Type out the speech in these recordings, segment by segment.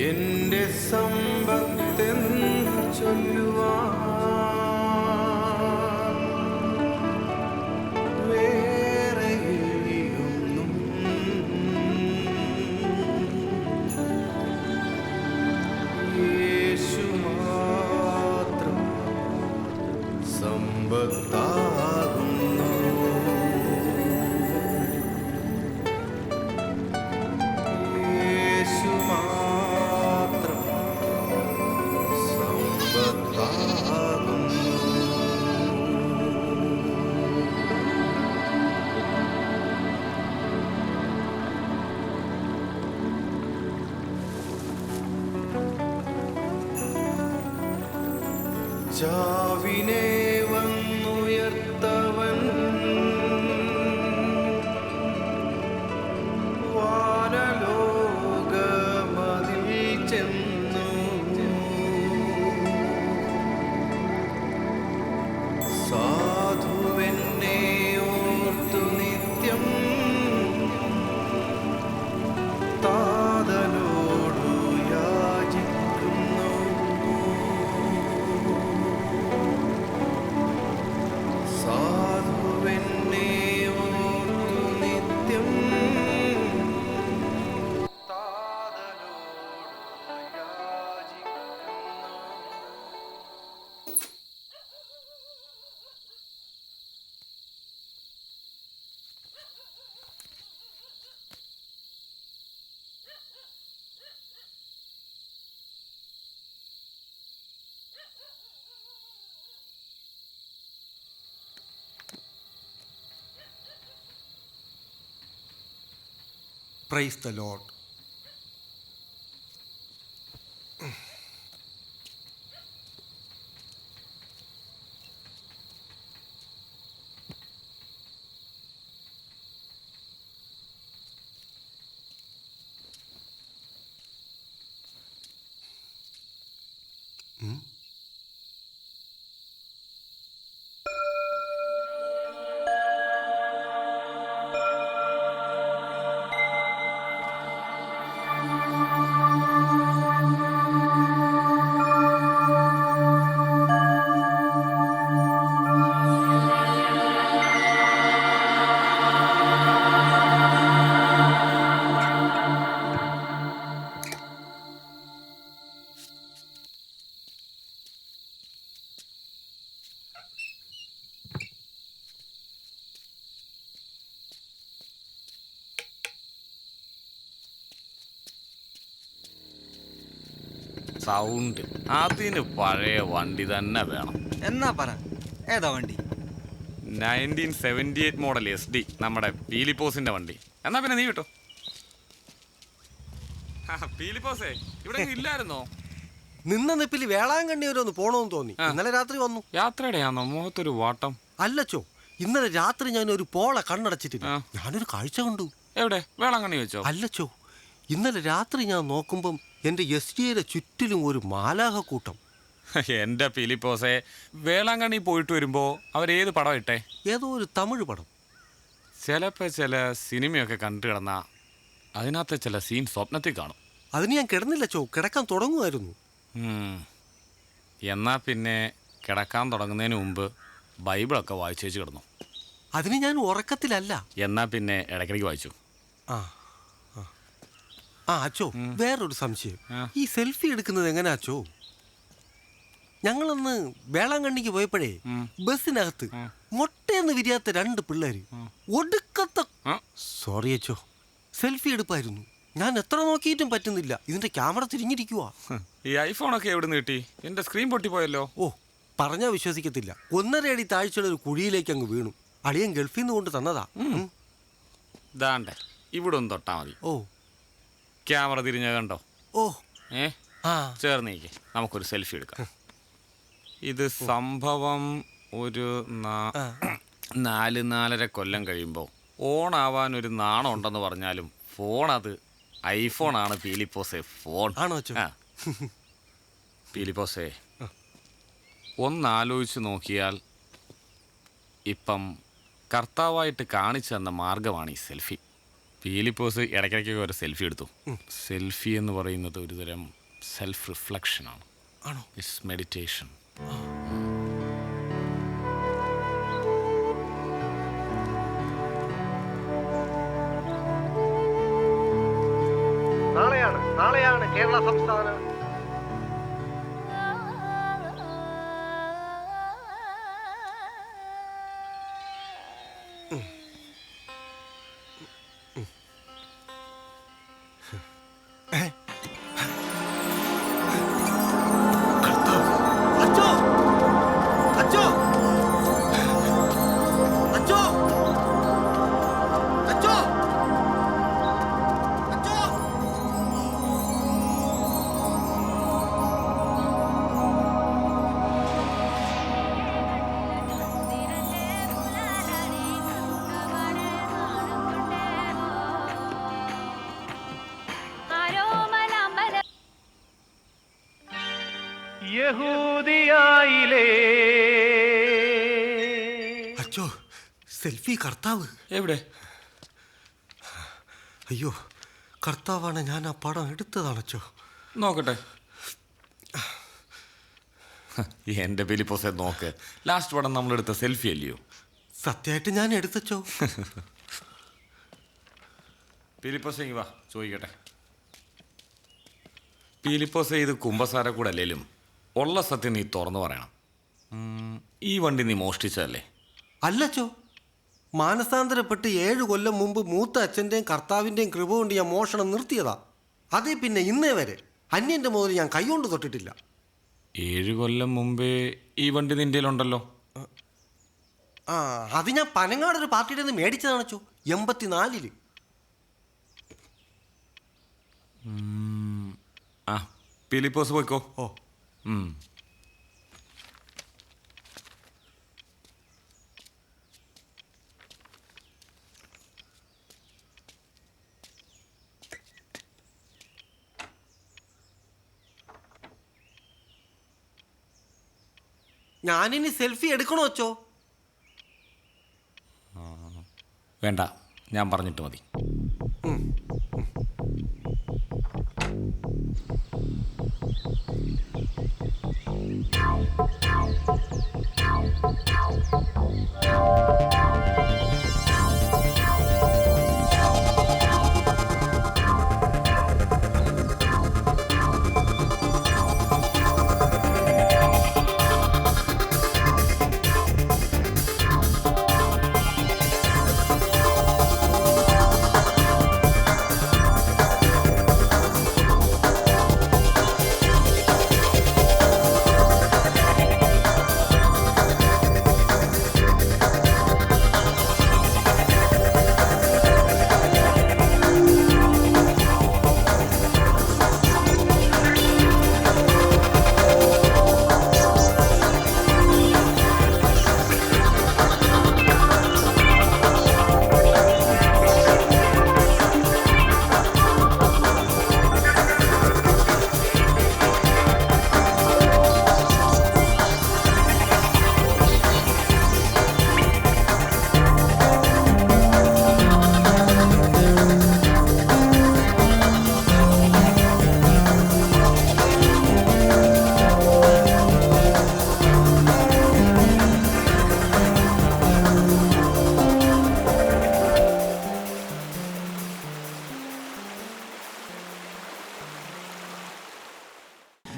എന്റെ സമ്പത്തെന്ന് ചൊല്ലുവാൻ വേറെ ഒന്നും യേശു മാത്രം സമ്പത്താകുന്നു. യേശു മാത്രം സമ്പത്താകുന്നു. ചാവിനെ വന്നുയർത്തവൻ വാനലോകമതിൽ ചെന്നു സാധുവെന്നെ ഓർത്തു നിത്യം താതനോടു യാചിക്കുന്നു. സാധുവെന്നെ ഓർത്തു നിത്യം താതനോടു യാചിക്കുന്നു. Praise the lord. സൗണ്ട് അതിന് പഴയ വണ്ടി തന്നെ വേണം. എന്നാ പറ, ഏതാ വണ്ടി? 1978 മോഡൽ SD, നമ്മുടെ പീലിപ്പോസിന്റെ വണ്ടി. എന്നാ പിന്നെ നീ കിട്ടോ. പീലിപ്പോസേ ഇവിടെ ഇല്ലായിരുന്നോ? നിന്ന നിപ്പിൽ വേളാങ്കണ്ണി വരെ ഒന്ന് പോണോന്ന് തോന്നി. ഇന്നലെ രാത്രി വന്നു. യാത്രയുടെയാണോ? മുഖത്തൊരു വാട്ടം. അല്ലച്ചോ, ഇന്നലെ രാത്രി ഞാൻ ഒരു പോള കണ്ണടച്ചിട്ടില്ല. ഞാനൊരു കാഴ്ച കണ്ടു. എവിടെ? വേളാങ്കണ്ണി വെച്ചോ? അല്ലച്ചോ, ഇന്നലെ രാത്രി ഞാൻ നോക്കുമ്പം എന്റെ SDയുടെ ചുറ്റിലും ഒരു മാലാഹ കൂട്ടം. എന്റെ പീലിപ്പോസേ, വേളാങ്കണ്ണി പോയിട്ട് വരുമ്പോ അവരേത് പടം ഇട്ടേ? ഏതോ ഒരു തമിഴ് പടം. ചിലപ്പോ ചില സിനിമയൊക്കെ കണ്ടു കിടന്ന അതിനകത്ത് ചില സീൻ സ്വപ്നത്തിൽ കാണും. അതിന് ഞാൻ കിടന്നില്ലച്ചോ, കിടക്കാൻ തുടങ്ങുമായിരുന്നു. എന്നാ പിന്നെ കിടക്കാൻ തുടങ്ങുന്നതിന് മുമ്പ് ബൈബിളൊക്കെ വായിച്ചേച്ച് കിടന്നു. അതിന് ഞാൻ ഉറക്കത്തിലല്ല. എന്നാ പിന്നെ ഇടയ്ക്കിടയ്ക്ക് വായിച്ചു. ആ ആ അച്ചോ, വേറൊരു സംശയം. ഈ സെൽഫി എടുക്കുന്നത് എങ്ങനെയാ അച്ചോ? ഞങ്ങളന്ന് വേളാങ്കണ്ണിക്ക് പോയപ്പോഴേ ബസ്സിനകത്ത് മുട്ടയെന്ന് വിരിയാത്ത 2 പിള്ളേര് ഒടുക്കത്തെ സോറി അച്ചോ സെൽഫി എടുപ്പായിരുന്നു. ഞാൻ എത്ര നോക്കിയിട്ടും പറ്റുന്നില്ല. ഇതിന്റെ ക്യാമറ തിരിഞ്ഞിരിക്കുവാ. ഈ ഐഫോണൊക്കെ എവിടെ നിന്ന് കിട്ടി? എന്റെ സ്ക്രീൻ പൊട്ടിപ്പോയല്ലോ. ഓ, പറഞ്ഞാ വിശ്വസിക്കത്തില്ല. 1.5 അടി താഴ്ചയുടെ ഒരു കുഴിയിലേക്ക് അങ്ങ് വീണു. അളിയൻ ഗൾഫിൽ നിന്ന് കൊണ്ട് തന്നതാ. ദാണ്ടെ ഇവിടെ ഒന്ന് തൊട്ടാ മതി. ഓ, ക്യാമറ തിരിഞ്ഞ കണ്ടോ? ഓ, ചേർന്നേക്ക്, നമുക്കൊരു സെൽഫി എടുക്കാം. ഇത് സംഭവം ഒരു 4-4.5 കൊല്ലം കഴിയുമ്പോൾ ഓണാവാൻ ഒരു നാണം ഉണ്ടെന്ന് പറഞ്ഞാലും ഫോൺ അത് ഐഫോണാണ്. പീലിപ്പോസേ ഫോൺ ആണോ? പീലിപ്പോസേ, ഒന്നാലോചിച്ച് നോക്കിയാൽ ഇപ്പം കർത്താവായിട്ട് കാണിച്ചു തന്ന മാർഗമാണ് ഈ സെൽഫി. ഫിലിപ്പോസ് ഇടയ്ക്കിടയ്ക്കൊക്കെ ഒരു സെൽഫി എടുത്തു. സെൽഫി എന്ന് പറയുന്നത് ഒരുതരം സെൽഫ് റിഫ്ലക്ഷനാണ്. ആണോ? It's meditation. നാളെയാണ് കേരള സംസ്ഥാന യഹൂദിയായിലേ. അച്ചോ, സെൽഫി കർത്താവ് എവിടെ? അയ്യോ, കർത്താവാണ്. ഞാൻ ആ പടം എടുത്തതാണച്ചോ. നോക്കട്ടെ. എൻ്റെ ഫിലിപ്പോസെ നോക്ക്. ലാസ്റ്റ് പടം നമ്മളെടുത്ത സെൽഫി അല്ലയോ? സത്യമായിട്ട് ഞാൻ എടുത്തച്ചോ. ഫിലിപ്പോസെ ഇങ്ങ് വാ, ചോദിക്കട്ടെ. ഫിലിപ്പോസെ, ഇത് കുമ്പസാര കൂടെ അല്ലേലും ഉള്ള സത്യം നീ തുറന്നു പറയണം. ഈ വണ്ടി നീ മോഷ്ടിച്ചതല്ലേ? അല്ലച്ചോ, മാനസാന്തരപ്പെട്ട് 7 കൊല്ലം മുമ്പ് മൂത്ത അച്ഛൻ്റെയും കർത്താവിൻ്റെയും കൃപ കൊണ്ട് ഞാൻ മോഷണം നിർത്തിയതാ. അതേ പിന്നെ ഇന്നേ വരെ അന്യൻ്റെ മുതൽ ഞാൻ കൈകൊണ്ട് തൊട്ടിട്ടില്ല. 7 കൊല്ലം മുമ്പേ ഈ വണ്ടി നിൻ്റെ ഉണ്ടല്ലോ. ആ, അത് ഞാൻ പനങ്ങാടൊരു പാർട്ടിയുടെ നിന്ന് മേടിച്ചതാണച്ചോ, 84-ല്. ആ, ഫിലിപ്പോസ് പോയിക്കോ. ഓ, ഞാനിനി സെൽഫി എടുക്കണോ അച്ചോ? വേണ്ട, ഞാൻ പറഞ്ഞിട്ട് മതി.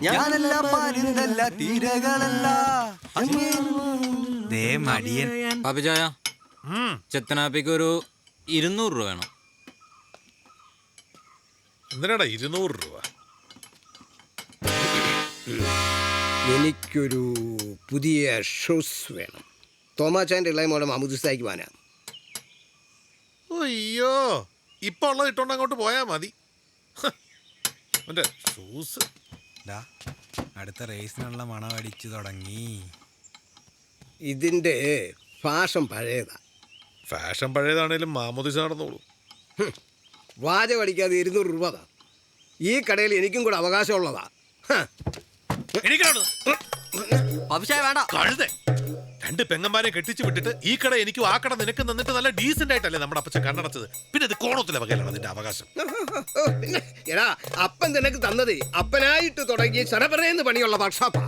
ഞാനല്ല പരുന്തല്ല തീരകളല്ല ദേ മടിയൻ. പാപ്പിച്ചായ, ചെത്തനാപ്പിക്ക് ഒരു 200 രൂപ വേണം. എന്തിനാടാ 200 രൂപ? എനിക്കൊരു പുതിയ ഷൂസ് വേണം. തോമാച്ചാൻ്റെ ഇളയമോടെ മമുദിസായിക്ക് പോകാനാ. അയ്യോ, ഇപ്പൊ ഉള്ളത് ഇട്ടോണ്ട് അങ്ങോട്ട് പോയാ മതി. എന്റെ ഷൂസ് അടുത്ത റേസിനുള്ള മണം അടിച്ചു തുടങ്ങി. ഇതിൻ്റെ ഫാഷൻ പഴയതാ. ഫാഷൻ പഴയതാണേലും മാമോദിസ നടന്നോളൂ. വാചകം അടിക്കാതെ 200 രൂപ താ. ഈ കടയിൽ എനിക്കും കൂടെ അവകാശമുള്ളതാ. പാപ്പിച്ചായ വേണ്ട. കഴുതേ, 2 പെങ്ങന്മാരെ കെട്ടിച്ചു വിട്ടിട്ട് ഈ കട എനിക്കും ആ കട നിനക്ക് നിന്നിട്ട് നല്ല ഡീസന്റ് ആയിട്ടല്ലേ നമ്മുടെ അപ്പച്ചൻ കണ്ണടച്ചത്. പിന്നെ ഇത് കോണത്തിലെ വകയിലാണ് നിന്റെ അവകാശം. പിന്നെ എടാ അപ്പൻ നിനക്ക് തന്നത് അപ്പനായിട്ട് തുടങ്ങിയ ചരപറയെന്ന് പണിയുള്ള വർക്ക്ഷോപ്പാ.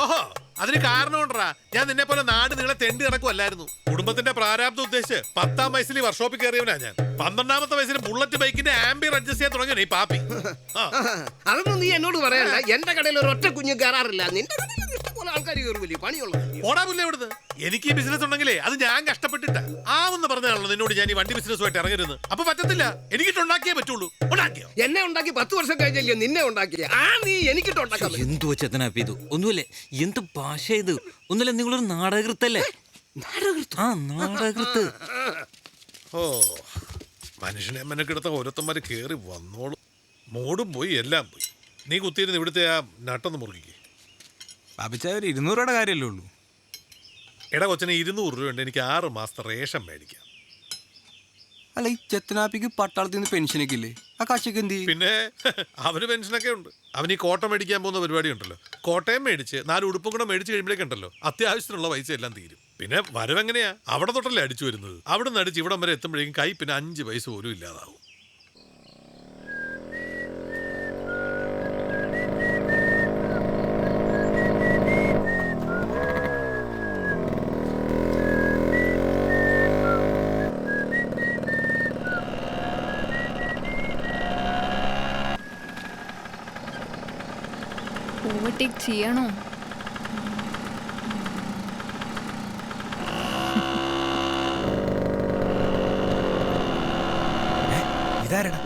ഓഹോ, അതിന് കാരണം കൊണ്ടാ ഞാൻ നിന്നെ പോലെ നാട് നിങ്ങളെ തെണ്ടി നടക്കുമല്ലായിരുന്നു. കുടുംബത്തിന്റെ പ്രാരാബ്ദം ഉദ്ദേശിച്ച് 10ാം വയസ്സിൽ വർക്ക്ഷോപ്പിൽ കയറിയവനാ ഞാൻ. 12ാമത്തെ വയസ്സിൽ ബുള്ളറ്റ് ബൈക്കിന്റെ ആംബിയർ അഡ്ജസ്റ്റ് ചെയ്യാൻ തുടങ്ങിയ ഈ പാപ്പി. അതൊന്നും നീ എന്നോട് പറയണ്ട. എന്റെ കടയിൽ ഒരു ഒറ്റ കുഞ്ഞു കയറാറില്ല. നിന്റെ കടയിൽ ഇഷ്ടംപോലെ ആൾക്കാർ കയറുമല്ലേ, പണിയുള്ള. ഓടാമില്ല ഇവിടുന്ന്. എനിക്ക് ഈ ബിസിനസ് ഉണ്ടെങ്കിലേ അത് ഞാൻ കഷ്ടപ്പെട്ടിട്ടാ. ആവെന്ന് പറഞ്ഞാണല്ലോ നിന്നോട് ഞാൻ ഈ വണ്ടി ബിസിനസ്സുമായിട്ട് ഇറങ്ങരുത്. അപ്പൊ പറ്റത്തില്ല, എനിക്കിട്ടുണ്ടാക്കിയേ പറ്റുള്ളൂ. ഉണ്ടാക്കിയോ? എന്നെ ഉണ്ടാക്കി 10 വർഷം കഴിഞ്ഞല്ലോ നിന്നെ ഉണ്ടാക്കിയ. നീ എനിക്കിട്ടുണ്ടാക്കാം. എന്തോ ചെത്തനാപ്പി ഇത് ഒന്നുമില്ലേ, എന്ത് ഭാഷ ഇത്? ഒന്നുമില്ല, നിങ്ങളൊരു നാടകൃത്തല്ലേ? ആ നാടകൃത്ത്. ഓ, മനുഷ്യനെ മെനക്കെടുത്ത ഓരോരുത്തന്മാര് കേറി വന്നോളും. മോടും പോയി, എല്ലാം പോയി. നീ കുത്തിയിരുന്ന് ഇവിടുത്തെ ആ നട്ടൊന്ന് മുറുകിക്ക്. ബാബിച്ച ഒരു 200 രൂപയുടെ കാര്യമല്ലേ ഉള്ളൂ. എടാ കൊച്ചനെ 200 രൂപ ഉണ്ട്, എനിക്ക് 6 മാസത്തെ റേഷൻ മേടിക്കാം. അല്ല, ഈ ചെത്തനാപ്പിക്ക് പട്ടാളത്തിൽ നിന്ന് പെൻഷനൊക്കെ ഇല്ലേ? ആ കാശൊക്കെ എന്ത് ചെയ്യും? പിന്നെ അവന് പെൻഷനൊക്കെ ഉണ്ട്. അവന് ഈ കോട്ട മേടിക്കാൻ പോകുന്ന പരിപാടി ഉണ്ടല്ലോ. കോട്ടയം മേടിച്ച് 4 ഉടുപ്പും കൂടെ മേടിച്ച് കഴിയുമ്പോഴേക്കുണ്ടല്ലോ അത്യാവശ്യത്തിനുള്ള പൈസ എല്ലാം തീരും. പിന്നെ വരവെങ്ങനെയാ? അവിടെ തൊട്ടല്ലേ അടിച്ചു വരുന്നത്. അവിടെ നിന്ന് അടിച്ച് ഇവിടം വരെ എത്തുമ്പോഴേക്കും കൈ പിന്നെ 5 പൈസ പോലും ഇല്ലാതാവും. ഓവർടേക്ക് ചെയ്യണോ? ഇതാരടാ?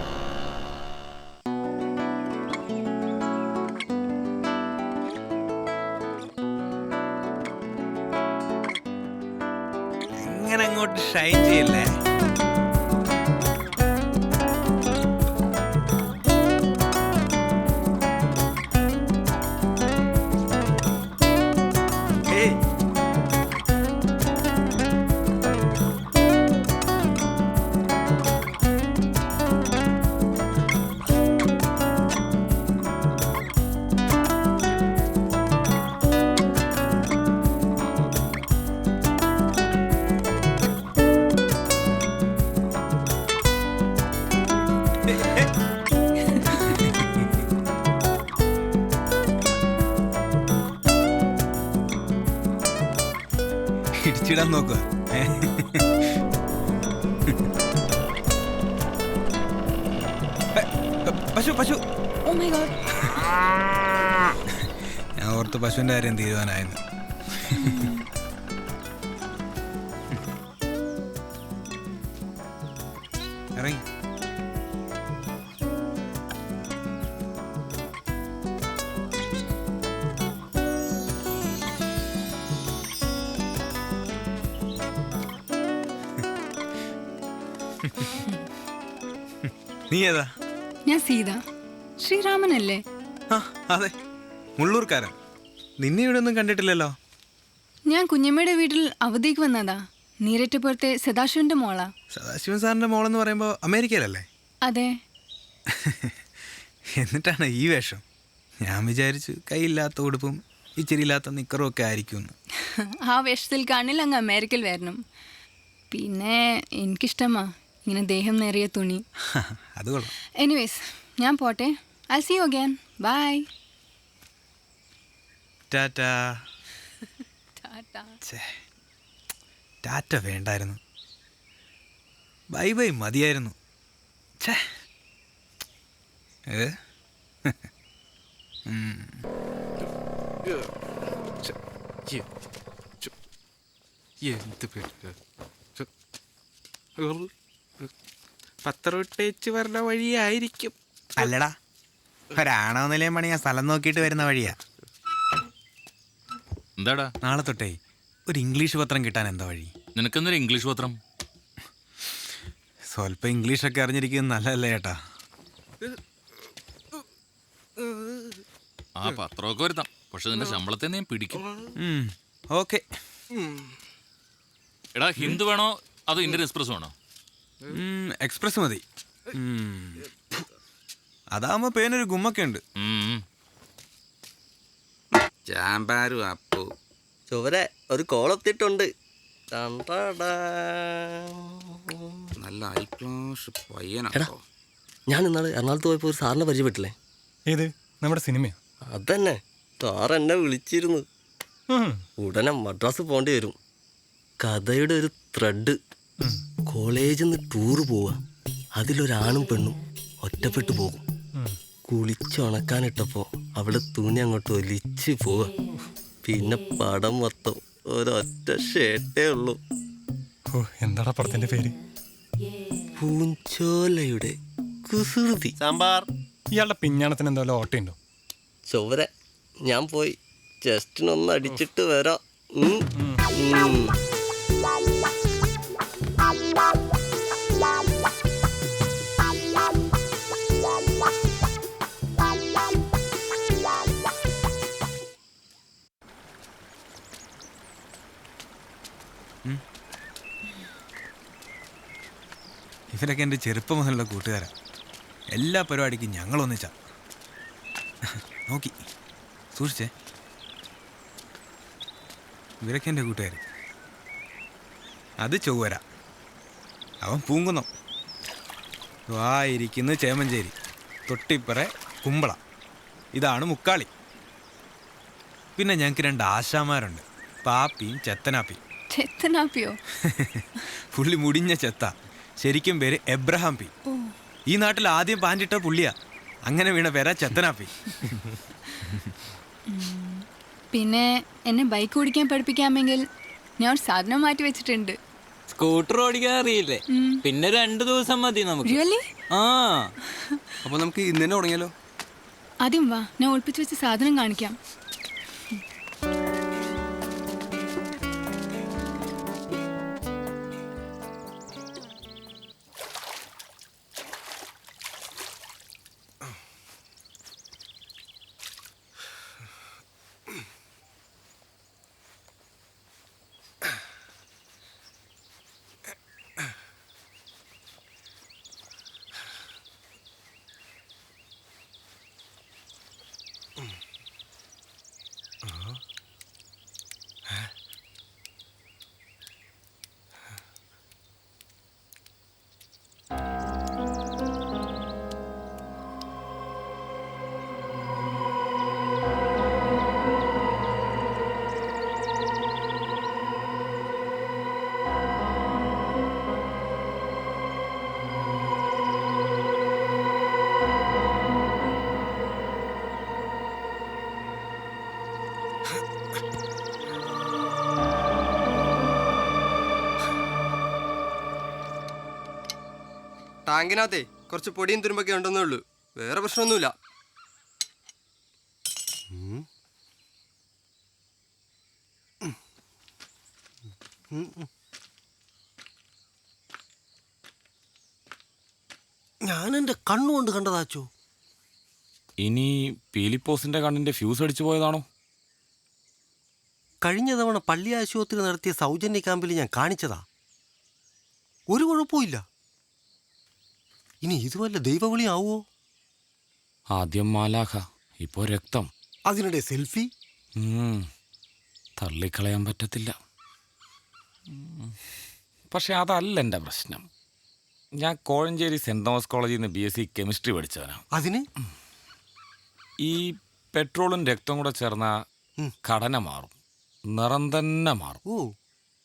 എങ്ങനെ അങ്ങോട്ട് ഷൈൻ ചെയ്യില്ലേ? ഇടിച്ചിടാൻ നോക്കുക. പശു പശു. Oh my God. ഞാൻ ഓർത്ത് പശുവിന്റെ കാര്യം തീരുമാനമായിരുന്നു. ഇറങ്ങി. നീ ഏതാ? ഞാൻ സീത. ശ്രീരാമനല്ലേ? ആ അതെ, മുള്ളൂർക്കാരൻ. നിന്നെ ഇവിടെ ഒന്നും കണ്ടിട്ടില്ലല്ലോ. ഞാൻ കുഞ്ഞമ്മയുടെ വീട്ടിൽ അവധിക്ക് വന്നതാ. നീരറ്റുപുറത്തെ സദാശിവന്റെ മോളാ. സദാശിവൻ സാറിന്റെ മോളെന്ന് പറയുമ്പോൾ അമേരിക്കയിലല്ലേ? അതെ. എന്നിട്ടാണ് ഈ വേഷം. ഞാൻ വിചാരിച്ചു കൈയില്ലാത്ത ഉടുപ്പും ഇച്ചിരിയില്ലാത്ത നിക്കറും ഒക്കെ ആയിരിക്കും. ആ വേഷത്തിൽ കാണില്ല അങ്ങ് അമേരിക്കയിൽ വരണം. പിന്നെ എനിക്കിഷ്ടമാ ഇങ്ങനെ ദേഹം നിറയെ തുണി. അത് കൊള്ളാം. എനിവേസ് ഞാൻ പോട്ടെ. I see you again. Bye. ടാറ്റാ. ടാറ്റാ. ടാറ്റ വേണ്ടായിരുന്നു, ബൈ ബൈ മതിയായിരുന്നു. പത്രവിട്ടേച്ച് വരുന്ന വഴിയായിരിക്കും. അല്ലടാ, ഒരാണോ നിലയം പണി ഞാൻ സ്ഥലം നോക്കിയിട്ട് വരുന്ന വഴിയാ. എന്താടാ നാളെ തൊട്ടേ ഒരു ഇംഗ്ലീഷ് പത്രം കിട്ടാൻ എന്താ വഴി? നിനക്കെന്നൊരു ഇംഗ്ലീഷ് പത്രം? സ്വല്പം ഇംഗ്ലീഷൊക്കെ അറിഞ്ഞിരിക്കുന്നത് നല്ലതല്ലേ ചേട്ടാ? ആ പത്രമൊക്കെ വരുത്താം, പക്ഷെ നിന്റെ ശമ്പളത്തെ ഞാൻ പിടിക്കും. ഓക്കെ. എടാ, ഹിന്ദു വേണോ അതോ ഇന്ത്യൻ എക്സ്പ്രസ് വേണോ? എക്സ്പ്രസ് മതി. അതാകുമ്പോ പേനൊരു ഗുമ്മൊക്കെ ഉണ്ട്. ചാമ്പാരും അപ്പു ചുവരെ ഒരു കോളെത്തിയിട്ടുണ്ട്. നല്ല ഹൈ ക്ലാസ് എടാ, പയ്യനാട്ടോ. ഞാൻ ഇന്നാള് എറണാകുളത്ത് പോയപ്പോൾ ഒരു സാറിനെ പരിചയപ്പെട്ടില്ലേ? ഏത്? നമ്മുടെ സിനിമയോ? അതന്നെ, സാർ എന്നെ വിളിച്ചിരുന്നു. ഉടനെ മദ്രാസ് പോകേണ്ടി വരും. കഥയുടെ ഒരു ത്രെഡ്. കോളേജിൽ നിന്ന് ടൂറ് പോവുക, അതിലൊരാണും പെണ്ണും ഒറ്റപ്പെട്ടു പോകും. കുളിച്ചുണക്കാനിട്ടപ്പോൾ അവള് തുണി അങ്ങോട്ട് ഒലിച്ച് പോവുക. പിന്നെ പടം മൊത്തം ഒരൊറ്റ ഷേട്ടേ ഉള്ളൂ. എന്താടാ പടത്തിന്റെ പേര്? പൂഞ്ചോലയുടെ കുസൃതി. സാമ്പാർ. ഇയാളുടെ പിഞ്ഞാണത്തിന് എന്തായാലും ഓട്ടയുണ്ടോ? ചൊവ്വരെ ഞാൻ പോയി ജസ്റ്റിനൊന്ന് അടിച്ചിട്ട് വരാം. ഇവരൊക്കെ എൻ്റെ ചെറുപ്പം മുതലുള്ള കൂട്ടുകാരാ. എല്ലാ പരിപാടിക്കും ഞങ്ങളൊന്നിച്ചാ. നോക്കി സൂക്ഷിച്ചേ, ഇവരൊക്കെ എൻ്റെ കൂട്ടുകാർ. അത് ചൊവ്വര, അവൻ പൂങ്കുന്നം. വായിരിക്കുന്ന ചേമഞ്ചേരി, തൊട്ടിപ്പറ കുമ്പള, ഇതാണ് മുക്കാളി. പിന്നെ ഞങ്ങൾക്ക് 2 ആശാമാരുണ്ട്, പാപ്പിയും ചെത്തനാപ്പിയും. ചെത്തനാപ്പിയോ? പുള്ളി മുടിഞ്ഞ ചെത്ത, ശരിക്കും പേര് എബ്രഹാം പി. ഈ നാട്ടിൽ ആദ്യം പാൻറ്റിട്ട പുള്ളിയാ, അങ്ങനെ വീണ പേരാ ചെത്തനാപ്പി. പിന്നെ എന്നെ ബൈക്ക് ഓടിക്കാൻ പഠിപ്പിക്കാമെങ്കിൽ ഞാൻ ഒരു സാധനം മാറ്റി വെച്ചിട്ടുണ്ട്. സ്കൂട്ടർ ഓടിക്കാൻ അറിയില്ലേ? പിന്നെ 2 ദിവസം മതി നമുക്ക്. Really? ആ, അപ്പൊ നമുക്ക് ഇന്ന് തന്നെ തുടങ്ങിയാലോ? ആദ്യം വാ, ഞാൻ ഒളിപ്പിച്ച് വെച്ച സാധനം കാണിക്കാം. ടാങ്കിനകത്തെ കുറച്ച് പൊടിയും തുരുമ്പൊക്കെ ഉണ്ടെന്നേ ഉള്ളൂ, വേറെ പ്രശ്നമൊന്നുമില്ല. ഞാൻ എൻ്റെ കണ്ണുകൊണ്ട് കണ്ടതാച്ചോ. ഇനി പീലിപ്പോസിന്റെ കണ്ണിന്റെ ഫ്യൂസ് അടിച്ചു പോയതാണോ? കഴിഞ്ഞ തവണ പള്ളി ആശുപത്രി നടത്തിയ സൗജന്യ ക്യാമ്പിൽ ഞാൻ കാണിച്ചതാ. ഒരു കുഴപ്പമില്ല. ഇനി ഇത് വല്ല ദൈവവിളി ആവോ? ആദ്യം മാലാഖ, ഇപ്പോ രക്തം, അതിനിടെ സെൽഫി. തള്ളിക്കളയാൻ പറ്റത്തില്ല. പക്ഷെ അതല്ല എൻ്റെ പ്രശ്നം. ഞാൻ കോഴഞ്ചേരി സെൻറ് തോമസ് കോളേജിൽ നിന്ന് BSc കെമിസ്ട്രി പഠിച്ചവനാണ്. അതിന് ഈ പെട്രോളും രക്തവും കൂടെ ചേർന്ന ഘടന മാറും, നിറം തന്നെ മാറും.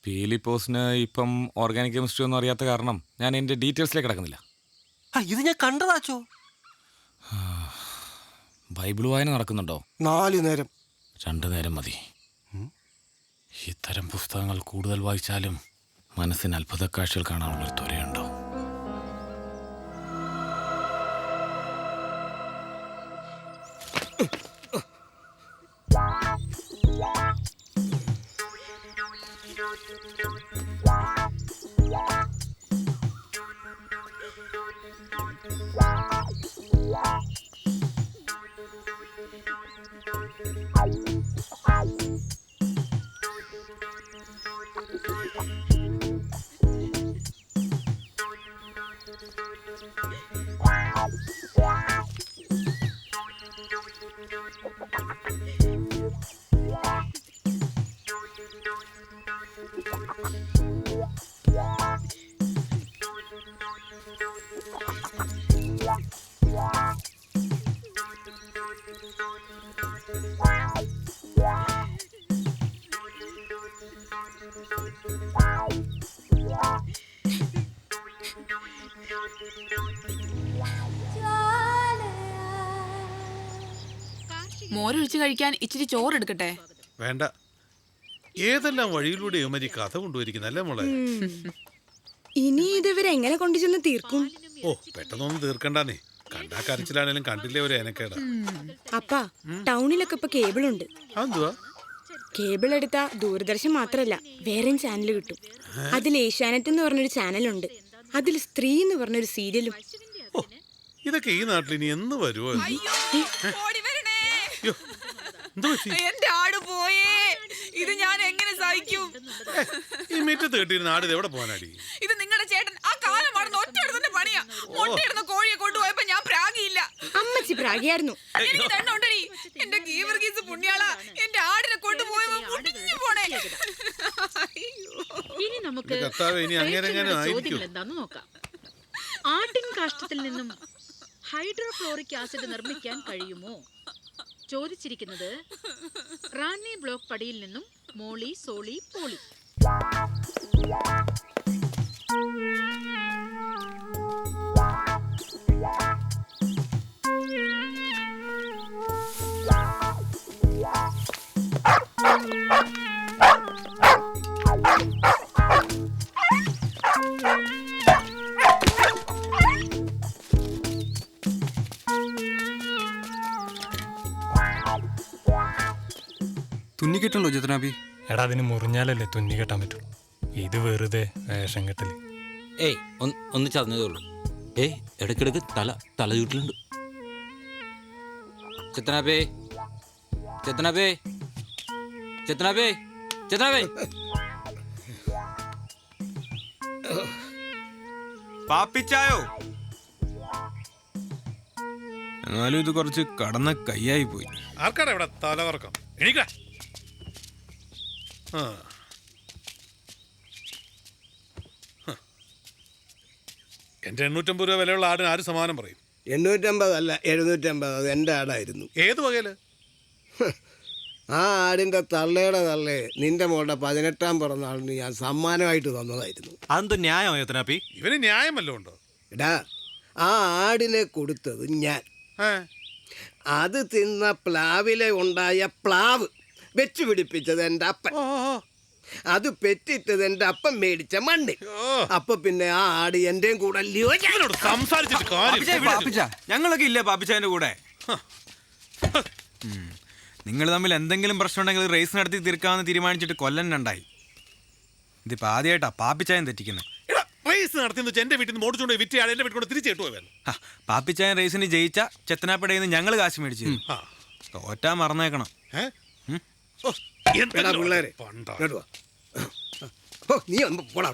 പീലിപ്പോസിന് ഇപ്പം ഓർഗാനിക് കെമിസ്ട്രി ഒന്നും അറിയാത്ത കാരണം ഞാൻ എൻ്റെ ഡീറ്റെയിൽസിലേക്ക് കിടക്കുന്നില്ല. ഇത് ഞാൻ കണ്ടതാച്ചോ. ബൈബിൾ വായന നടക്കുന്നുണ്ടോ? 4 നേരം. 2 നേരം മതി. ഇത്തരം പുസ്തകങ്ങൾ കൂടുതൽ വായിച്ചാലും മനസ്സിന് അത്ഭുത കാഴ്ചകൾ കാണാനുള്ളൊരു ത്വരയുണ്ടോ? മോരൊഴിച്ച് കഴിക്കാൻ ഇച്ചിരി ചോറെടുക്കട്ടെ? വേണ്ട. ഏതെല്ലാം വഴിയിലൂടെ യുവമരി കഥ കൊണ്ടുവരിക്കുന്നല്ലേ മോളെ? ഇനി ഇതുവരെ എങ്ങനെ കൊണ്ടുചെന്ന് തീർക്കും? ഓ, പെട്ടെന്നൊന്നും തീർക്കണ്ടെന്നേ. കണ്ടാ കരച്ചിലാണേലും കണ്ടില്ലേ ഒരു ഏനക്കേടാ. അപ്പാ, ടൗണിലൊക്കെ ഇപ്പൊ കേബിൾ ഉണ്ട്. അതെന്തുവാ? കേബിൾ എടുത്താ ദൂരദർശൻ മാത്രല്ല വേറെയും ചാനൽ കിട്ടും. അതിൽ ഏഷ്യാനെറ്റ് എന്ന് പറഞ്ഞൊരു ചാനലുണ്ട്. അതിൽ സ്ത്രീ എന്ന് പറഞ്ഞൊരു സീരിയലും. ഇതൊക്കെ ഈ നാട്ടിൽ ഇനി എന്ന് വരുമോ? എന്റെ ആട് പോയേ, ഇത് ഞാൻ എങ്ങനെ സഹിക്കും? ഈ മുറ്റത്ത് കെട്ടിയിരുന്ന ആട് എവിടെ പോകാനാടി? ഇത് നിങ്ങളുടെ ചേട്ടൻ ആ കാലം മറന്ന് ഒറ്റയെടുത്തിന്റെ പണിയാ. മുട്ടയിടുന്ന കോഴിയെ കൊണ്ടുപോയപ്പോ ഞാൻ പ്രാഗിയില്ല. അമ്മച്ചി പ്രാഗിയായിരുന്നു. എനിക്ക് തണ്ണുണ്ടടി. എന്റെ ഗീവർഗീസ് പുണ്യാള, എന്റെ ആടിനെ കൊണ്ടുപോയപ്പോ മുടിഞ്ഞു പോണേ. ഇനി നമുക്ക് ചോദ്യങ്ങൾ എന്താന്ന് നോക്കാം. ആട്ടിൻ കാഷ്ടത്തിൽ നിന്നും ഹൈഡ്രോക്ലോറിക് ആസിഡ് നിർമ്മിക്കാൻ കഴിയുമോ? ചോദിച്ചിരിക്കുന്നത് റാന്നി ബ്ലോക്ക് പടിയിൽ നിന്നും മോളി സോളി പോളി. തുന്നിക്കെട്ടുണ്ടോ ചത്തനാപ്പി? എടാ, അതിന് മുറിഞ്ഞാലല്ലേ തുന്നി കെട്ടാൻ പറ്റുള്ളൂ. ഇത് വെറുതെ വേഷം കെട്ടല്. ഏയ് ഒന്ന് ചതഞ്ഞതേ ഉള്ളൂ. ഏയ് ഇടയ്ക്കിടയ്ക്ക് തല ചൂട്ടിലുണ്ട്. ചെത്തനാപ്പേ ചെത്തനാപ്പേ ചെത്തനാപ്പേ ചെത്തനാപ്പേ. പാപ്പിച്ചായോ? എന്നാലും ഇത് കുറച്ച് കടന്ന കയ്യായി പോയി. ആർക്കാടാ ഇവിടെ തലകറക്കം? എണീക്കാ. എന്റെ 850 രൂപ വിലയുള്ള ആടിന് ആര് സമാനം പറയും? 850 അല്ല 750. അത് എൻ്റെ ആടായിരുന്നു. ഏത് വകയില്? ആ ആടിന്റെ തള്ളയുടെ തള്ളേ നിന്റെ മോളുടെ 18ാം പിറന്നാളിന് ഞാൻ സമ്മാനമായിട്ട് തന്നതായിരുന്നു. അതെന്തോ ന്യായമോ ചത്തനാപ്പി? ഇവന് ന്യായമല്ലോ ഉണ്ടോ? എടാ, ആ ആടിനെ കൊടുത്തത് ഞാൻ. അത് തിന്ന പ്ലാവിലെ ഉണ്ടായ പ്ലാവ് വെച്ച് പിടിപ്പിച്ചത് എൻ്റെ അപ്പൻ. അത് പെറ്റിട്ടത് എൻ്റെ അപ്പൻ മേടിച്ച മണ്ണ്. അപ്പൊ പിന്നെ ആ ആട് എന്റെയും കൂടെ ഞങ്ങളൊക്കെ ഇല്ലേ പാപ്പിച്ചാന്റെ കൂടെ? നിങ്ങൾ തമ്മിൽ എന്തെങ്കിലും പ്രശ്നം ഉണ്ടെങ്കിൽ റേസ് നടത്തി തീർക്കാമെന്ന് തീരുമാനിച്ചിട്ട് കൊല്ലന്നുണ്ടായി. ഇതിപ്പോ ആദ്യമായിട്ടാ പാപ്പിച്ചായൻ തെറ്റിക്കുന്നത്. റേസ് നടത്തി എന്റെ വീട്ടിൽ നിന്ന് മോടിച്ചോണ്ട് വിറ്റ് ആൾ എന്റെ വീട്ടിൽ കൊണ്ട് തിരിച്ചു കിട്ടുമല്ലോ. പാപ്പിച്ചായൻ റേസിന് ജയിച്ച ചെത്തനാപ്പടയിൽ നിന്ന് ഞങ്ങൾ കാശ് മേടിച്ചു. തോറ്റാ മറന്നേക്കണം. പിള്ളേരെ നീ പോടാ.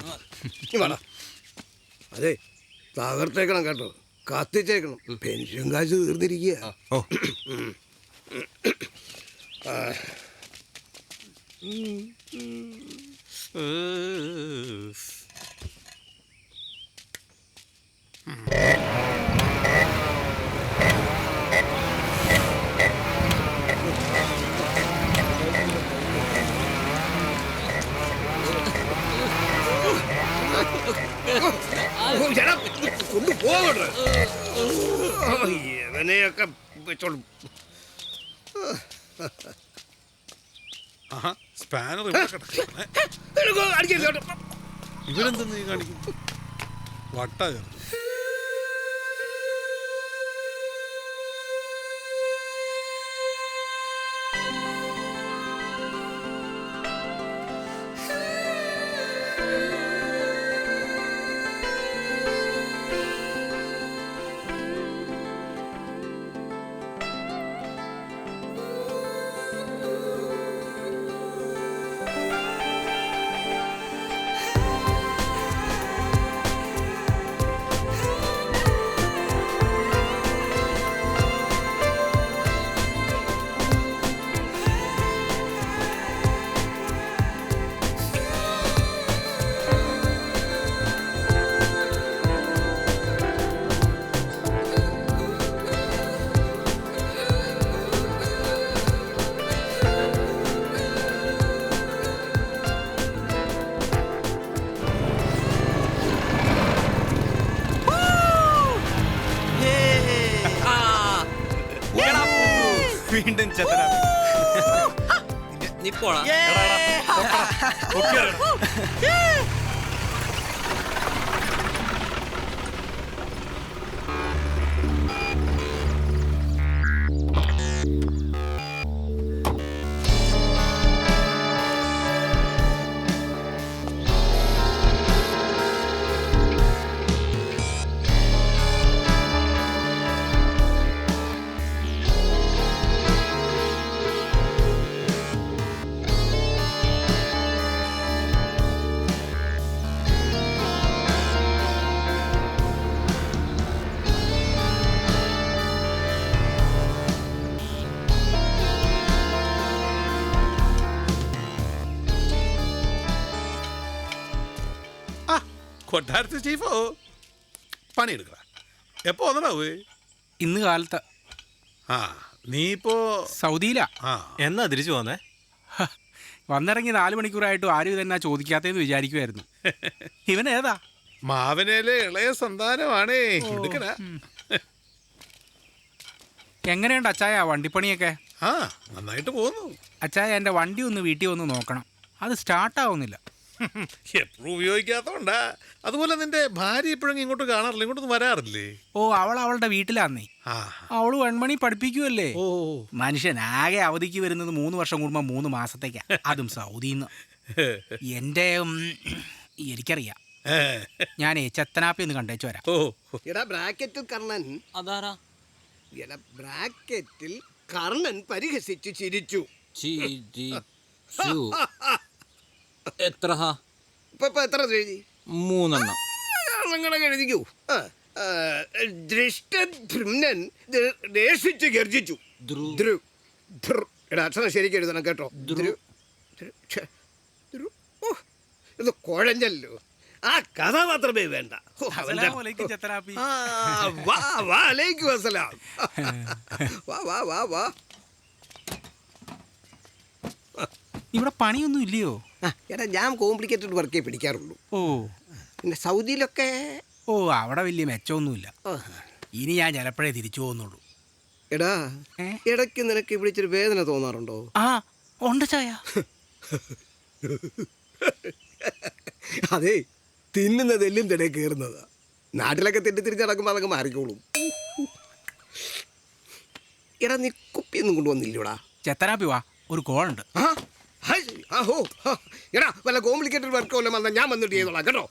അതെ, തകർത്തേക്കണം കേട്ടോ, കത്തിച്ചേക്കണം. പെൻഷൻ കാശ് തീർന്നിരിക്കുക. കൊണ്ടുപോകട്ടെ ഇവനെയൊക്കെ വെച്ചോളൂ. ഇവരെന്തെന്ന് നീ കാണിക്കും? വട്ട വീണ്ടും ചെത്തനാപ്പി. നീ പോടാ. കൊട്ടാരത്തിൽ ചീഫോ പണിയെടുക്കട. എപ്പോ വന്നടാവേ? ഇന്ന് കാലത്ത്. ആ നീ ഇപ്പോ സൗദിയിലാ. എന്നാ തിരിച്ചു പോന്നേ? വന്നിറങ്ങി 4 മണിക്കൂറായിട്ടും ആരും ഇതെന്നാ ചോദിക്കാത്തേന്ന് വിചാരിക്കുമായിരുന്നു. ഇവൻ ഏതാ? മാവനയിലെ ഇളയ സന്താനമാണേ. എടുക്കടാ. എങ്ങനെയുണ്ട് അച്ചായ വണ്ടിപ്പണിയൊക്കെ? ആ നന്നായിട്ട് പോകുന്നു. അച്ചായ എൻ്റെ വണ്ടി ഒന്ന് വീട്ടിൽ വന്ന് നോക്കണം, അത് സ്റ്റാർട്ടാവുന്നില്ല. എപ്പോഴും ഉപയോഗിക്കാത്തോണ്ടാ. അതുപോലെ നിന്റെ ഭാര്യ ഇപ്പോഴെങ്കിലും ഇങ്ങോട്ട് കാണാറില്ല, ഇങ്ങോട്ടൊന്നും വരാറില്ലേ? ഓ, അവളുടെ വീട്ടിലാന്നേ. അവള് വെൺമണി പഠിപ്പിക്കുമല്ലേ. മനുഷ്യൻ ആകെ അവധിക്ക് വരുന്നത് 3 വർഷം കൂടുമ്പോ 3 മാസത്തേക്കാ, അതും സൗദിന്ന്. എന്റെ എനിക്കറിയാം. ഞാനേ ചെത്തനാപ്പി ഒന്ന് കണ്ടേച്ചു വരാം. എടാ ബ്രാക്കറ്റിൽ കർണൻ. അതാരാ? എടാ ബ്രാക്കറ്റിൽ കർണൻ പരിഹസിച്ചു ചിരിച്ചു. എത്ര? ഇപ്പൊ എത്ര എഴുതി? 3 എഴുതിക്കൂ. ദൃഷ്ടദ്യുമ്നൻ ദേഷിച്ചു ഗർജിച്ചു. എടാ അക്ഷരം ശരിക്കും എഴുതണം കേട്ടോ. ഇത് കുഴഞ്ഞല്ലോ. ആ കഥാപാത്രമേ വേണ്ട. ഇവിടെ പണിയൊന്നും ഇല്ലയോ? എടാ ഞാൻ കോംപ്ലിക്കേറ്റഡ് വർക്കേ പിടിക്കാറുള്ളൂ. ഓ, പിന്നെ സൗദിയിലൊക്കെ ഓ അവിടെ വലിയ മെച്ചമൊന്നുമില്ല. ഇനി ഞാൻ ചിലപ്പോഴേ തിരിച്ചു പോകുന്നുള്ളൂ. എടാ ഇടയ്ക്ക് നിനക്ക് ഇവിടെ ഇച്ചിരി വേദന തോന്നാറുണ്ടോ? ആ ഉണ്ട് ചായ. അതെ, തിന്നുന്നതെല്ലും തിടേ കയറുന്നതാ. നാട്ടിലൊക്കെ തിരിച്ച് നടക്കുമ്പോൾ അതൊക്കെ മാറിക്കോളും. എടാ നീ കുപ്പിയൊന്നും കൊണ്ടുവന്നില്ലടാ? ചെത്തനാപ്പി വാ, ഒരു കോളുണ്ട്. എടാ വല്ല കോംപ്ലിക്കേറ്റഡ് വർക്ക് വല്ലതും വന്നാൽ ഞാൻ വന്നിട്ട് ചെയ്തോളാം കേട്ടോ.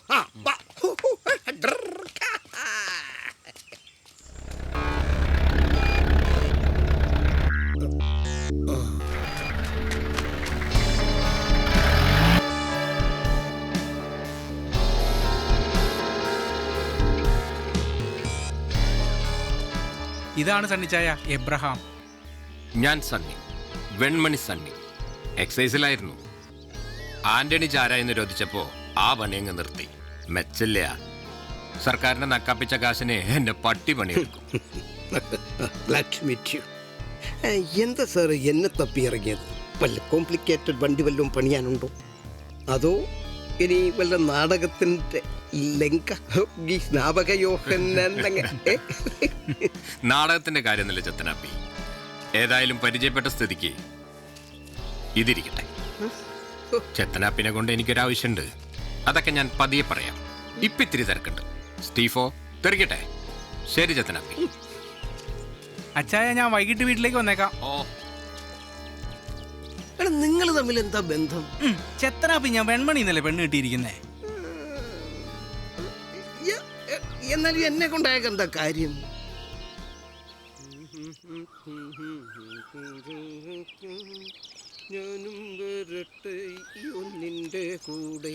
ഇതാണ് സണ്ണിച്ചായ, എബ്രഹാം. ഞാൻ സണ്ണി, വെൺമണി സണ്ണി. എക്സൈസിലായിരുന്നു. ആന്റണി ചാരായി നിരോധിച്ചപ്പോ ആ പണിയങ്ങ് നിർത്തി. മെച്ചില്ല. സർക്കാരിനെ നക്കാപ്പിച്ച കാശിനെ എന്റെ പട്ടി പണിയെടുക്കും. എന്താ സാർ എന്നെ തപ്പി ഇറങ്ങിയത്? വല്ല കോംപ്ലിക്കേറ്റഡ് വണ്ടി വല്ലതും പണിയാനുണ്ടോ? അതോ ഇനി വല്ല നാടകത്തിന്റെ നാടകത്തിന്റെ കാര്യമൊന്നുമില്ല ചെത്തനാപ്പി. ഏതായാലും പരിചയപ്പെട്ട സ്ഥിതിക്ക് ഇതിരിക്കട്ടെ. ചെത്തനാപ്പിനെ കൊണ്ട് എനിക്കൊരാവശ്യമുണ്ട്. അതൊക്കെ ഞാൻ പതിയെ പറയാം. ഇപ്പൊ ഇത്തിരി തിരക്കുണ്ട്. സ്റ്റീഫോ തെറിക്കട്ടെ. ശരി ചെത്തനാപ്പി. അച്ചായ ഞാൻ വൈകിട്ട് വീട്ടിലേക്ക് വന്നേക്കാം. ഓ, നിങ്ങൾ തമ്മിൽ എന്താ ബന്ധം? ചെത്തനാപ്പി ഞാൻ വെൺമണി എന്നല്ലേ പെണ്ണ് കിട്ടിയിരിക്കുന്നേ. എന്നാലും എന്നെ കൊണ്ടായ എന്താ കാര്യം? ഞാനും വരട്ടെ നിന്റെ കൂടെ.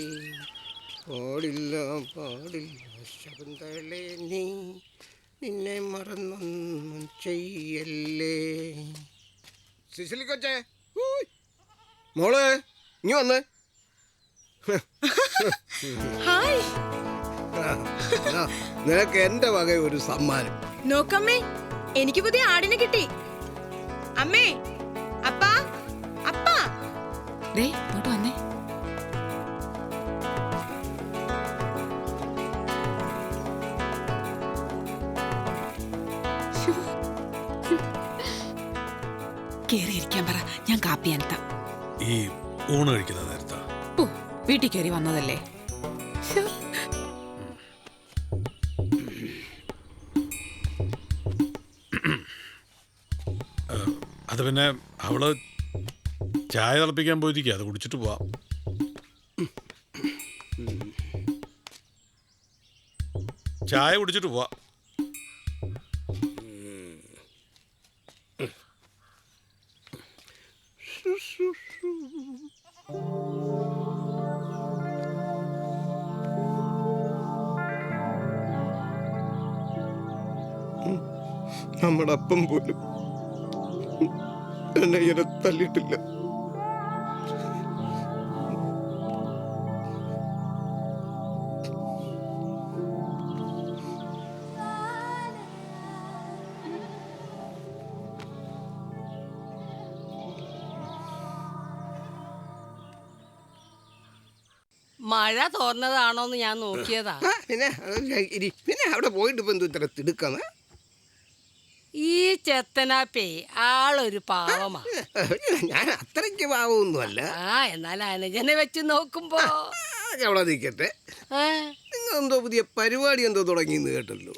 പാടില്ല പാടില്ല ശകുന്തളേ, നീ നിന്നെ മറന്നൊന്നും ചെയ്യല്ലേ. സിസിലി കൊച്ചേ, മോളെ ഇനി വന്ന്. നിനക്ക് എന്റെ വക ഒരു സമ്മാനം. നോക്കമ്മേ, എനിക്ക് പുതിയ ആടിനെ കിട്ടി. അമ്മേ, അപ്പാ, അപ്പാ. ദേ ഇങ്ങോട്ട് വന്നേ. കേറിയിരിക്കാൻ പറ, ഞാൻ കാപ്പി അനത്താം. ഈ ഊണ് കഴിക്കുന്ന നേരത്താ? ഓ, വീട്ടിൽ കയറി വന്നതല്ലേ. ശ്ശോ. അത് പിന്നെ അവള് ചായ തിളപ്പിക്കാൻ പോയിരിക്കുക, അത് കുടിച്ചിട്ട് പോവാം. ചായ കുടിച്ചിട്ട് പോവാം. നമ്മുടെ അപ്പം പോലും എന്നെ ഇങ്ങനെ തല്ലിയിട്ടില്ല. മഴ തോർന്നതാണോന്ന് ഞാൻ നോക്കിയതാ. പിന്നെ അവിടെ പോയിട്ട് ഇപ്പൊ എന്തോ ഇത്ര തിടുക്കാന്ന്? ഈ ചെത്തനാപ്പേ ആളൊരു പാവമാ. ഞാൻ അത്രയ്ക്ക് പാവമൊന്നുമല്ല. എന്നാൽ അനുജനെ വെച്ച് നോക്കുമ്പോ അവിടെ നിൽക്കട്ടെ. നിങ്ങൾ എന്തോ പുതിയ പരിപാടി എന്തോ തുടങ്ങിയെന്ന് കേട്ടല്ലോ.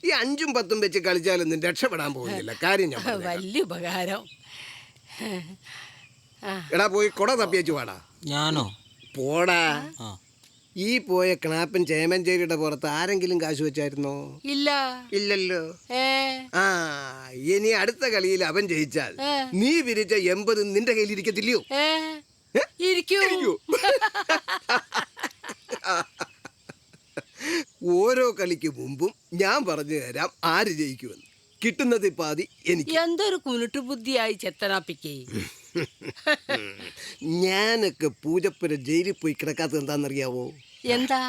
ഈ 5ഉം 10ഉം വെച്ച് കളിച്ചാലൊന്നും രക്ഷപ്പെടാൻ പോകുന്നില്ല. കാര്യം ഞാൻ വലിയ ഉപകാരം. എടാ പോയി കുട തപ്പിയച്ചു പാടാ. ഞാനോ? പോടാ. ഈ പോയ ക്ലാപ്പൻ ചേമഞ്ചേരിയുടെ പുറത്ത് ആരെങ്കിലും കാശ് വെച്ചായിരുന്നോ? ഇല്ല. ഇല്ലല്ലോ. ഇനി അടുത്ത കളിയിൽ അവൻ ജയിച്ചാൽ നീ വിരിച്ച 80 നിന്റെ കയ്യിൽ ഇരിക്കത്തില്ലയോ? ഓരോ കളിക്ക് മുമ്പും ഞാൻ പറഞ്ഞു തരാം ആര് ജയിക്കുമെന്ന്. കിട്ടുന്നത് പാതി എനിക്ക്. എന്തൊരു കുരുട്ടു ബുദ്ധിയായി ചെത്തനാപ്പിക്കേ. ഞാനൊക്കെ പൂജപ്പുര ജയിലിൽ പോയി കിടക്കാത്തത് എന്താണെന്നറിയാവോ? എന്താ?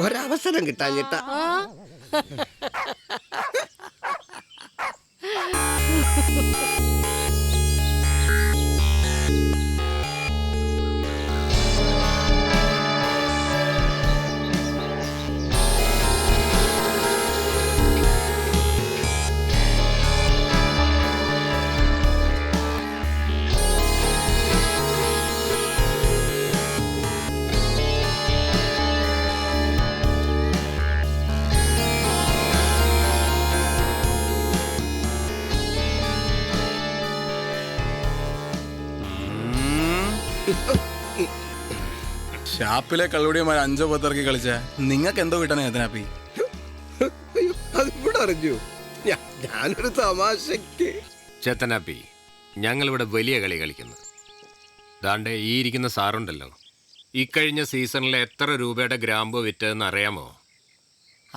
ഒരവസരം കിട്ടാഞ്ഞിട്ടാ. ഷാപ്പിലെ കള്ളുടിയന്മാർ 5 10 കളിച്ച നിങ്ങൾക്ക് എന്തോ കിട്ടണേ ചെത്തനാപ്പി? അതിവിടെ അറിഞ്ഞു. ഞാനൊരു തമാശക്ക്. ചെത്തനാപ്പി, ഞങ്ങളിവിടെ വലിയ കളി കളിക്കുന്നു. ദാണ്ടെ ഈ ഇരിക്കുന്ന സാറുണ്ടല്ലോ, ഇക്കഴിഞ്ഞ സീസണിൽ എത്ര രൂപയുടെ ഗ്രാമ്പ് വിറ്റതെന്ന് അറിയാമോ?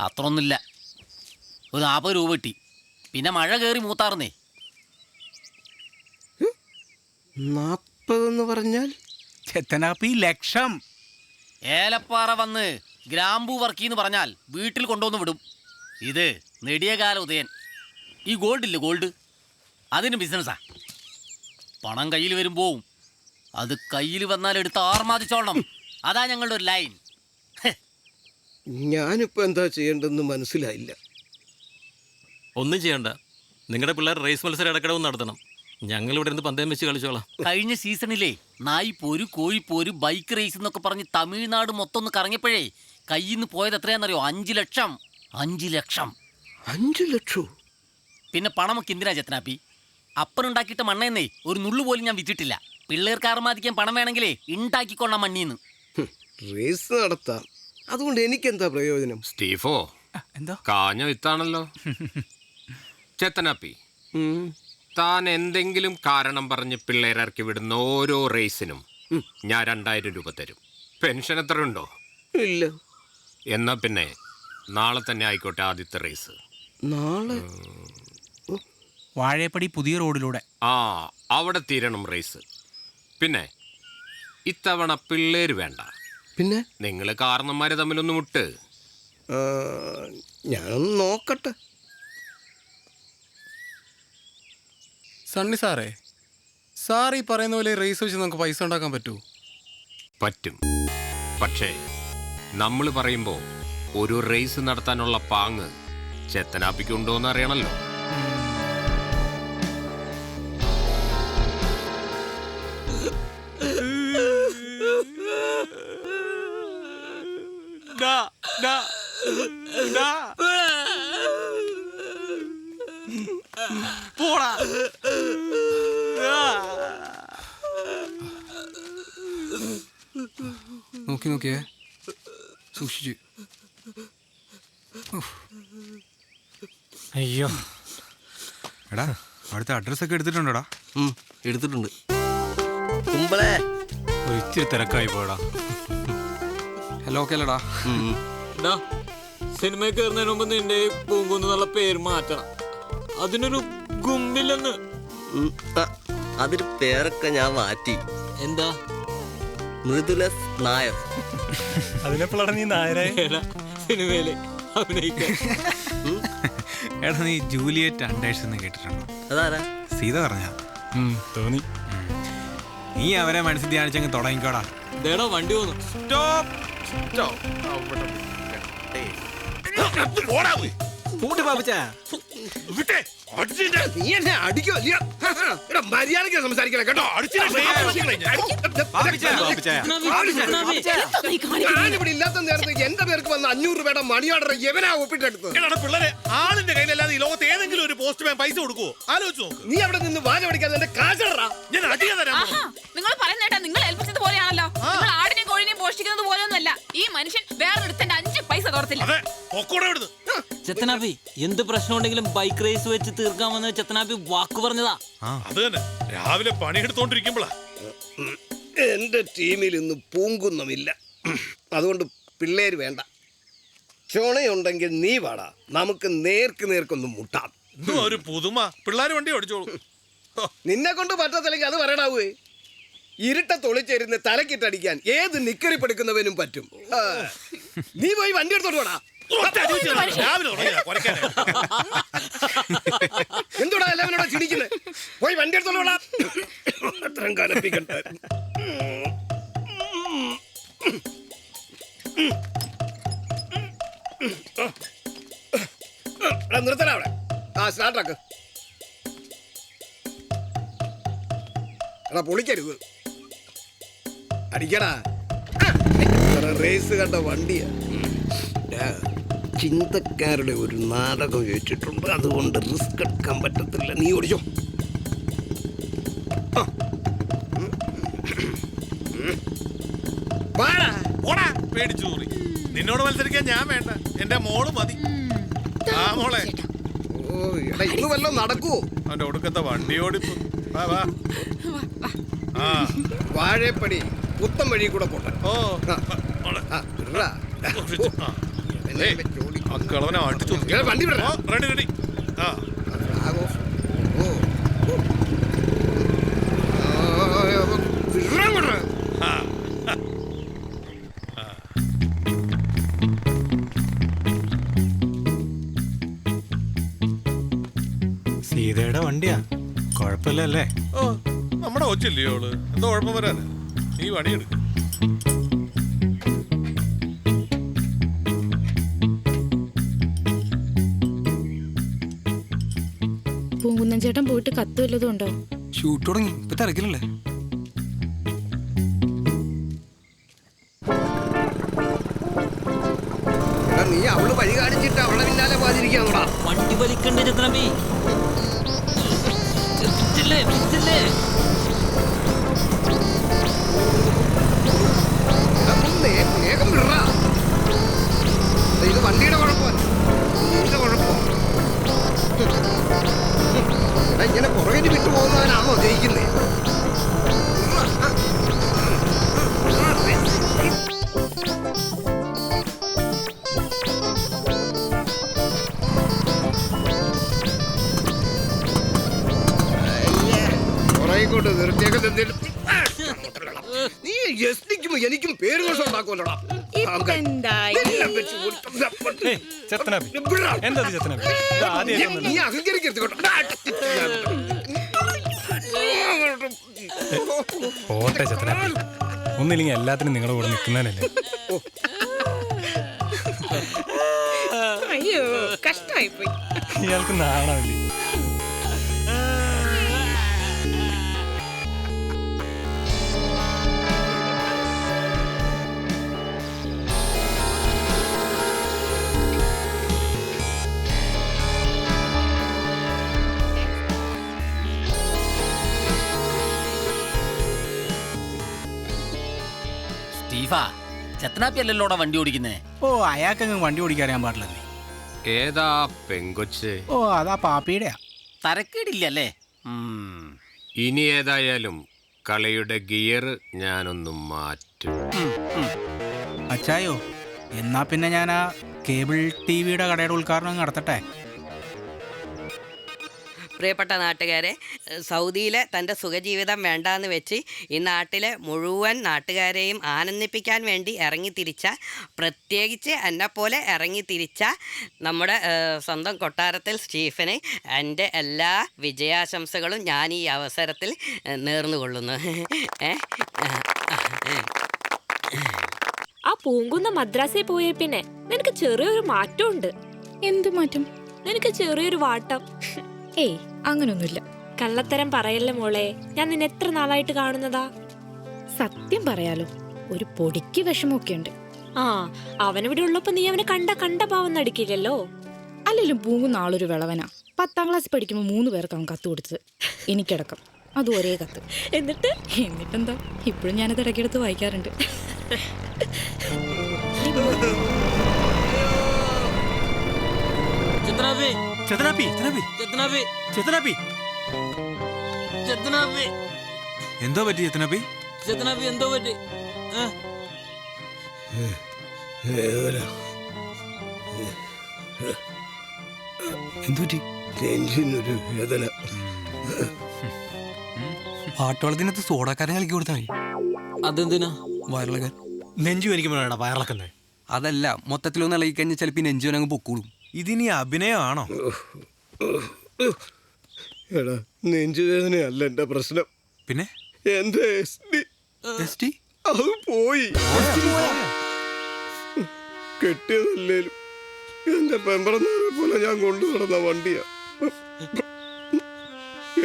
അത്രയൊന്നുമില്ല. ഒരു 40 രൂപ കിട്ടി. പിന്നെ മഴ കയറി മൂത്താർന്നേ. 40 എന്ന് പറഞ്ഞാൽ ചെത്തനാപ്പി ലക്ഷം. ഏലപ്പാറ വന്ന് ഗ്രാമ്പൂ വർക്കിന്ന് പറഞ്ഞാൽ വീട്ടിൽ കൊണ്ടുവന്ന് വിടും. ഇത് നെടിയകാല ഉദയൻ. ഈ ഗോൾഡ് ഇല്ലേ, ഗോൾഡ്, അതിന് ബിസിനസ്സാ. പണം കയ്യിൽ വരുമ്പോവും അത് കയ്യിൽ വന്നാൽ എടുത്ത് ആർമാദിച്ചോളണം. അതാ ഞങ്ങളുടെ ഒരു ലൈൻ. ഞാനിപ്പോ എന്താ ചെയ്യേണ്ടെന്ന് മനസ്സിലായില്ല. ഒന്നും ചെയ്യണ്ട. നിങ്ങളുടെ പിള്ളേർ റേസ് മത്സരം ഇടക്കിടവും നടത്തണം. ഞങ്ങൾ ഇവിടെ നിന്ന് പന്തയം വെച്ച് കളിച്ചോളാം. കഴിഞ്ഞ സീസണിലെ നായി പോര് കോഴിപ്പോര് ബൈക്ക് റേസ് എന്നൊക്കെ പറഞ്ഞ് തമിഴ്നാട് മൊത്തം ഒന്ന് കറങ്ങിയപ്പോഴേ കയ്യിൽ നിന്ന് പോയത് എത്രയാണെന്നറിയോ? 5 ലക്ഷം. 5 ലക്ഷം. 5 ലക്ഷം? പിന്നെ പണമൊക്കെ എന്തിനാ ചെത്തനാപ്പി? അപ്പനുണ്ടാക്കിയിട്ട് മണ്ണയെന്നേ ഒരു നുള്ളു പോലും ഞാൻ വിറ്റിട്ടില്ല. പിള്ളേർക്ക് ആർമാദിക്കാൻ പണം വേണമെങ്കിലേ ഉണ്ടാക്കിക്കൊള്ളാം മണ്ണീന്ന്. റേസ് നടത്താം, അതുകൊണ്ട് എനിക്കെന്താ പ്രയോജനം? സ്റ്റീഫോ, കാഞ്ഞ വിത്താണല്ലോ. ചെത്തനാപ്പി, താൻ എന്തെങ്കിലും കാരണം പറഞ്ഞ് പിള്ളേരിറക്കി വിടുന്ന ഓരോ റേസിനും ഞാൻ 2000 രൂപ തരും. പെൻഷൻ എത്ര ഉണ്ടോ? ഇല്ല. എന്നാ പിന്നെ നാളെ തന്നെ ആയിക്കോട്ടെ ആദ്യത്തെ റേസ്. നാളെ? വാഴപ്പടി പുതിയ റോഡിലൂടെ. അവിടെ തീരണം റേസ്. പിന്നെ ഇത്തവണ പിള്ളേര് വേണ്ട. പിന്നെ നിങ്ങൾ കാരണന്മാര് തമ്മിലൊന്ന് മുട്ട്. ഞാൻ നോക്കട്ടെ. സണ്ണി സാറേ, സാർ ഈ പറയുന്ന പോലെ റേസ് വെച്ച് നമുക്ക് പൈസ ഉണ്ടാക്കാൻ പറ്റുമോ? പറ്റും. പക്ഷേ നമ്മൾ പറയുമ്പോൾ ഒരു റേസ് നടത്താനുള്ള പാങ്ങ് ചെത്തനാപ്പിക്കുണ്ടോ എന്ന് അറിയണല്ലോ. പോടാ. നോക്കിയേ സൂക്ഷിച്ച്. അയ്യോ എടാ, അവിടുത്തെ അഡ്രസ്സൊക്കെ എടുത്തിട്ടുണ്ടോടാ? എടുത്തിട്ടുണ്ട്. കുമ്പളേ ഒരു ഇച്ചിരി തിരക്കായി പോയടാ. ഹലോ ഓക്കെ അല്ലടാ? സിനിമയിൽ കയറുന്നതിന് മുമ്പ് നിന്റെ പൂങ്കുന്നുള്ള പേര് മാറ്റണം. അതിനൊരു ഗുമ്മില്ലെന്ന്. അതിന് പേരൊക്കെ ഞാൻ മാറ്റി. എന്താ? മൃദുലസ് നായർ. അതിനെപ്പോഴാണ് നീ നായരായ? സിനിമയില് അഭിനയിക്കാൻ. എടാ, നീ ജൂലിയറ്റ് അണ്ടേഴ്സ് എന്ന് കേട്ടിട്ടുണ്ടോ? അതാരാ? സീത പറഞ്ഞ തോന്നി. നീ അവരെ മനസ്സിൽ ധ്യാനിച്ചങ്ങ് തുടങ്ങിക്കോടാ. ദേടാ വണ്ടി വന്നു. നീ എന്നെ അടിക്കോ മര്യാദയ്ക്ക് സംസാരിക്കണം കേട്ടോ. ഞാനിവിടെ ഇല്ലാത്ത നേരത്തെ എന്റെ പേർക്ക് വന്ന 500 രൂപയുടെ മണി ഓർഡർ എവനാ ഒപ്പിട്ടെടുത്തത്? പിള്ളേരെ ആളിന്റെ കയ്യിലല്ലാതെ ഈ ലോകത്ത് ഏതെങ്കിലും ഒരു പോസ്റ്റ് മാൻ പൈസ കൊടുക്കുവോ? ആലോചിച്ചു നോക്ക്. നീ അവിടെ നിന്ന് വാച പഠിക്കാതെ എന്റെ കാശടാ. ഞാൻ അടിക്കാൻ തരാം. നിങ്ങൾ പറയുന്നേട്ടാ, നിങ്ങൾ ഏൽപ്പിച്ചത് പോലെയാണല്ലോ. നിങ്ങൾ ആടിനെയും കോഴിനെയും പോഷിക്കുന്നത് പോലെയൊന്നുമല്ല. ഈ മനുഷ്യൻ വേറൊരുത്തന്റെ 5 പൈസ തോർത്തില്ല. ചെത്തനാപ്പി, എന്ത് പ്രശ്നം ഉണ്ടെങ്കിലും ബൈക്ക് റേസ് വെച്ച് തീർക്കാമെന്ന് ചെത്തനാപ്പി വാക്ക് പറഞ്ഞതാ. അത് തന്നെ, രാവിലെ പണിയെടുത്തോണ്ടിരിക്കുമ്പോഴാ. എന്റെ ടീമിൽ ഇന്ന് പൂങ്കുന്നമില്ല. അതുകൊണ്ട് പിള്ളേര് വേണ്ട. ചുണയുണ്ടെങ്കിൽ നീ വാടാ, നമുക്ക് നേർക്കൊന്ന് മുട്ടാം. ഒരു പുതുമ. പിള്ളേര് വണ്ടി ഓടിച്ചോളൂ. നിന്നെ കൊണ്ട് പറ്റത്തില്ലെങ്കിൽ അത് പറയടാവേ. ഇരുട്ട തൊളിച്ചേരുന്ന തലക്കിട്ടടിക്കാൻ ഏത് നിക്കറിപ്പെടുക്കുന്നവനും പറ്റും. നീ പോയി വണ്ടി എടുത്തോട്ട് പോടാ. എന്തുടാ എല്ലാവരോടാ ചിരിക്കുന്നത്? പോയി വണ്ടി എടുത്തോട്ട് പോടാ. അത്രയും കലപ്പിക്കണ്ട. നിർത്തല അവിടെ. സ്റ്റാർട്ടാക്ക്. എടാ പൊളിക്കരുത്, അടിക്കടാ. റേസ് കണ്ട വണ്ടിയാ. ചിന്തക്കാരുടെ ഒരു നാടകം വെച്ചിട്ടുണ്ട്, അതുകൊണ്ട് റിസ്ക് എടുക്കാൻ പറ്റത്തില്ല. നീ ഓടിച്ചോ. പേടിച്ചു. നിന്നോട് മത്സരിക്കാൻ ഞാൻ വേണ്ട, എന്റെ മോള് മതി. ആ മോളെ, ഇന്ന് വല്ലോ നടക്കുവോ? അവന്റെ ഒടുക്കത്തെ വണ്ടി ഓടിപ്പ്. വാഴപ്പടി പുത്തം വഴി കൂടെ പോട്ടെ. കളവനെ അടിച്ചു. വണ്ടി റെഡി റെഡി. സീതയുടെ വണ്ടിയാ, കുഴപ്പമില്ലല്ലേ? ഓ, നമ്മുടെ ഒച്ചില്ലയോ അവള്? എന്തോ കുഴപ്പം വരാന്? നീ പണിയെടുക്ക. പൂങ്കുന്നൻ ചേട്ടൻ പോയിട്ട് കത്ത് വല്ലതും ഉണ്ടോ? ഷൂട്ട് തുടങ്ങി, ഇപ്പൊ തിരക്കിലല്ലേ? നീ അവള് വഴി കാണിച്ചിട്ട് അവളെ പിന്നാലെ പാതിരിക്കാന്നോടാ. വണ്ടി വലിക്കണ്ടേ ചെത്തനാപ്പി? വേഗം വിടറാ. ഇത് വണ്ടിയുടെ കുഴപ്പമല്ല, നിന്റെ കുഴപ്പം. ഇങ്ങനെ പുറകിന് വിട്ടു പോകുന്നവനാണോ ജയിക്കുന്നേ? പുറകോട്ട് നിർത്തിയൊക്കെ നീ യസ്നിക്കുമ്പോ എനിക്കും പേര് ദോഷം ഉണ്ടാക്കുമല്ലോടാ. നീ അഹങ്കരിക്കരുത് കേട്ടോ. പോട്ടെ ചെത്തനാപ്പി, ഒന്നില്ലെങ്കിൽ എല്ലാത്തിനും നിങ്ങളുടെ കൂടെ നിൽക്കുന്നതല്ലേ. അയ്യോ കഷ്ടായി പോയി. ഇയാൾക്ക് നാണമില്ലേ? സ്റ്റീഫാ, ചെത്തനാപ്പി അല്ലല്ലോടാ വണ്ടി ഓടിക്കുന്നേ. ഓ, അയാൾക്കങ്ങ് വണ്ടി ഓടിക്കാൻ പാടില്ലെന്നേ. ഏതാ പെങ്കൊച്ച്? ഓ, അതാ പാപ്പിയുടെയാ. തരക്കേടില്ലല്ലേ? ഇനി ഏതായാലും കളിയുടെ ഗിയർ ഞാനൊന്ന് മാറ്റും. അച്ചായോ, എന്നാ പിന്നെ ഞാൻ ആ കേബിൾ ടിവിയുടെ കടയുടെ ഉദ്ഘാടനം നടത്തട്ടെ. പ്രിയപ്പെട്ട നാട്ടുകാരെ, സൗദിയിലെ തൻ്റെ സുഖജീവിതം വേണ്ടാന്ന് വെച്ച് ഈ നാട്ടിലെ മുഴുവൻ നാട്ടുകാരെയും ആനന്ദിപ്പിക്കാൻ വേണ്ടി ഇറങ്ങിത്തിരിച്ച, പ്രത്യേകിച്ച് എന്നെപ്പോലെ ഇറങ്ങിത്തിരിച്ച നമ്മുടെ സ്വന്തം കൊട്ടാരത്തിൽ സ്റ്റീഫന് എൻ്റെ എല്ലാ വിജയാശംസകളും ഞാൻ ഈ അവസരത്തിൽ നേർന്നുകൊള്ളുന്നു. ആ പൂങ്കുന്ന മദ്രാസിൽ പോയ പിന്നെ നിനക്ക് ചെറിയൊരു മാറ്റമുണ്ട്. എന്തു മാറ്റം? നിനക്ക് ചെറിയൊരു വാട്ടം. ഏയ്, അങ്ങനൊന്നുമില്ല. കള്ളത്തരം പറയല്ലേ മോളെ, ഞാൻ നിന്നെ എത്ര നാളായിട്ട് കാണുന്നതാ. സത്യം പറയാലോ, ഒരു പൊടിക്ക് വിഷമമൊക്കെ ഉണ്ട്. ആ, അവനിവിടെ ഉള്ളപ്പോ നീ അവനെ കണ്ട പാവം നടിക്കില്ലല്ലോ. അല്ലെങ്കിലും പൂങ്കുന്ന ആളൊരു വിളവനാ. 10ാം ക്ലാസ് പഠിക്കുമ്പോൾ 3 പേർക്ക് അവൻ കത്ത് കൊടുത്തത്, എനിക്കടക്കം. അത് ഒരേ കത്ത്. എന്നിട്ടെന്താ, ഇപ്പോഴും ഞാനത് ഇടയ്ക്കെടുത്ത് വായിക്കാറുണ്ട്. എന്തോ പറ്റി ചെത്തനാപ്പി? എന്തോ പറ്റി? എന്തുപറ്റി? ടെൻഷനൊരു വേദന. പാട്ടുവളത്തിനകത്ത് സോഡക്കാരൻ കളിക്കി കൊടുത്താൽ അതെന്തിനാ? വയറിളക്കാൻ. നെഞ്ചു എനിക്കുമ്പോഴാണ് വയറിളക്കുന്നത്. അതല്ല, മൊത്തത്തിലൊന്ന് ഇളകി കഴിഞ്ഞാൽ ചിലപ്പോൾ നെഞ്ചുവനങ്ങ് പൊക്കൂടും. ഇതിനി അഭിനയമാണോ? എടാ, നെഞ്ചുവേദനയല്ല എന്റെ പ്രശ്നം. പിന്നെ എന്റെ SD അത് പോയി. കെട്ടിയതല്ലേലും എന്റെ പെമ്പറന്നാരെ പോലെ ഞാൻ കൊണ്ടു നടന്ന വണ്ടിയാ.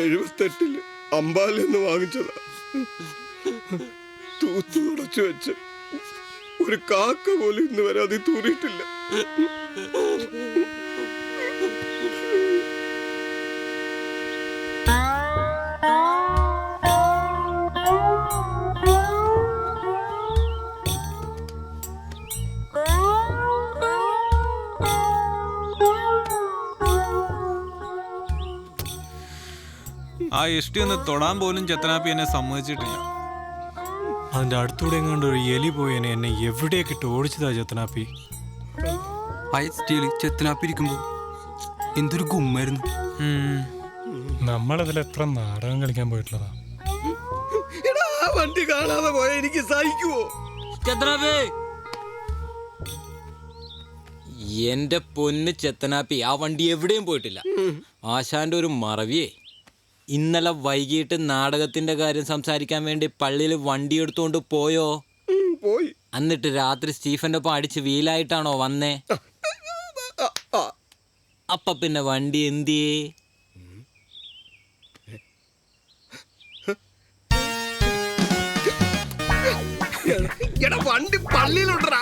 78 അമ്പാലെന്ന് വാങ്ങിച്ചതാ. തൂത്തു തുടച്ചു വെച്ച് ഒരു കാക്ക പോലും ഇന്ന് വരെ അത് തൂറിയിട്ടില്ല. ആ SD ഒന്ന് തൊടാൻ പോലും ചെത്തനാപ്പി എന്നെ സമ്മതിച്ചിട്ടില്ല. അതിന്റെ അടുത്തൂടെ എങ്ങാണ്ട് ഒരു എലി പോയി എന്നെ എവിടെയൊക്കെ ഇട്ട് ഓടിച്ചതാ ചെത്തനാപ്പി. ചെത്തനാപ്പി ഇരിക്കുമ്പോ എന്തൊരു ഗുമ്മായിരുന്നു. നമ്മളതിൽ എത്ര നാടകം കളിക്കാൻ പോയിട്ടുള്ളതാ. വണ്ടി കാണാതെ പോയ എനിക്ക് സഹിക്കുവോ? എന്റെ പൊന്ന് ചെത്തനാപ്പി, ആ വണ്ടി എവിടെയും പോയിട്ടില്ല. ആശാന്റെ ഒരു മറവിയേ. ഇന്നലെ വൈകിട്ട് നാടകത്തിന്റെ കാര്യം സംസാരിക്കാൻ വേണ്ടി പള്ളിയിൽ വണ്ടി എടുത്തുകൊണ്ട് പോയോ? പോയി. എന്നിട്ട് രാത്രി സ്റ്റീഫന്റെ ഒപ്പം അടിച്ച് വീലായിട്ടാണോ വന്നേ? അപ്പൊ പിന്നെ വണ്ടി എന്തിയേ? വണ്ടി പള്ളിയിലുണ്ടാ.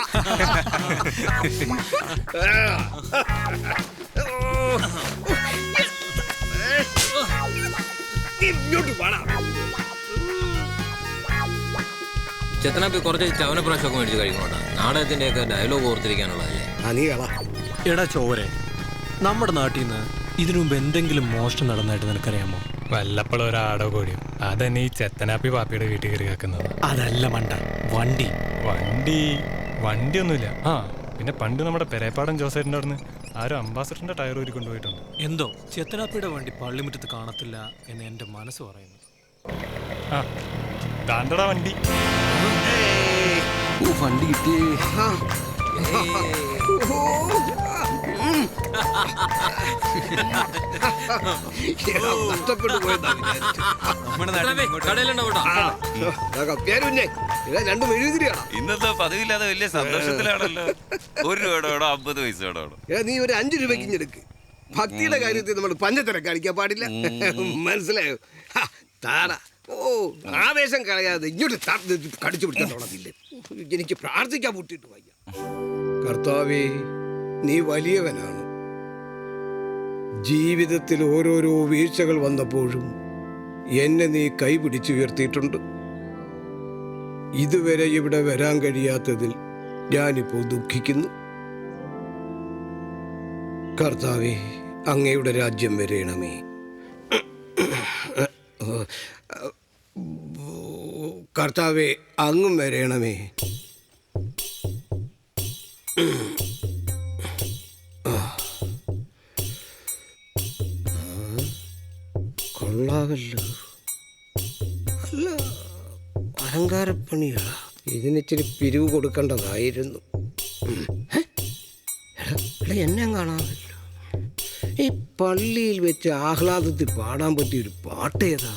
ചെത്തനാപ്പി കുറച്ച് ചവനപ്രാശമൊക്കെ മേടിച്ച് കഴിക്കണോട്ടാ. നാടകത്തിന്റെ ഒക്കെ ഡയലോഗ് ഓർത്തിരിക്കാനുള്ളതല്ലേ. എടാ ചോരെ, നമ്മുടെ നാട്ടിൽ നിന്ന് ഇതിനു മുമ്പ് എന്തെങ്കിലും മോഷണം നടന്നായിട്ട് നിനക്കറിയാമോ? വല്ലപ്പോഴും ഒരാടോ കോടിയോ. അതെന്നെ ഈ ചെത്തനാപ്പി പാപ്പിയുടെ വീട്ടിൽ കയറി വെക്കുന്നത്. അതല്ല മണ്ട, വണ്ടി വണ്ടിയൊന്നുമില്ല. ആ, പിന്നെ പണ്ട് നമ്മുടെ പെരേപ്പാടൻ ജോസേറ്റിന്റെ അവിടുന്ന് ആരും അംബാസഡറിന്റെ ടയർ ഊരി കൊണ്ടുപോയിട്ടുണ്ട്. എന്തോ ചെത്തനാപ്പിയുടെ വണ്ടി പള്ളിമുറ്റത്ത് കാണത്തില്ല എന്ന് എന്റെ മനസ്സ് പറയുന്നു. ആ, താണ്ടടാ വണ്ടി. വണ്ടി കിട്ടിയേ. നഷ്ടപ്പെട്ടു പോയതാ. രണ്ടും എഴുതിരിയാണോ? ഇന്നത്തെ പതിവില്ലാതെ വലിയ സന്തോഷത്തിലാണല്ലോ. 1 രൂപയോടോ 50 പൈസയോടോ? നീ ഒരു 5 രൂപയ്ക്ക് ഇഞ്ഞെടുക്ക്. ഭക്തിയുടെ കാര്യത്തിൽ നമ്മൾ പഞ്ചത്തര കാണിക്കാൻ പാടില്ല. മനസ്സിലായോ? താടാ. ഓ, ആവേശം കളയാതെ ഇങ്ങോട്ട് കടിച്ചു പിടിക്കാൻ തുടങ്ങില്ലേ? എനിക്ക് പ്രാർത്ഥിക്കാൻ മുട്ടിട്ട് വയ്യ. കർത്താവേ, നീ വലിയവനാണ്. ജീവിതത്തിൽ ഓരോരോ വീഴ്ചകൾ വന്നപ്പോഴും എന്നെ നീ കൈപിടിച്ചുയർത്തിയിട്ടുണ്ട്. ഇതുവരെ ഇവിടെ വരാൻ കഴിയാത്തതിൽ ഞാനിപ്പോൾ ദുഃഖിക്കുന്നു. കർത്താവേ, അങ്ങയുടെ രാജ്യം വരേണമേ. കർത്താവേ, അങ്ങും വരേണമേ. കൊള്ളാമല്ലോ. അല്ല, അലങ്കാരപ്പണിയാ. ഇതിനിച്ചിരി പിരിവ് കൊടുക്കേണ്ടതായിരുന്നു. എന്നെ കാണാമല്ലോ. ഈ പള്ളിയിൽ വെച്ച് ആഹ്ലാദത്തിൽ പാടാൻ പറ്റിയൊരു പാട്ടേതാ?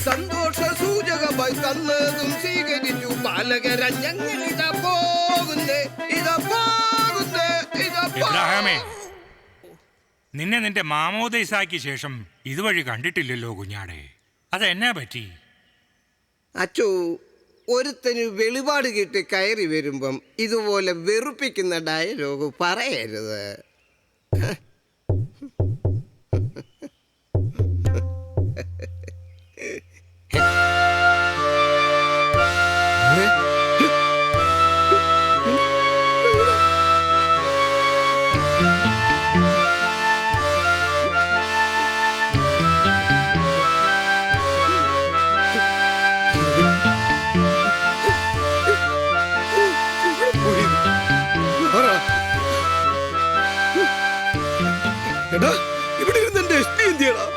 സന്തോഷ സൂചകമായി തന്നതും സ്വീകരിച്ചു പാലകര ഞങ്ങളിതാ പോകുന്നേ, ഇതാ പോകുന്നേ, ഇതാ ഇബ്രാഹിമേ, നിന്നെ നിന്റെ മാമോദീസായ്ക്ക് ശേഷം ഇതുവഴി കണ്ടിട്ടില്ലല്ലോ കുഞ്ഞാടെ. അതെന്നാ പറ്റി? അച്ചോ, ഒരുത്തന് വെളിപാട് കിട്ടി കയറി വരുമ്പം ഇതുപോലെ വെറുപ്പിക്കുന്ന ഡയലോഗ് പറയരുത്.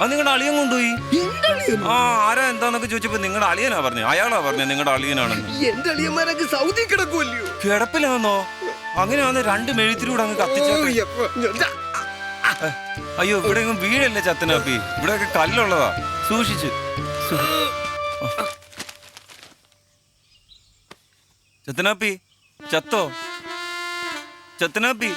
നിങ്ങളുടെ അളിയൻ കൊണ്ടുപോയി. ആ, ആരാ എന്താന്നൊക്കെ ചോദിച്ചപ്പോ നിങ്ങളുടെ അളിയനാ പറഞ്ഞു. അയാളാ പറഞ്ഞു നിങ്ങളുടെ അളിയനാണെന്ന്. എന്റെ അളിയന്മാരൊക്കെ സൗദി കിടക്കുമല്ലോ. കിടപ്പിലാന്നോ? അങ്ങനെയാന്ന് 2 മെഴുത്തിലൂടെ അങ്ങ് കത്തിച്ച. അയ്യോ, ഇവിടെ ഒന്നും വീഴല്ലേ ചത്തനാപ്പി. ഇവിടെയൊക്കെ കല്ലുള്ളതാ, സൂക്ഷിച്ച്. ചത്തനാപ്പി, ചത്തോ? ചത്തനാപ്പി.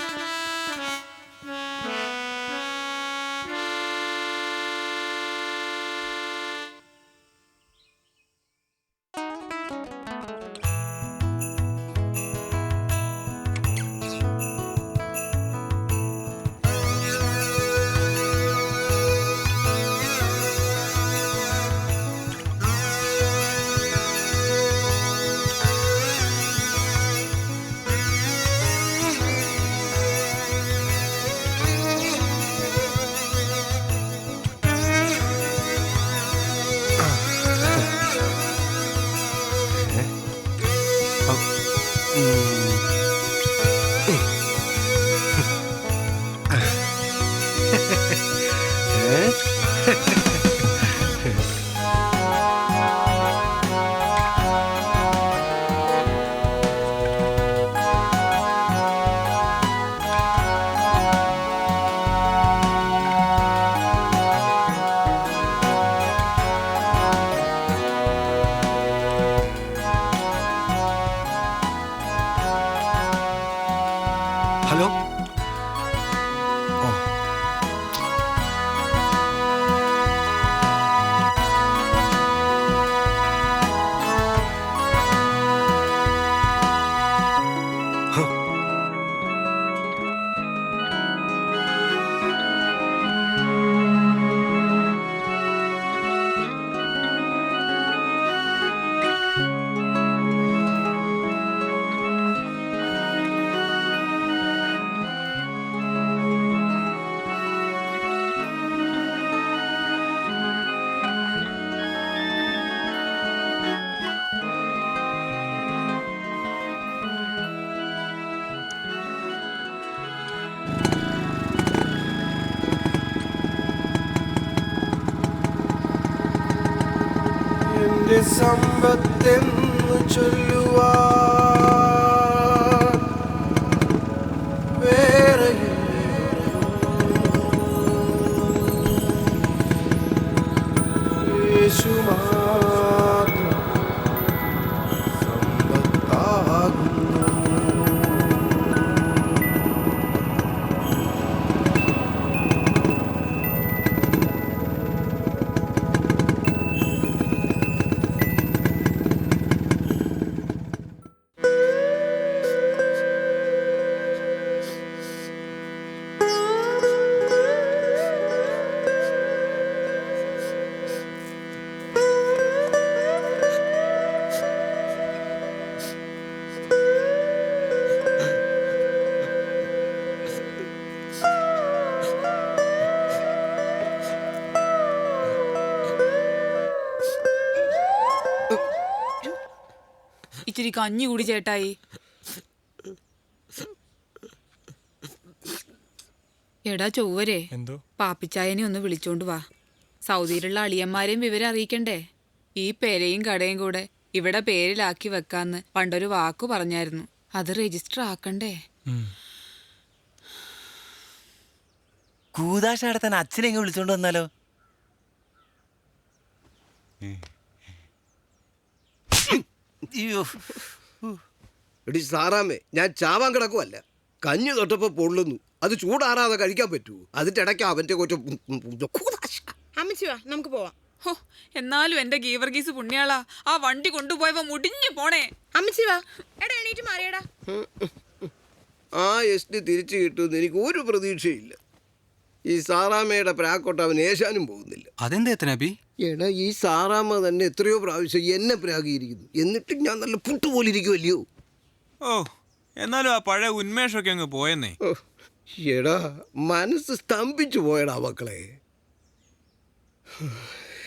ഹലോ. സമ്പത്തെന്നു ചൊല്ലുവാൻ യേശു മാത്രം സമ്പത്താകുന്നു. ഇച്ചിരി കഞ്ഞി കൂടി ചേട്ടായി. എടാ ചൊവ്വരെ, പാപ്പിച്ചായനെ ഒന്ന് വിളിച്ചോണ്ട് വാ. സൗദിയിലുള്ള അളിയന്മാരെയും വിവരം അറിയിക്കണ്ടേ? ഈ പെരയും കടയും കൂടെ ഇവിടെ പേരിലാക്കി വെക്കാന്ന് പണ്ടൊരു വാക്കു പറഞ്ഞായിരുന്നു. അത് രജിസ്റ്റർ ആക്കണ്ടേ? കൂതാശ നടത്താൻ അച്ഛനെ എങ്ങനെ വിളിച്ചോണ്ട് വന്നാലോ? എടി സാറാമേ, ഞാൻ ചാവാൻ കിടക്കുമല്ല. കഞ്ഞി തൊട്ടപ്പോ പൊള്ളുന്നു. അത് ചൂടാറാതെ കഴിക്കാൻ പറ്റുമോ? അതിന്റെ ഇടയ്ക്ക് അവന്റെ അമ്മച്ചി വാ, നമുക്ക് പോവാം. ഹോ, എന്നാലും എന്റെ ഗീവർഗീസ് പുണ്യാളാ, ആ വണ്ടി കൊണ്ടുപോയവ മുടിഞ്ഞു പോണേ. അമ്മച്ചി വാ. എടാ എണീറ്റ് മാറിയടാ. ആ എസ്റ്റി തിരിച്ചു കിട്ടുമെന്ന് എനിക്ക് ഒരു പ്രതീക്ഷയില്ല. ഈ സാറാമ്മയുടെ പ്രാക്കോട്ട് അവൻ ഏശാനും പോകുന്നില്ല. അതെന്താ എത്തനാബി? എടാ, ഈ സാറാമ്മ തന്നെ എത്രയോ പ്രാവശ്യം എന്നെ പ്രാഗിയിരിക്കുന്നു. എന്നിട്ടും ഞാൻ നല്ല പുട്ടുപോലെ ഇരിക്കുമല്ലയോ. ഓ, എന്നാലും ആ പഴയ ഉന്മേഷമൊക്കെ അങ്ങ് പോയെന്നേ. എടാ, മനസ്സ് സ്തംഭിച്ചു പോയടാ മക്കളെ.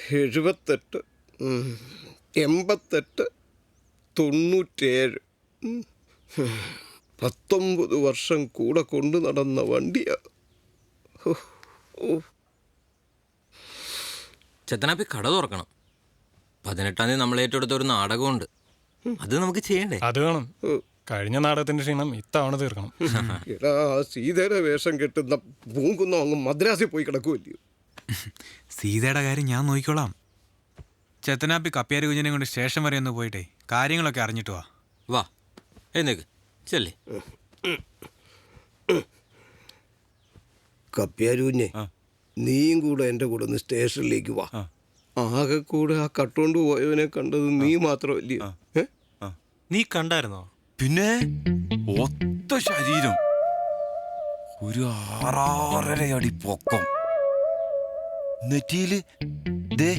78, 88, 97, 19 വർഷം കൂടെ കൊണ്ടു നടന്ന വണ്ടിയാ. ചെത്തനാപ്പി കട തുറക്കണം. 18-ാം തീയതി നമ്മൾ ഏറ്റെടുത്ത ഒരു നാടകമുണ്ട്. അത് നമുക്ക് ചെയ്യണ്ടേ? അത് വേണം. കഴിഞ്ഞ നാടകത്തിന്റെ ക്ഷീണം ഇത്തവണ തീർക്കണം. എടാ, സീതയുടെ വേഷം കെട്ടുന്ന പൂങ്കുന്ന അങ്ങ് മദ്രാസിൽ പോയി കിടക്കുമല്ലയോ. സീതയുടെ കാര്യം ഞാൻ നോക്കിക്കോളാം. ചെത്തനാപ്പി കപ്പ്യാരി കുഞ്ഞിനെ കൊണ്ട് സ്റ്റേഷൻ വരെ ഒന്ന് പോയിട്ടേ കാര്യങ്ങളൊക്കെ അറിഞ്ഞിട്ട് വാ. വാ, എന്നേക്ക് ചെല്ലേ. കപ്പ്യാരൂഞ്ഞെ, നീയും കൂടെ എൻ്റെ കൂടെ ഒന്ന് സ്റ്റേഷനിലേക്ക് വാ. ആകെ കൂടെ ആ കട്ടോണ്ട് പോയവനെ കണ്ടത് നീ മാത്രമല്ലയോ? നീ കണ്ടായിരുന്നോ? പിന്നെ ഒത്ത ശരീരം, ഒരു 6.5 അടി പൊക്കം, നെറ്റിയില് ദേ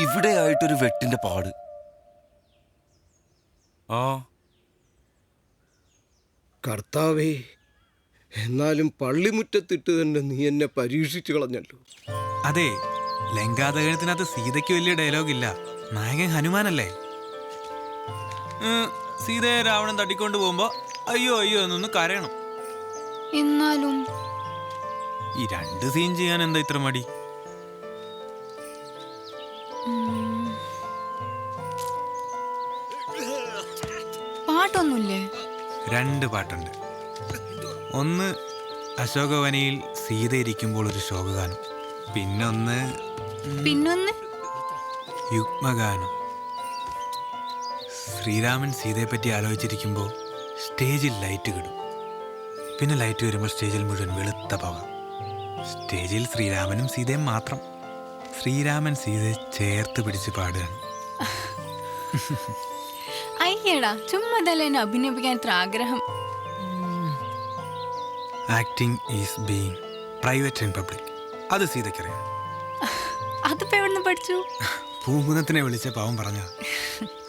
ഇവിടെ ആയിട്ടൊരു വെട്ടിന്റെ പാട്. ആ കർത്താവേ, എന്നാലും പള്ളിമുറ്റത്തിട്ട് തന്നെ നീ എന്നെ പരീക്ഷിച്ചു കളഞ്ഞല്ലോ. അതെ, ലങ്കാദഹനത്തിനകത്ത് സീതയ്ക്ക് വലിയ ഡയലോഗില്ല. നായകൻ ഹനുമാനല്ലേ. സീതയെ രാവണൻ തട്ടിക്കൊണ്ട് പോകുമ്പോ അയ്യോ അയ്യോ എന്നൊന്ന് കരയണം. എന്നാലും ഈ 2 സീൻ ചെയ്യാൻ എന്താ ഇത്ര മടി? പാട്ടൊന്നുമില്ലേ? 2 പാട്ടുണ്ട്. ഒന്ന് അശോകവനിയിൽ സീത ഇരിക്കുമ്പോൾ ഒരു ശോകഗാനം, പിന്നൊന്ന് യുഗ്മഗാനം. ശ്രീരാമൻ സീതയെ പറ്റി ആലോചിച്ചിരിക്കുമ്പോൾ സ്റ്റേജിൽ ലൈറ്റ് കിടും. പിന്നെ ലൈറ്റ് വരുമ്പോൾ സ്റ്റേജിൽ മുഴുവൻ വെളുത്ത പവ. സ്റ്റേജിൽ ശ്രീരാമനും സീതയും മാത്രം. ശ്രീരാമൻ സീതയെ ചേർത്ത് പിടിച്ച് പാടുകയാണ്. അയ്യടാ, ചുമ്മാതല്ല എന്നെ അഭിനയിപ്പിക്കാൻ ഇത്ര ആഗ്രഹം. Acting is being private and public. അത് സീതയ്ക്കറിയാം. അതിപ്പോ എവിടുന്ന് പഠിച്ചു? പൂങ്കുന്നത്തിനെ വിളിച്ച പാവം പറഞ്ഞ.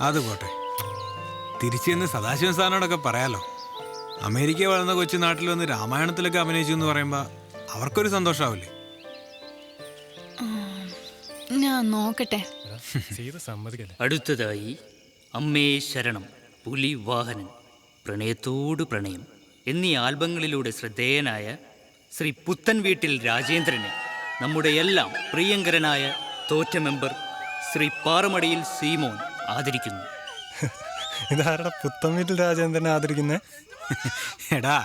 അത് പോട്ടെ, തിരിച്ചു ചെന്ന് സദാശിവൻ സാറിനോടൊക്കെ പറയാലോ. അമേരിക്ക വളർന്ന കൊച്ചു നാട്ടിൽ വന്ന് രാമായണത്തിലൊക്കെ അഭിനയിച്ചു എന്ന് പറയുമ്പോൾ അവർക്കൊരു സന്തോഷമാവില്ലേ? ഞാൻ നോക്കട്ടെ. അടുത്തതായി അമ്മേ ശരണം, പുലി വാഹനൻ, പ്രണയത്തോട് പ്രണയം എന്നീ ആൽബങ്ങളിലൂടെ ശ്രദ്ധേയനായ ശ്രീ പുത്തൻ വീട്ടിൽ രാജേന്ദ്രനെ നമ്മുടെ എല്ലാം പ്രിയങ്കരനായ തോറ്റ മെമ്പർ ശ്രീ പാറമടയിൽ സീമോൻ ആദരിക്കുന്നു. ഇതാരുടെ പുത്തൻ വീട്ടിൽ രാജേന്ദ്രനെ ആദരിക്കുന്നേ? എടാ,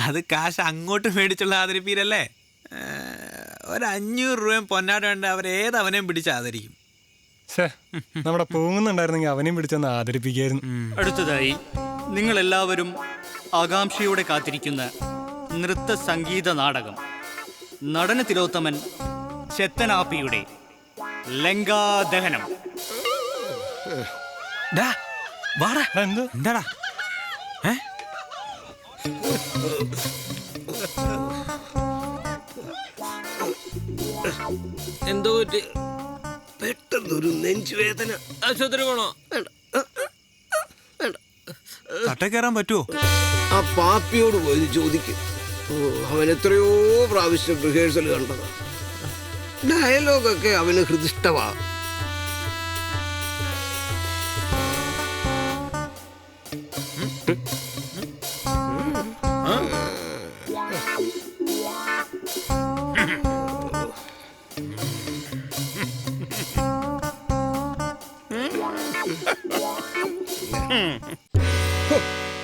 അത് കാശ് അങ്ങോട്ട് മേടിച്ചുള്ള ആദരിപ്പീരല്ലേ. 500 രൂപയും പൊന്നാട് വേണ്ട അവരേതവനെയും പിടിച്ച് ആദരിക്കും. നമ്മുടെ പോകുന്നുണ്ടായിരുന്നെങ്കിൽ അവനെയും പിടിച്ചൊന്ന് ആദരിപ്പിക്കായിരുന്നു. അടുത്തതായി നിങ്ങളെല്ലാവരും ആകാംക്ഷയോടെ കാത്തിരിക്കുന്ന നൃത്ത സംഗീത നാടകം നടന തിലോത്തമൻ ചെത്തനാപ്പിയുടെ ലങ്കാദഹനം. എന്താടാ എന്തോ പെട്ടെന്നൊരു നെഞ്ചുവേദന. ആശുപത്രി പോണോ? തട്ടേ കയറാൻ പറ്റുമോ? ആ പാപ്പിയോട് പോയി ചോദിക്കും. അവൻ എത്രയോ പ്രാവശ്യം റിഹേഴ്സൽ കണ്ടതാ. ഡയലോഗൊക്കെ അവന് ഹൃദിഷ്ടമാ.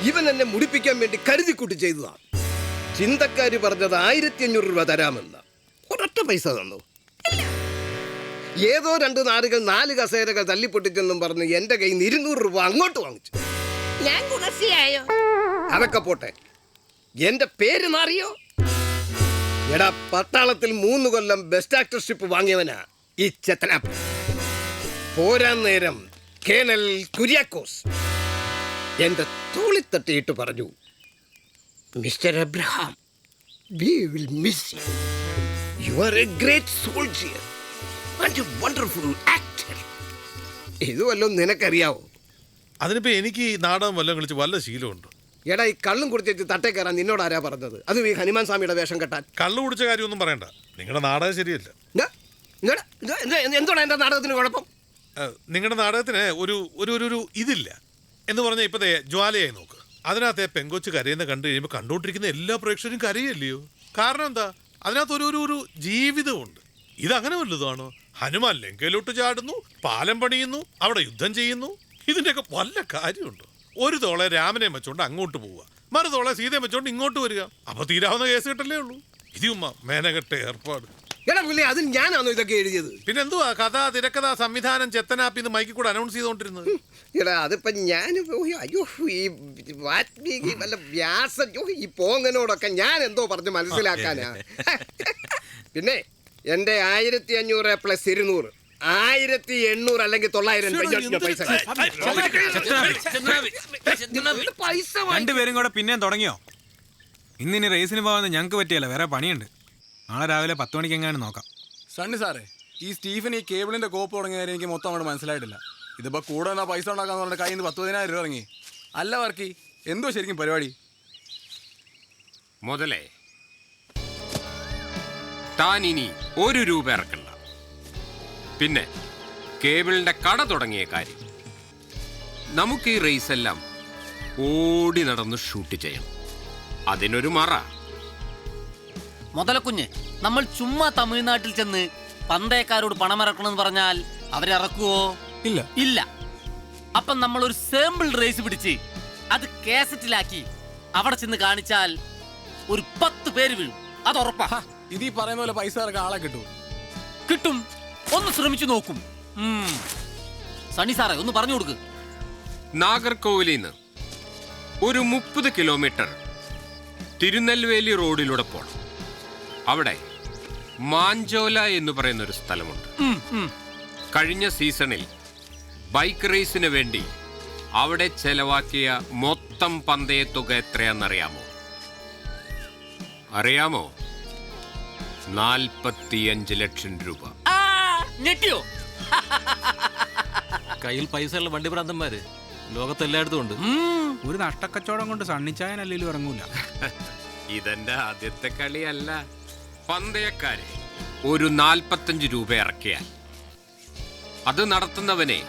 ഇവൻ എന്നെ മുടിപ്പിക്കാൻ വേണ്ടി കരുതിക്കൂട്ടി ചെയ്തതാ. ചിന്തക്കാര് പറഞ്ഞത് 1500 രൂപ തരാമെന്ന. ഒരൊറ്റ പൈസ തന്നു. ഏതോ 2 നാടുകൾ 4 കസേരകൾ തല്ലിപ്പൊട്ടിച്ചെന്നും പറഞ്ഞ് എന്റെ കയ്യിൽ നിന്ന് 200 രൂപ അങ്ങോട്ട് വാങ്ങിച്ചു. ഞാൻ ഗുണസിയായോ? അതൊക്കെ പോട്ടെ, എന്റെ പേര് മാറിയോ? എടാ, പട്ടാളത്തിൽ 3 കൊല്ലം ബെസ്റ്റ് ആക്ടർഷിപ്പ് വാങ്ങിയവനാ ഈ ചെത്തനാപ്പ്. പോരാൻ നേരം കേണൽ കുര്യാക്കോസ് എന്റെ തോളിത്തട്ടിയിട്ട് പറഞ്ഞു, mister Abraham, we will miss you. You are a great soldier and a wonderful actor. ഇത് വല്ലതും നിനക്കറിയാവോ? അതിനിപ്പോ എനിക്ക് നാടകം വല്ലതും കളിച്ച് വല്ല ശീലമുണ്ട്. എടാ, ഈ കള്ളും കുടിച്ചിട്ട് തട്ടേ കയറാൻ നിന്നോട് ആരാ പറഞ്ഞത്? അത് ഈ ഹനുമാൻ സ്വാമിയുടെ വേഷം കെട്ടാൻ. കള്ളു കുടിച്ച കാര്യമൊന്നും പറയണ്ട. നിങ്ങളുടെ നാടകം ശരിയല്ല. എന്താണ് എന്റെ നാടകത്തിന് കുഴപ്പം? നിങ്ങളുടെ നാടകത്തിന് ഒരു ഒരു ഒരു ഇതില്ല എന്ന് പറഞ്ഞാൽ ഇപ്പത്തെ ജ്വാലയായി നോക്ക്. അതിനകത്തെ പെങ്കൊച്ച് കരയുന്ന കണ്ടു കഴിയുമ്പോൾ കണ്ടുകൊണ്ടിരിക്കുന്ന എല്ലാ പ്രേക്ഷകരും കരയല്ലയോ? കാരണം എന്താ? അതിനകത്ത് ഒരു ജീവിതമുണ്ട്. ഇതങ്ങനെ വല്ലതാണോ? ഹനുമാൻ ലങ്കയിലോട്ട് ചാടുന്നു, പാലം പണിയുന്നു, അവിടെ യുദ്ധം ചെയ്യുന്നു. ഇതിൻ്റെയൊക്കെ വല്ല കാര്യമുണ്ടോ? ഒരു തോളെ രാമനെ വെച്ചോണ്ട് അങ്ങോട്ട് പോവുക, മറുതോളെ സീതയെ വെച്ചോണ്ട് ഇങ്ങോട്ട് വരിക. അപ്പൊ തീരാവുന്ന കേസ് കിട്ടല്ലേ ഉള്ളൂ. ഇതുമ്മ മേനകെട്ട ഏർപ്പാട്. അത് ഞാനാണോ ഇതൊക്കെ എഴുതിയത്? പിന്നെന്തുവാ കഥ, തിരക്കഥ, സംവിധാനം ചെത്തനാപ്പിന്ന് മൈക്കിൽ കൂടെ അനൗൺസ് ചെയ്തോണ്ടിരുന്നത്? എടാ, അതിപ്പോ ഞാൻ അയ്യോ ഈ വാൽമീകി വല്ല വ്യാസൻ ഈ പോങ്ങനോടൊക്കെ ഞാൻ എന്തോ പറഞ്ഞ് മനസ്സിലാക്കാനാ. പിന്നെ എന്റെ 1500 പ്ലസ് 200 1800 അല്ലെങ്കിൽ 900 പൈസ. രണ്ടുപേരും കൂടെ പിന്നെയും തുടങ്ങിയോ? ഇന്നിനി റേസിന് പോകാൻ ഞങ്ങൾക്ക് പറ്റിയല്ല, വേറെ പണിയുണ്ട്. നാളെ രാവിലെ 10 മണിക്ക് എങ്ങാനും നോക്കാം. സണ്ണി സാറേ, ഈ സ്റ്റീഫൻ ഈ കേബിളിന്റെ കോപ്പ് തുടങ്ങിയ കാര്യം എനിക്ക് മൊത്തം അങ്ങോട്ട് മനസ്സിലായിട്ടില്ല. ഇതിപ്പോ കൂടെ എന്നാ പൈസ ഉണ്ടാക്കാന്ന് പറഞ്ഞ കയ്യിൽ നിന്ന് 10,000 രൂപ ഇറങ്ങി. അല്ല വർക്കി, എന്തോ ശരിക്കും പരിപാടി? മുതലേ, താൻ ഇനി 1 രൂപ ഇറക്കണ്ട. പിന്നെ കേബിളിന്റെ കട തുടങ്ങിയ കാര്യം, നമുക്ക് ഈ റേസ് എല്ലാം ഓടി നടന്ന് ഷൂട്ട് ചെയ്യണം. അതിനൊരു മറ. മുതലക്കുഞ്ഞ്, നമ്മൾ ചുമ്മാ തമിഴ്നാട്ടിൽ ചെന്ന് പന്തയക്കാരോട് പണം ഇറക്കണമെന്ന് പറഞ്ഞാൽ അവരിറക്കുവോ? ഇല്ല ഇല്ല. അപ്പം നമ്മൾ ഒരു സാമ്പിൾ റേസ് പിടിച്ച് അത് കാസറ്റിലാക്കി അവിടെ ചെന്ന് കാണിച്ചാൽ ഒരു 10 പേര് വീഴും. അത് ഉറപ്പാ. ഇത് ഈ പറയുന്ന പോലെ പൈസ ഇറക്കാൻ ആളെ കിട്ടും. കിട്ടും. ഒന്ന് ശ്രമിച്ചു നോക്കും. സണ്ണി സാറേ, ഒന്ന് പറഞ്ഞു കൊടുക്ക്. നാഗർകോവിലിന്ന് ഒരു 30 കിലോമീറ്റർ തിരുനെൽവേലി റോഡിലൂടെ പോണം. അവിടെ മാഞ്ചോല എന്ന് പറയുന്ന ഒരു സ്ഥലമുണ്ട്. കഴിഞ്ഞ സീസണിൽ ബൈക്ക് റേസിന് വേണ്ടി അവിടെ ചെലവാക്കിയ മൊത്തം പന്തയത്തുക എത്രയാണെന്നറിയാമോ? അറിയാമോ? 45 ലക്ഷം രൂപ. ഞെട്ടിയോ? കയ്യിൽ പൈസയുള്ള വണ്ടി ഭ്രാന്തന്മാര് ലോകത്തെല്ലായിടത്തും ഉണ്ട്. ഒരു നഷ്ടക്കച്ചവടം കൊണ്ട് സണ്ണിച്ചായനല്ലേലും ഇറങ്ങൂല. ഇതെന്റെ ആദ്യത്തെ കളിയല്ല. പന്തയക്കാരെ ഒരു 45 രൂപ ഇറക്കിയാൽ അത് നടത്തുന്നവനെ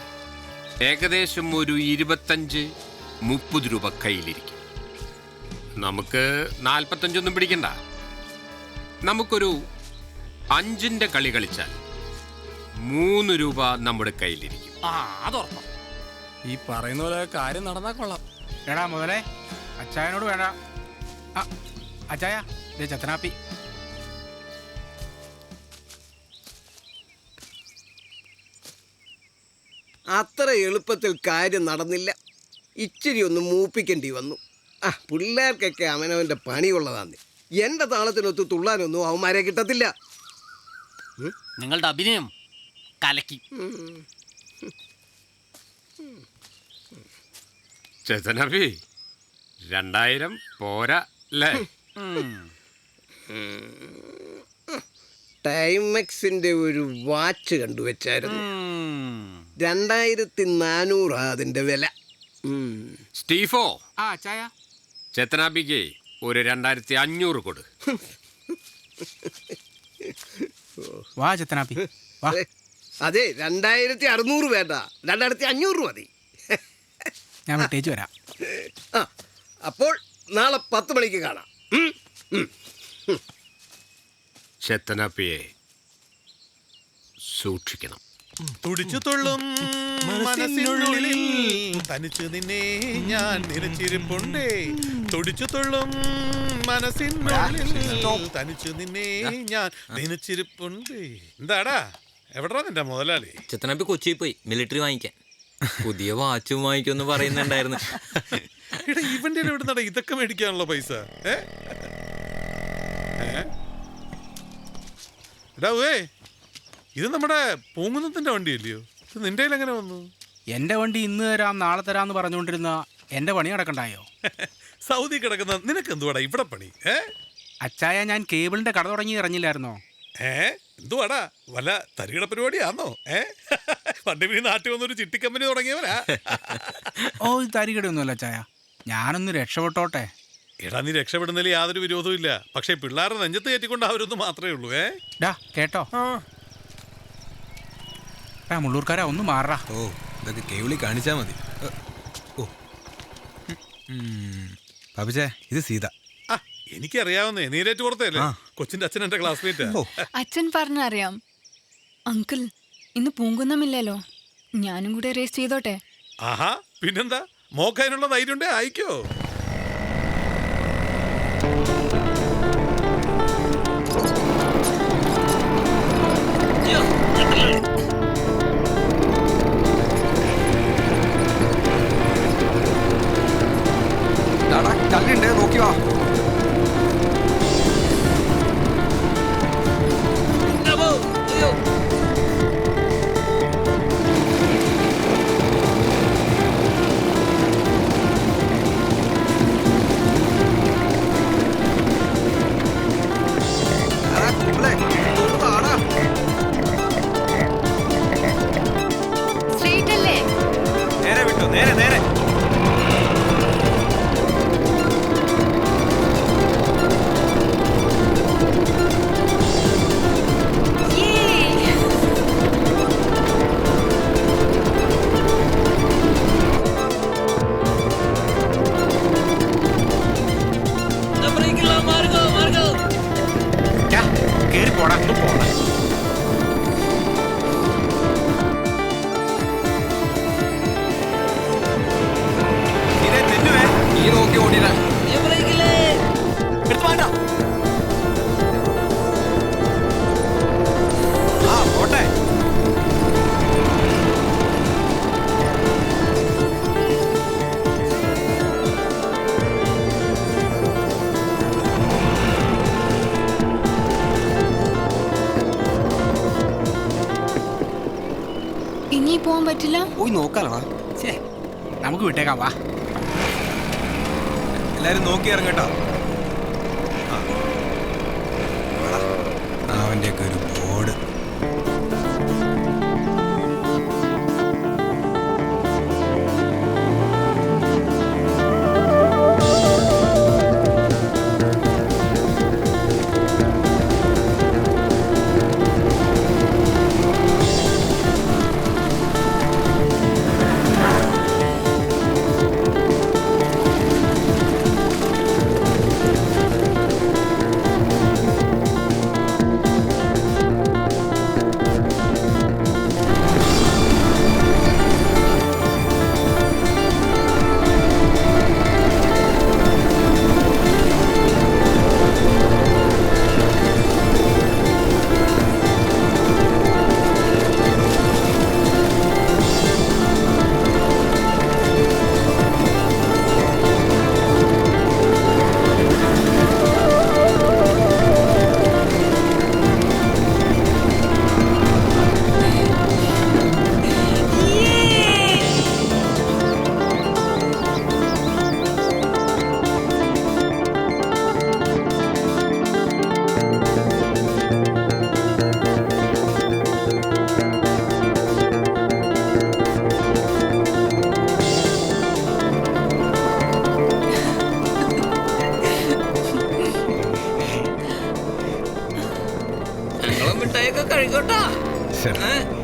ഏകദേശം ഒരു 25-30 രൂപ കയ്യിലിരിക്കും. നമുക്ക് 45 ഒന്നും പിടിക്കണ്ട. നമുക്കൊരു 5ന്റെ കളി കളിച്ചാൽ 3 രൂപ നമ്മുടെ കയ്യിലിരിക്കും. ഈ പറയുന്ന പോലെ കാര്യം നടന്നാ കൊള്ളാം. എടാ മുതലേ, അച്ചായനോട് വേണ്ട. അച്ചായ, ചെത്തനാപ്പി. അത്ര എളുപ്പത്തിൽ കാര്യം നടന്നില്ല. ഇച്ചിരി ഒന്ന് മൂപ്പിക്കേണ്ടി വന്നു. പിള്ളേർക്കൊക്കെ അവനവൻ്റെ പണിയുള്ളതാന്ന്. എൻ്റെ താളത്തിനൊത്ത് തുള്ളാനൊന്നും അവന്മാരെ കിട്ടത്തില്ല. നിങ്ങളുടെ അഭിനയം കലക്കി. ചേതനബി 2000 പോരാ അല്ലേ? ടൈമെക്സിന്റെ ഒരു വാച്ച് കണ്ടുവച്ചായിരുന്നു. 2400 അതിന്റെ വില. സ്റ്റീഫോ, ചായ ചേതനാബിക്ക് ഒരു 2500 കൊടു. വാ ചേത്തനാപ്പി വാ. അതെ, 2600 വേണ്ട, 2500 മതി. ഞാൻ വിട്ടേച്ച് വരാം. അപ്പോൾ നാളെ 10 മണിക്ക് കാണാം. ചേതനാപ്പിയെ സൂക്ഷിക്കണം. തുടിച്ചു തുള്ളും മനസ്സിനുള്ളിൽ തനിച്ചു നിന്നെ ഞാൻ നിലച്ചിരിപ്പുണ്ടേ. തുടിച്ചു തുള്ളും മനസ്സിനുള്ളിൽ തനിച്ചു നിന്നെ ഞാൻ നിലച്ചിരിപ്പുണ്ടേ. എന്താടാ, എവിടാ നിന്റെ മുതലാളി? ചേത്തനാപ്പി കൊച്ചിയിൽ പോയി മിലിറ്ററി വാങ്ങിക്കാൻ. പുതിയ വാച്ചും വാങ്ങിക്കുമെന്ന് പറയുന്നുണ്ടായിരുന്നു. ഇവന്റെ എവിടുന്നാടാ ഇതൊക്കെ മേടിക്കാനുള്ള പൈസ? ഇത് നമ്മുടെ പൂങ്കുന്നത്തിന്റെ വണ്ടിയല്ലയോ? ഇത് നിന്റെ എങ്ങനെ വന്നു? എന്റെ വണ്ടി ഇന്ന് തരാം നാളെ തരാന്ന് പറഞ്ഞുകൊണ്ടിരുന്ന എന്റെ പണി നടക്കണ്ടായോ? സൗദി കിടക്കുന്ന നിനക്ക് എന്തുവാടാ ഇവിടെ പണി? അച്ചായ, ഞാൻ കേബിളിന്റെ കട തുടങ്ങി ഇറങ്ങില്ലായിരുന്നോ? എന്തുവാടാ, വല്ല തരികിട പരിപാടിയാന്നോ? പണ്ട് പിന്നെ നാട്ടിൽ വന്നൊരു ചിട്ടി കമ്പനി തുടങ്ങിയവരാ. ഓ, തരികിടൊന്നുമല്ല അച്ചായ, ഞാനൊന്ന് രക്ഷപ്പെട്ടോട്ടെ. എടാ, നീ രക്ഷപ്പെടുന്നതിൽ യാതൊരു വിരോധവും ഇല്ല. പക്ഷെ പിള്ളേരുടെ നെഞ്ചത്ത് കയറ്റിക്കൊണ്ട് അവരൊന്നും മാത്രമേ ഉള്ളൂ. കേട്ടോ, മുള്ളൂർക്കാരാ ഒന്ന് മാറാ. ഓ, ഇതൊക്കെ കേവിളി കാണിച്ചാ മതി. ഓ പാപ്പിച്ചേ, ഇത് സീത. എനിക്കറിയാവുന്നേ, നീരേറ്റ് കൊടുത്തല്ലേ? കൊച്ചിന്റെ അച്ഛൻ എന്റെ ക്ലാസ്മേറ്റാ. അച്ഛൻ പറഞ്ഞറിയാം. അങ്കിൾ, ഇന്ന് പൂങ്കുന്നമില്ലല്ലോ, ഞാനും കൂടെ റേസ് ചെയ്തോട്ടെ? ആഹാ, പിന്നെന്താ, മോക്കതിനുള്ള ധൈര്യം ഉണ്ടേ അയക്കോ. കല്ലുണ്ട്, നോക്കി വാ. നേരെ വിട്ടു, നേരെ നേരെ. കേറി പോടാ, പോടാ. ഈ നോക്കി ഓടിടാ. പോട്ടെ. ഇനി പോവാൻ പറ്റില്ല. പോയി നോക്കാലോ. നമുക്ക് വിട്ടേക്കാം, വാ. എല്ലാരും നോക്കി ഇറങ്ങട്ടോ. അവന്റെയൊക്കെ ഒരു ബോർഡ്.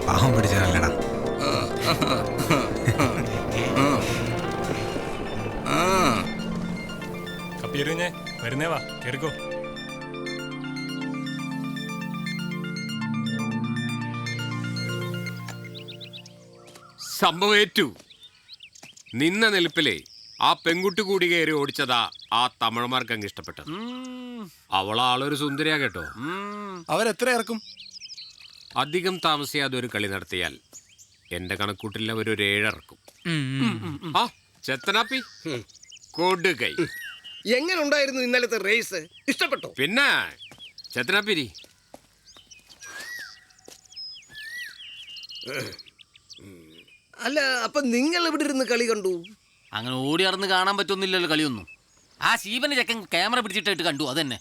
പാവം പിടിച്ചതല്ലടാ. കപ്പിയറിഞ്ഞേ വരുന്നേ വാ കേറിക്കോ. സംഭവേറ്റു. നിന്ന നിൽപ്പിലെ ആ പെൺകുട്ടി കൂടി കയറി ഓടിച്ചതാ ആ തമിഴന്മാർക്ക് അങ്ങ് ഇഷ്ടപ്പെട്ടത്. അവളാളൊരു സുന്ദരിയാ കേട്ടോ. അവരെത്ര ഇറക്കും? അധികം താമസിയാതെ ഒരു കളി നടത്തിയാൽ എന്റെ കണക്കൂട്ടിൽ അവരൊരു 7 ഇറക്കും. ആ ചെത്തനാപ്പി കൊടുകൈ. എങ്ങനെ ഉണ്ടായിരുന്നു ഇന്നലത്തെ റേസ്? ഇഷ്ടപ്പെട്ടോ? പിന്നെ ചെത്തനാപ്പിരി. അല്ല, അപ്പൊ നിങ്ങൾ എവിടെ ഇരുന്ന് കളി കണ്ടു? അങ്ങനെ ഓടി നടന്ന് കാണാൻ പറ്റൊന്നുമില്ലല്ലോ കളിയൊന്നും. ആ ശീവന്റെ ചെക്കൻ ക്യാമറ പിടിച്ചിട്ടായിട്ട് കണ്ടു, അതന്നെ.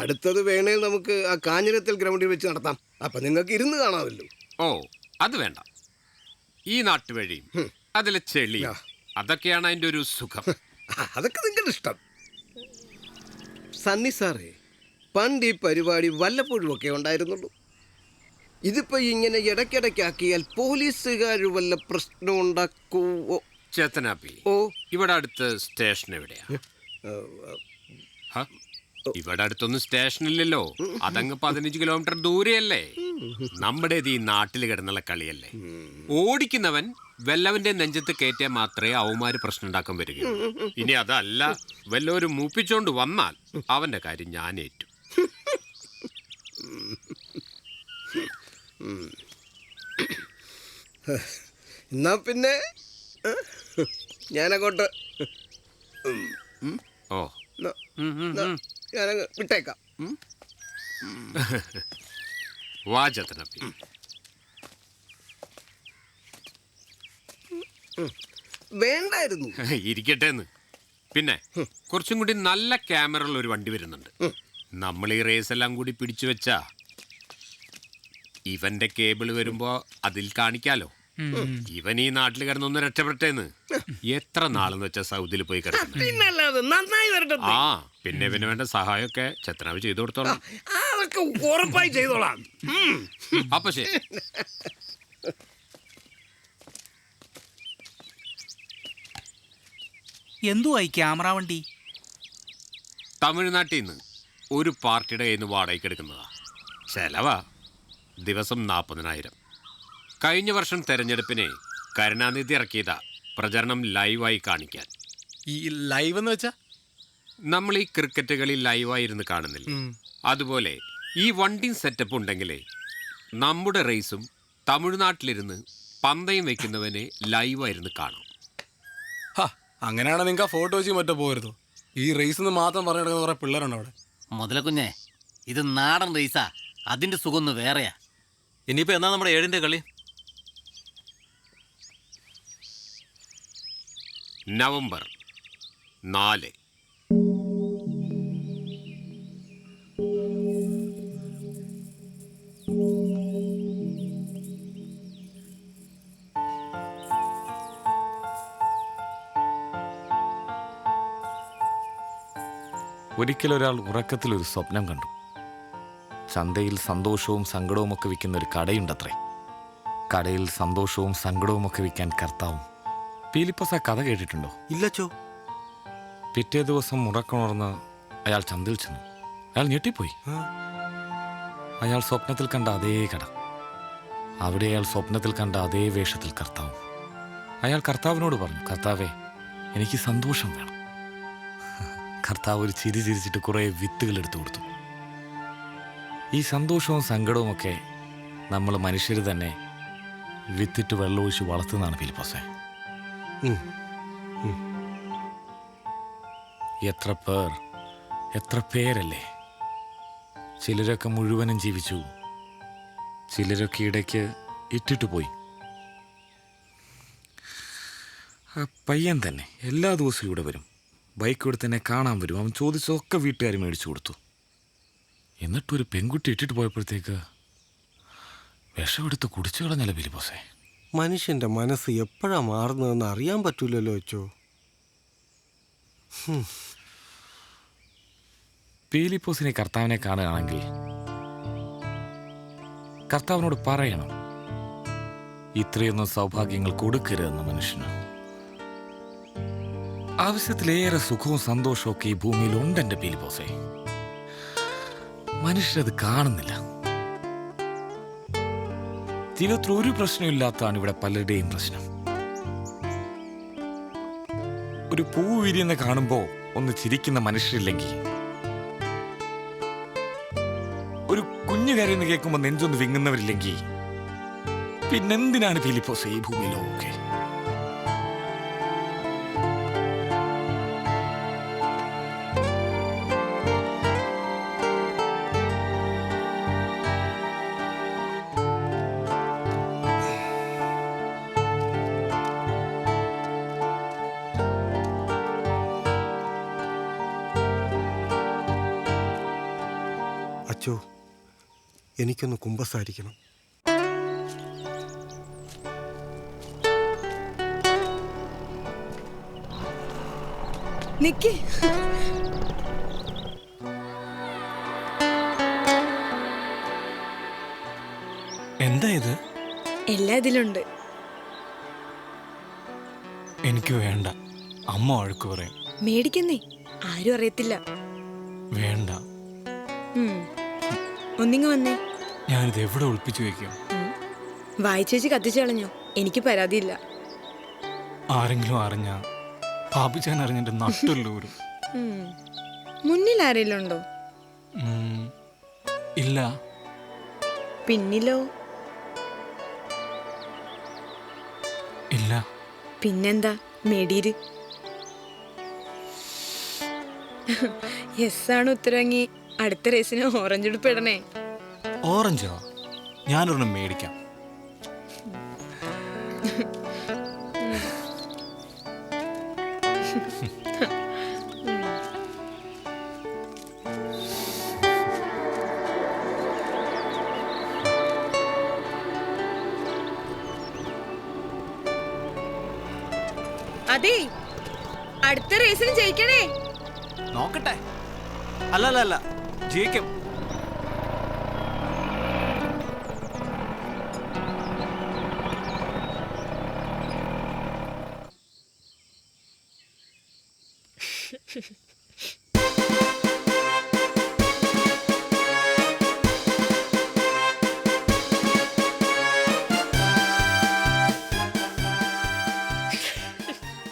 അടുത്തത് വേണേ നമുക്ക് ആ കാഞ്ഞിരത്തിൽ ഗ്രൗണ്ടിൽ വെച്ച് നടത്താം. അപ്പൊ നിങ്ങൾക്ക് ഇരുന്ന് കാണാമല്ലോ. ഓ അത് വേണ്ട. ഈ നാട്ടുവഴിയും അതിലെ ചെളി, അതൊക്കെയാണ് അതിന്റെ ഒരു സുഖം. അതൊക്കെ നിങ്ങളുടെ ഇഷ്ടം. സണ്ണി സാറേ, പണ്ട് ഈ പരിപാടി വല്ലപ്പോഴും ഒക്കെ ഉണ്ടായിരുന്നുള്ളൂ. ഇതിപ്പോ ഇങ്ങനെ ഇടയ്ക്കിടയ്ക്കാക്കിയാൽ പോലീസുകാർ വല്ല പ്രശ്നം ഉണ്ടാക്കുവോ? ചേത്തനാപ്പി, ഇവിടെ അടുത്ത് സ്റ്റേഷൻ എവിടെയാ? ഇവിടെ അടുത്തൊന്നും സ്റ്റേഷനില്ലല്ലോ. അതങ്ങ് 15 കിലോമീറ്റർ ദൂരെയല്ലേ. നമ്മുടെ ഈ നാട്ടിൽ കിടന്നുള്ള കളിയല്ലേ. ഓടിക്കുന്നവൻ വല്ലവന്റെ നെഞ്ചത്ത് കയറ്റിയാൽ മാത്രമേ അവന്മാര് പ്രശ്നം ഉണ്ടാക്കാൻ വരികയുള്ളൂ. ഇനി അതല്ല, വല്ലവരും മൂപ്പിച്ചോണ്ട് വന്നാൽ അവന്റെ കാര്യം ഞാൻ ഏറ്റു. എന്നാ പിന്നെ ഞാനങ്ങോട്ട് ഞാനങ്ങ് വിട്ടേക്കാം. വാചത്തനപ്പി വേണ്ടായിരുന്നു. ഇരിക്കട്ടെന്ന്. പിന്നെ കുറച്ചും കൂടി നല്ല ക്യാമറ ഉള്ള ഒരു വണ്ടി വരുന്നുണ്ട്. നമ്മൾ ഈ റേസ് എല്ലാം കൂടി പിടിച്ചു വെച്ചാ ഇവന്റെ കേബിള് വരുമ്പോ അതിൽ കാണിക്കാലോ. ഇവൻ ഈ നാട്ടിൽ കിടന്നൊന്ന് രക്ഷപ്പെട്ടേന്ന്. എത്ര നാളെന്ന് വെച്ചാ സൗദിയിൽ പോയി കിടക്കുന്നു. ആ പിന്നെ പിന്നെ വേണ്ട സഹായമൊക്കെ ചെത്തനാവ് ചെയ്തു കൊടുത്തോളാം. ഉറപ്പായി ചെയ്തോളാം. അപ്പൊ ശരി. എന്തുവായി ക്യാമറ വണ്ടി? തമിഴ്നാട്ടിൽ നിന്ന് ഒരു പാർട്ടിയുടെ കയ്യിൽ നിന്ന് വാടകയ്ക്ക് എടുക്കുന്നതാ. ചെലവാ ദിവസം 40,000. കഴിഞ്ഞ വർഷം തെരഞ്ഞെടുപ്പിന് കരുണാനിധി ഇറക്കിയതാ പ്രചരണം ലൈവായി കാണിക്കാൻ. ഈ ലൈവ് എന്ന് വെച്ചാ നമ്മൾ ഈ ക്രിക്കറ്റ് കളി ലൈവായിരുന്നു കാണുന്നില്ല, അതുപോലെ ഈ വണ്ടി സെറ്റപ്പ് ഉണ്ടെങ്കിലേ നമ്മുടെ റേസും തമിഴ്നാട്ടിലിരുന്ന് പന്തയം വെക്കുന്നവനെ ലൈവായിരുന്നു കാണാം. അങ്ങനെയാണ് നിങ്ങൾക്ക് ആ ഫോട്ടോ വെച്ച് മറ്റോ പോകരുതോ? ഈ റേസ് മാത്രം പറഞ്ഞു കിടക്കുന്ന കുറെ പിള്ളേരുണ്ട് അവിടെ. മുതല കുഞ്ഞെ, ഇത് നാടൻ റേസാ, അതിന്റെ സുഖം ഒന്ന് വേറെയാ. ഇനിയിപ്പോ എന്നാ നമ്മുടെ 7ന്റെ കളി? നവംബർ 4. ഒരിക്കലൊരാൾ ഉറക്കത്തിലൊരു സ്വപ്നം കണ്ടു. ചന്തയിൽ സന്തോഷവും സങ്കടവും ഒക്കെ വിൽക്കുന്ന ഒരു കടയുണ്ടത്രേ. കടയിൽ സന്തോഷവും സങ്കടവും ഒക്കെ വിൽക്കാൻ കർത്താവും. പീലിപ്പോസ് ആ കഥ കേട്ടിട്ടുണ്ടോ? ഇല്ലച്ചോ. പിറ്റേ ദിവസം ഉറക്കമുണർന്ന് അയാൾ ചന്തയിൽ ചെന്നു. അയാൾ ഞെട്ടിപ്പോയി. അയാൾ സ്വപ്നത്തിൽ കണ്ട അതേ കട, അവിടെ അയാൾ സ്വപ്നത്തിൽ കണ്ട അതേ വേഷത്തിൽ കർത്താവും. അയാൾ കർത്താവിനോട് പറഞ്ഞു, കർത്താവേ, എനിക്ക് സന്തോഷം വേണം. കർത്താവ് ഒരു ചിരി ചിരിച്ചിട്ട് കുറേ വിത്തുകൾ എടുത്തു കൊടുത്തു. ഈ സന്തോഷവും സങ്കടവും ഒക്കെ നമ്മൾ മനുഷ്യർ തന്നെ വിത്തിട്ട് വെള്ളമൊഴിച്ച് വളർത്തുന്നതാണ് ഫിലിപ്പോസേ. എത്ര പേരല്ലേ. ചിലരൊക്കെ മുഴുവനും ജീവിച്ചു, ചിലരൊക്കെ ഇടയ്ക്ക് ഇട്ടിട്ട് പോയി. പയ്യൻ തന്നെ എല്ലാ ദിവസവും ഇവിടെ വരും, ബൈക്ക് എടുത്ത് തന്നെ കാണാൻ വരും. അവൻ ചോദിച്ചതൊക്കെ വീട്ടുകാർ മേടിച്ചു കൊടുത്തു. എന്നിട്ടൊരു പെൺകുട്ടി ഇട്ടിട്ട് പോയപ്പോഴത്തേക്ക് വിഷമെടുത്ത് കുടിച്ചു കളഞ്ഞല്ല ഫിലിപ്പോസേ. മനുഷ്യന്റെ മനസ്സ് എപ്പോഴാ മാറുന്നതെന്ന് അറിയാൻ പറ്റൂലല്ലോ അച്ചോ. ഫിലിപ്പോസിനെ കർത്താവിനെ കാണുകയാണെങ്കിൽ കർത്താവിനോട് പറയണം, ഇത്രയൊന്നും സൗഭാഗ്യങ്ങൾ കൊടുക്കരുതെന്ന് മനുഷ്യന്. ആവശ്യത്തിലേറെ സുഖവും സന്തോഷവും ഒക്കെ ഈ ഭൂമിയിൽ ഉണ്ട് എൻ്റെ പീലിപ്പോസേ. മനുഷ്യരത് കാണുന്നില്ല. ജീവിതത്തിൽ ഒരു പ്രശ്നമില്ലാത്തതാണ് ഇവിടെ പലരുടെയും പ്രശ്നം. ഒരു പൂ വിരിയുന്ന കാണുമ്പോൾ ഒന്ന് ചിരിക്കുന്ന മനുഷ്യരില്ലെങ്കിൽ, ഒരു കുഞ്ഞു കരയെന്ന് കേൾക്കുമ്പോൾ നെഞ്ചൊന്ന് വിങ്ങുന്നവരില്ലെങ്കിൽ, പിന്നെന്തിനാണ് ഫിലിപ്പോസ് ഈ ഭൂമിയിലൊക്കെ? അച്ചോ, എനിക്കൊന്ന് കുമ്പസാരിക്കണം. നിക്ക്. എന്താ ഇത്? എല്ലാം ഇതിലുണ്ട്. എനിക്ക് വേണ്ട. അമ്മ വഴക്ക് പറയും. മേടിക്കുന്നേ, ആരും അറിയത്തില്ല. വേണ്ട. ഒന്നിങ്ങ് വന്നേ. ഞാനിത് എവിടെ ഒളിപ്പിച്ചു വെക്കും? വായിച്ചേച്ച് കത്തിച്ചു കളഞ്ഞോ? എനിക്ക് പരാതിയില്ല. ആരെങ്കിലും അറിഞ്ഞാ പാപിച്ചാൻ അറിഞ്ഞിട്ട് നട്ടുള്ളൂരും. മുന്നിൽ ആരെങ്കിലും ഉണ്ടോ? ഇല്ല. പിന്നിലോ? ഇല്ല. പിന്നെന്താ? മേടീര്. യെസ് ആണ് ഉത്തരവെങ്കി അടുത്ത റേസിന് ഓറഞ്ച് ഉടുപ്പിടണേ. ഓറഞ്ചോ? ഞാനൊരെണ്ണം മേടിക്കാം. അതെ, അടുത്ത റേസിന് ജയിക്കണേ. നോക്കട്ടെ. അല്ല, ജയിക്കും.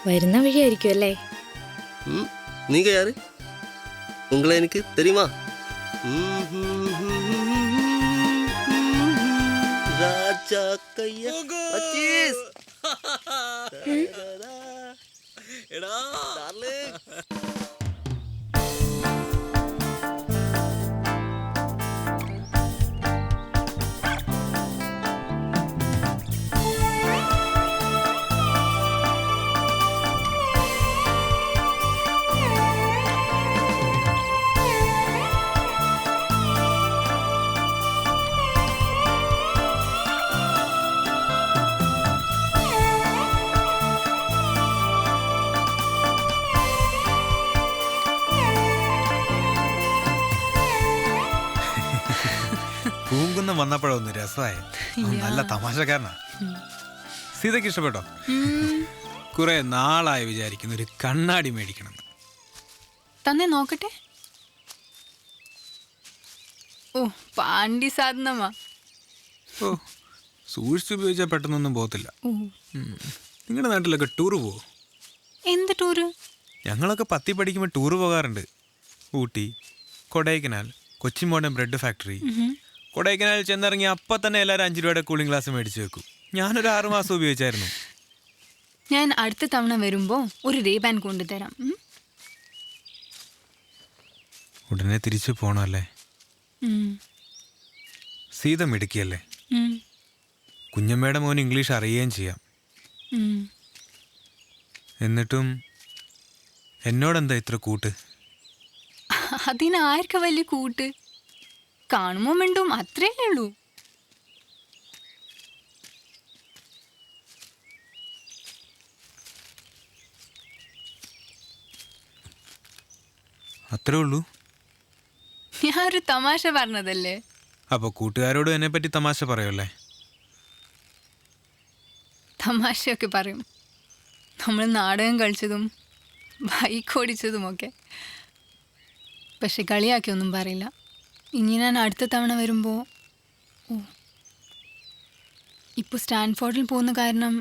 വരുന്ന വഴിയായിരിക്കും അല്ലേ? நீங்க யாரு? உங்களை எனக்கு தெரியுமா? ராஜா கையா அச்சீஸ். எடா டார்லிங். പൂങ്കുന്നം വന്നപ്പോഴൊന്ന് രസമായ. നല്ല തമാശക്കാരനാ. സീതയ്ക്ക് ഇഷ്ടപ്പെട്ടോ? കുറെ നാളായി വിചാരിക്കുന്ന ഒരു കണ്ണാടി മേടിക്കണം. തന്നെ നോക്കട്ടെ. ഓ, പാണ്ടി സാധനമാ. ഓ, സൂക്ഷിച്ച് ഉപയോഗിച്ചാൽ പെട്ടെന്നൊന്നും പോകത്തില്ല. നിങ്ങളുടെ നാട്ടിലൊക്കെ ടൂറ് പോവോ? എന്ത് ടൂറ്? ഞങ്ങളൊക്കെ 10 പഠിക്കുമ്പോൾ ടൂറ് പോകാറുണ്ട്. Ooty, Kodaikanal, Kochi modern bread factory. Kodaikanal ചെന്നിറങ്ങി അപ്പം തന്നെ എല്ലാവരും 5 രൂപയുടെ കൂളിംഗ് ഗ്ലാസ് മേടിച്ച് വെക്കും. ഞാനൊരു 6 മാസം ഉപയോഗിച്ചായിരുന്നു. ഞാൻ അടുത്ത തവണ വരുമ്പോ ഒരു റേബാൻ കൊണ്ടുതരാം. ഉടനെ തിരിച്ചു പോണല്ലേ? സീത മിടുക്കിയല്ലേ? കുഞ്ഞമ്മയുടെ മോൻ ഇംഗ്ലീഷ് അറിയുകയും ചെയ്യാം. എന്നിട്ടും എന്നോടെന്താ ഇത്ര കൂട്ട്? അതിനാർക്ക വലിയ കൂട്ട്? കാണുമ്പോ മിണ്ടും, അത്രയല്ലേ ഉള്ളൂ. അത്രേ ഉള്ളൂ? ഞാനൊരു തമാശ പറഞ്ഞതല്ലേ. അപ്പൊ കൂട്ടുകാരോട് എന്നെ പറ്റി തമാശ പറയല്ലേ? തമാശയൊക്കെ പറയും. നമ്മൾ നാടകം കളിച്ചതും ബൈക്ക് ഓടിച്ചതുമൊക്കെ. പക്ഷെ കളിയാക്കിയൊന്നും പറയില്ല. ഇനി ഞാൻ അടുത്ത തവണ വരുമ്പോൾ ഇപ്പോൾ സ്റ്റാൻഫോർഡിൽ പോകുന്ന കാരണം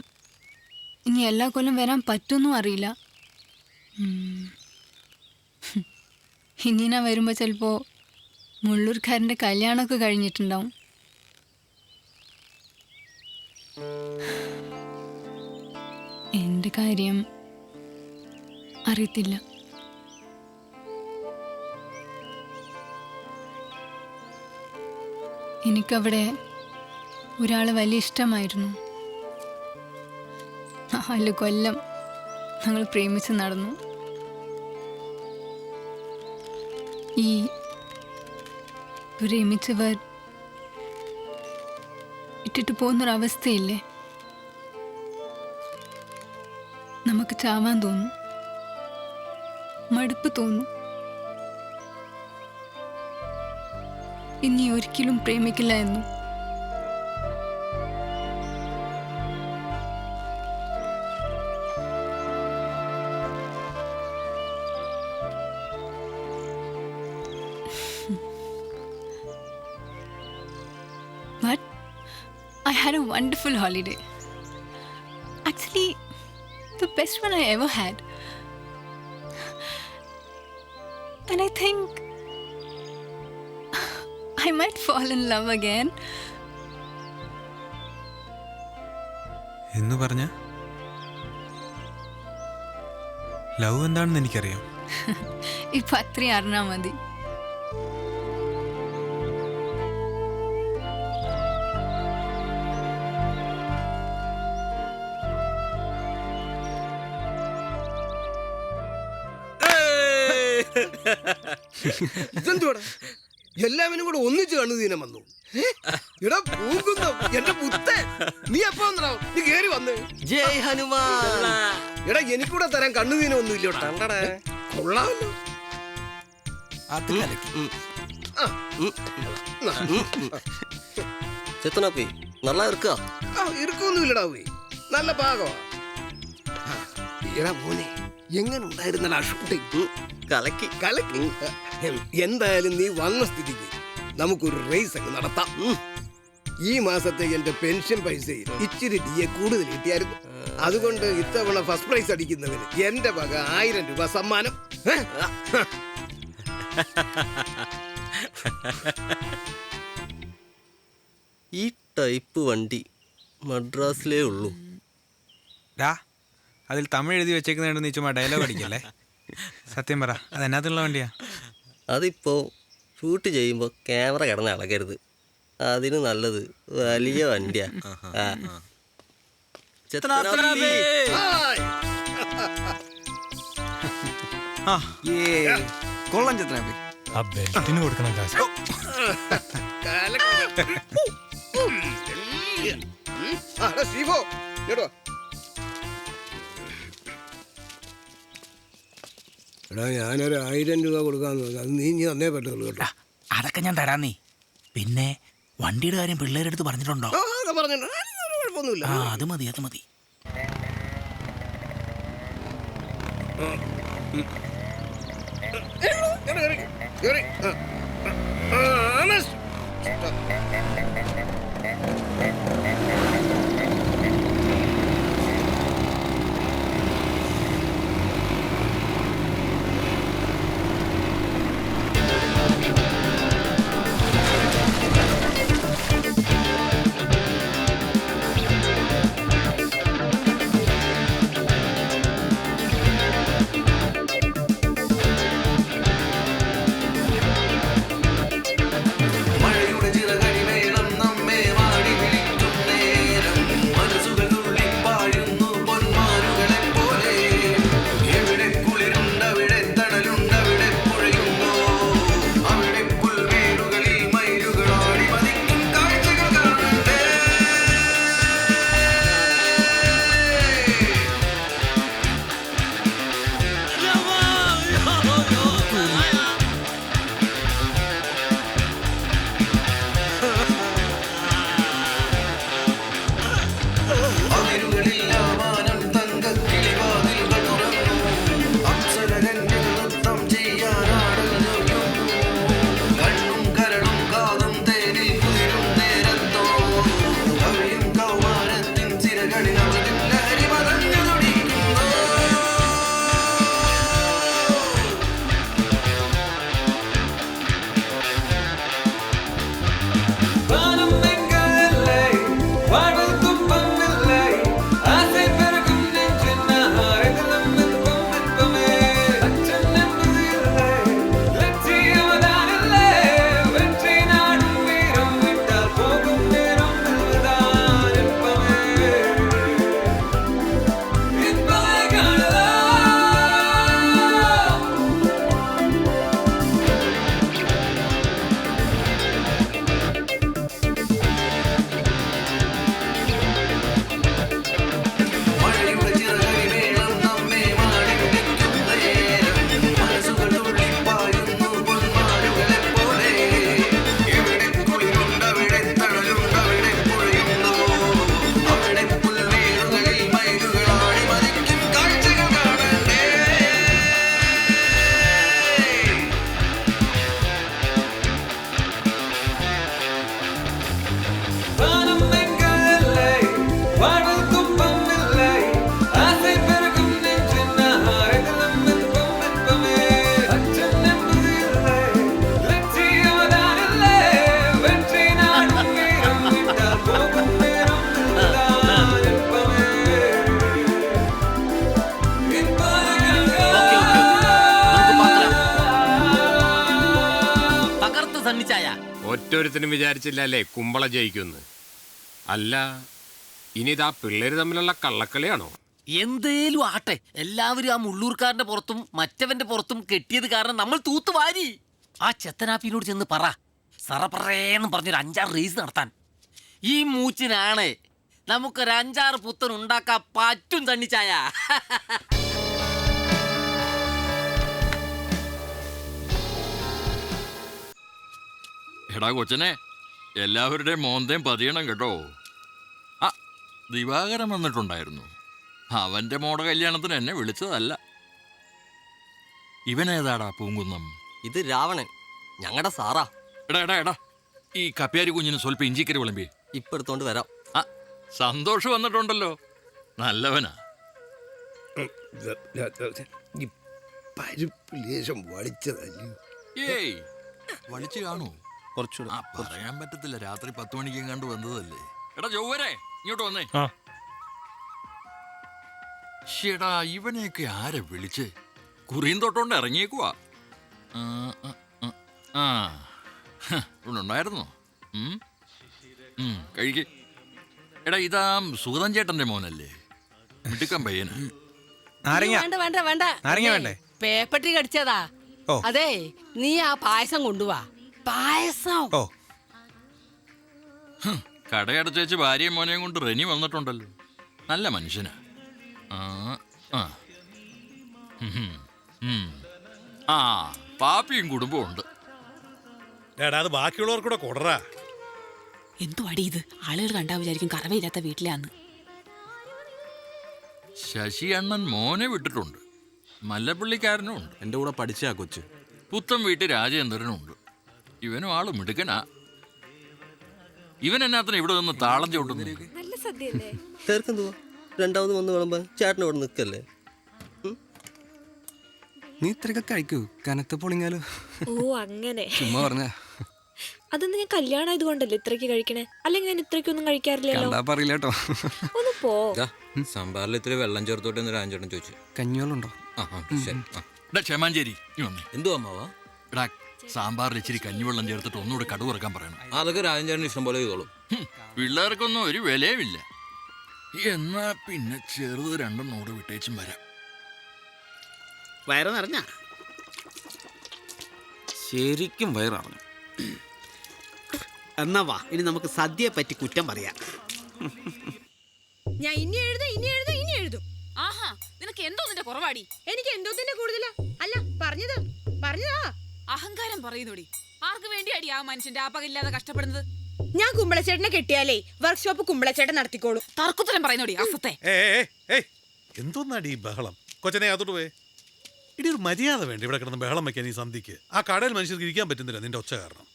ഇനി എല്ലാ കൊല്ലം വരാൻ പറ്റുമെന്നും അറിയില്ല. ഇനി ഞാൻ വരുമ്പോൾ ചിലപ്പോൾ മുള്ളൂർക്കാരൻ്റെ കല്യാണമൊക്കെ കഴിഞ്ഞിട്ടുണ്ടാവും. എൻ്റെ കാര്യം അറിയത്തില്ല. എനിക്കവിടെ ഒരാൾ വലിയ ഇഷ്ടമായിരുന്നു. 4 കൊല്ലം ഞങ്ങൾ പ്രേമിച്ച് നടന്നു. ഈ പ്രേമിച്ചവർ ഇട്ടിട്ട് പോകുന്നൊരവസ്ഥയില്ലേ, നമുക്ക് ചാവാൻ തോന്നും, മടുപ്പ് തോന്നും. ഇനി ഒരിക്കലും പ്രേമിക്കില്ല എന്നും. But I had a wonderful holiday. Actually, the best one I ever had. And I think I might fall in love again. എന്ന് പറഞ്ഞ ലവ് എന്താണെന്ന് എനിക്കറിയാം. ഇപ്പൊ അത്രയും അറിഞ്ഞാ മതി. ഇതെന്തുവാടാ എല്ലാവരും കൂടെ ഒന്നിച്ച് കണ്ണുദീനം വന്നു? എടാ പൂങ്കുന്ന എന്റെ മുത്തേ, നീ എപ്പോ വന്നടാ? നീ കേറി വന്ന്. ജയ് ഹനുമാൻ. എടാ എനിക്കൂടെ തരാൻ കണ്ണുദീനം ഒന്നും ഇല്ലോടാ. കൊള്ളാമല്ലോ. ചെത്തനാപ്പി നല്ല ഇറുക്കാ? ഇറുക്കൊന്നും ഇല്ലടാ പോയി, നല്ല പാകമാ. എടാ മോനെ, എങ്ങനെ ഉണ്ടായിരുന്നടാ ഷൂട്ടിങ്? കലക്കി കലക്കി. എന്തായാലും നീ വന്ന സ്ഥിതിക്ക് നമുക്കൊരു റേസ് അങ്ങ് നടത്താം. ഈ മാസത്തെ എന്റെ പെൻഷൻ പൈസയിൽ ഇച്ചിരി DA കൂടുതൽ കിട്ടിയായിരുന്നു. അതുകൊണ്ട് ഇത്തവണ ഫസ്റ്റ് പ്രൈസ് അടിക്കുന്നവന് എന്റെ വക 1000 രൂപ സമ്മാനം. ഈ ടൈപ്പ് വണ്ടി മദ്രാസിലേ ഉള്ളൂ. അതിൽ തമിഴ് എഴുതി വെച്ചേക്കുന്ന നീ ചുമ്മാ ഡയലോഗ് അടിക്കല്ലേ. സത്യം പറ, അത് എന്നാത്തുള്ള വണ്ടിയാ? അതിപ്പോ ഷൂട്ട് ചെയ്യുമ്പോൾ ക്യാമറ കിടന്ന് ഇളകരുത്, അതിന് നല്ലത് വലിയ വണ്ടിയാ. കൊള്ളാം ചെത്തനാപ്പി. ആ ബെൽറ്റിന് കൊടുക്കണം കാശ്. എടാ ഞാനൊരു 1000 രൂപ കൊടുക്കാന്ന് പറഞ്ഞു. അത് നീ തന്നേ പറ്റുള്ളൂ കേട്ടോ. അതൊക്കെ ഞാൻ തരാം. നീ പിന്നെ വണ്ടിയുടെ കാര്യം പിള്ളേരുടെ അടുത്ത് പറഞ്ഞിട്ടുണ്ടോ? കുഴപ്പമൊന്നുമില്ല. അത് മതി, അത് മതി. മഴയുടെ ചിറകടി വേണം നമ്മെ വാടി വിളിക്കും നേരം. ഒറ്റൊരുത്തിനും വിചാരിച്ചില്ലല്ലേ കുമ്പള ജയിക്കുമെന്ന്. അല്ല, ഇനിതാ പിള്ളേര് തമ്മിലുള്ള കള്ളക്കളിയാണോ? എന്തേലും ആട്ടെ, എല്ലാവരും ആ മുള്ളൂർക്കാരന്റെ പുറത്തും മറ്റവന്റെ പുറത്തും കെട്ടിയത് കാരണം നമ്മൾ തൂത്തുവാരി. ആ ചെത്തനാപ്പിനോട് ചെന്ന് പറ, സറപ്പറേന്നും പറഞ്ഞൊരു 5-6 റേസ് നടത്താൻ. ഈ മൂച്ചിനാണ് നമുക്കൊരു 5-6 പുത്തൻ ഉണ്ടാക്കാൻ പറ്റും തണ്ണിച്ചായ. എടാ കൊച്ചനെ, എല്ലാവരുടെയും മോന്തയും പതിയണം കേട്ടോ. ആ ദിവാകരൻ വന്നിട്ടുണ്ടായിരുന്നു. അവന്റെ മോടെ കല്യാണത്തിന് എന്നെ വിളിച്ചതല്ല. ഇവനേതാടാ പൂങ്കുന്നം? ഇത് രാവണൻ, ഞങ്ങളുടെ സാറാ. എടാ എടാ എടാ, ഈ കപ്പ്യാരി കുഞ്ഞിന് സ്വല്പം ഇഞ്ചിക്കരി വിളമ്പി. ഇപ്പൊ എടുത്തോണ്ട് വരാം. ആ സന്തോഷം വന്നിട്ടുണ്ടല്ലോ, നല്ലവനാ. ഈ പരിപ്പ് ലേശം വളിച്ചതല്ലേ? ഏയ് വളിച്ചു കാണൂ. കുറച്ചുകൂടെ പറയാൻ പറ്റത്തില്ല, രാത്രി 10 മണിക്ക് കണ്ടു വന്നതല്ലേ. എടാ ചൊവ്വരെ ഇങ്ങോട്ട് വന്നേ. ഷേടാ, ഇവനെയൊക്കെ ആരെ വിളിച്ച് കുറിയും തൊട്ടോണ്ട് ഇറങ്ങിയേക്കുവാ. ഇവിടെ ഉണ്ടായിരുന്നോ? കഴിക്ക്. എടാ ഇതാ സുഗതൻ ചേട്ടന്റെ മോനല്ലേ? മിടുക്കൻ പയ്യന്. വേണ്ട വേണ്ട വേണ്ട, പേപ്പട്ടി കടിച്ചതാ. അതെ, നീ ആ പായസം കൊണ്ടുവാ. പായസം കടയടച്ച് വെച്ച് ഭാര്യയും മോനെയും കൊണ്ട് റെനി വന്നിട്ടുണ്ടല്ലോ. നല്ല മനുഷ്യനാ. ആ പാപ്പിയും കുടുംബവും ഉണ്ട്. അത് ബാക്കിയുള്ളവർക്കൂടെ കൊടറാ. എന്തു അടി ഇത്? ആളുകൾ കണ്ടാ വിചാരിക്കും കറവയില്ലാത്ത വീട്ടിലാന്ന്. ശശി അണ്ണൻ മോനെ വിട്ടിട്ടുണ്ട്, മല്ലപ്പള്ളിക്കാരനും ഉണ്ട്. എൻ്റെ കൂടെ പഠിച്ചാ കൊച്ചു. പുത്തൻ വീട്ടിൽ രാജേന്ദ്രനും ഉണ്ട്. ഇവനും ആള് മിടുക്കനാ. ഇവൻ എന്നാത്തിന് ഇവിടെ നിന്ന് താളം ചവിട്ടുന്നു? നല്ല സദ്യയല്ലേ? തീർക്കെന്തുവാ രണ്ടാമത് വന്ന് വിളമ്പാൻ ചേട്ടൻ ഇവിടെ നിൽക്കല്ലേ? നീ ഇത്രയൊക്കെ കഴിക്കൂ, കനത്ത പൊളിങ്ങാലോ. ഓ അങ്ങനെ ചുമ്മാ പറഞ്ഞ. അതൊന്നും ഞാൻ കല്യാണം ആയതുകൊണ്ടല്ലേ ഇത്രയ്ക്ക് കഴിക്കണേ, അല്ലെങ്കിൽ ഞാൻ ഇത്രയ്ക്കൊന്നും കഴിക്കാറില്ലല്ലോ. പറയില്ല കേട്ടോ. ഒന്ന് പോ. സാമ്പാറിൽ ഇത്തിരി വെള്ളം ചേർത്തോട്ടെ എന്ന് രാജേട്ടൻ ചോദിച്ചു. കഞ്ഞിവെള്ളുണ്ടോ? ക്ഷമാഞ്ചേരി എന്തോ അമ്മാവാ? എടാ സാമ്പാറിൽ ഇച്ചിരി കഞ്ഞിവെള്ളം ചേർത്തിട്ട് ഒന്നുകൂടെ കടുവ് ഇറക്കാൻ പറയണം. അതൊക്കെ രാജേട്ടൻ ഇഷ്ടം പോലെ ചെയ്തോളും. പിള്ളേർക്കൊന്നും ഒരു വിലയുമില്ല. എന്നാ പിന്നെ ചെറുത് 2 വിട്ടേച്ചും വരാം. വയറ് നിറഞ്ഞ ശരിക്കും വയറിറങ്ങും. എന്നാ വാ, ഇനി നമുക്ക് സദ്യയെ പറ്റി കുറ്റം പറയാം. ഞാൻ ഇനി എഴുതും. ആഹാ, നിനക്ക് എന്തോ നിന്റെ കുറവാടി? എനിക്ക് എന്തോത്തിന്റെ കൂടുതലാ? അല്ല പറഞ്ഞതാ. അഹങ്കാരം പറയുന്നോടി. ആർക്ക് വേണ്ടിയാടി ആ മനുഷ്യന്റെ ആപകില്ലാതെ കഷ്ടപ്പെടുന്നത്? ഞാൻ കുമ്പളച്ചേട്ടനെ കെട്ടിയാലേ വർക്ക്ഷോപ്പ് കുമ്പളച്ചേട്ടൻ നടത്തിക്കോളൂ. തർക്കുത്തരം പറയുന്നോടി അസത്തെ. എന്തോന്നാടി ഈ ബഹളം? കൊച്ചനെ അതോട്ട് പോയേ. ഇടി ഒരു മര്യാദ വേണ്ട ഇവിടെ കിടന്ന് ബഹളം വെക്കാൻ. ഈ സന്ധിക്ക് ആ കടയിൽ മനുഷ്യർക്ക് ഇരിക്കാൻ പറ്റുന്നില്ല നിന്റെ ഒച്ച കാരണം.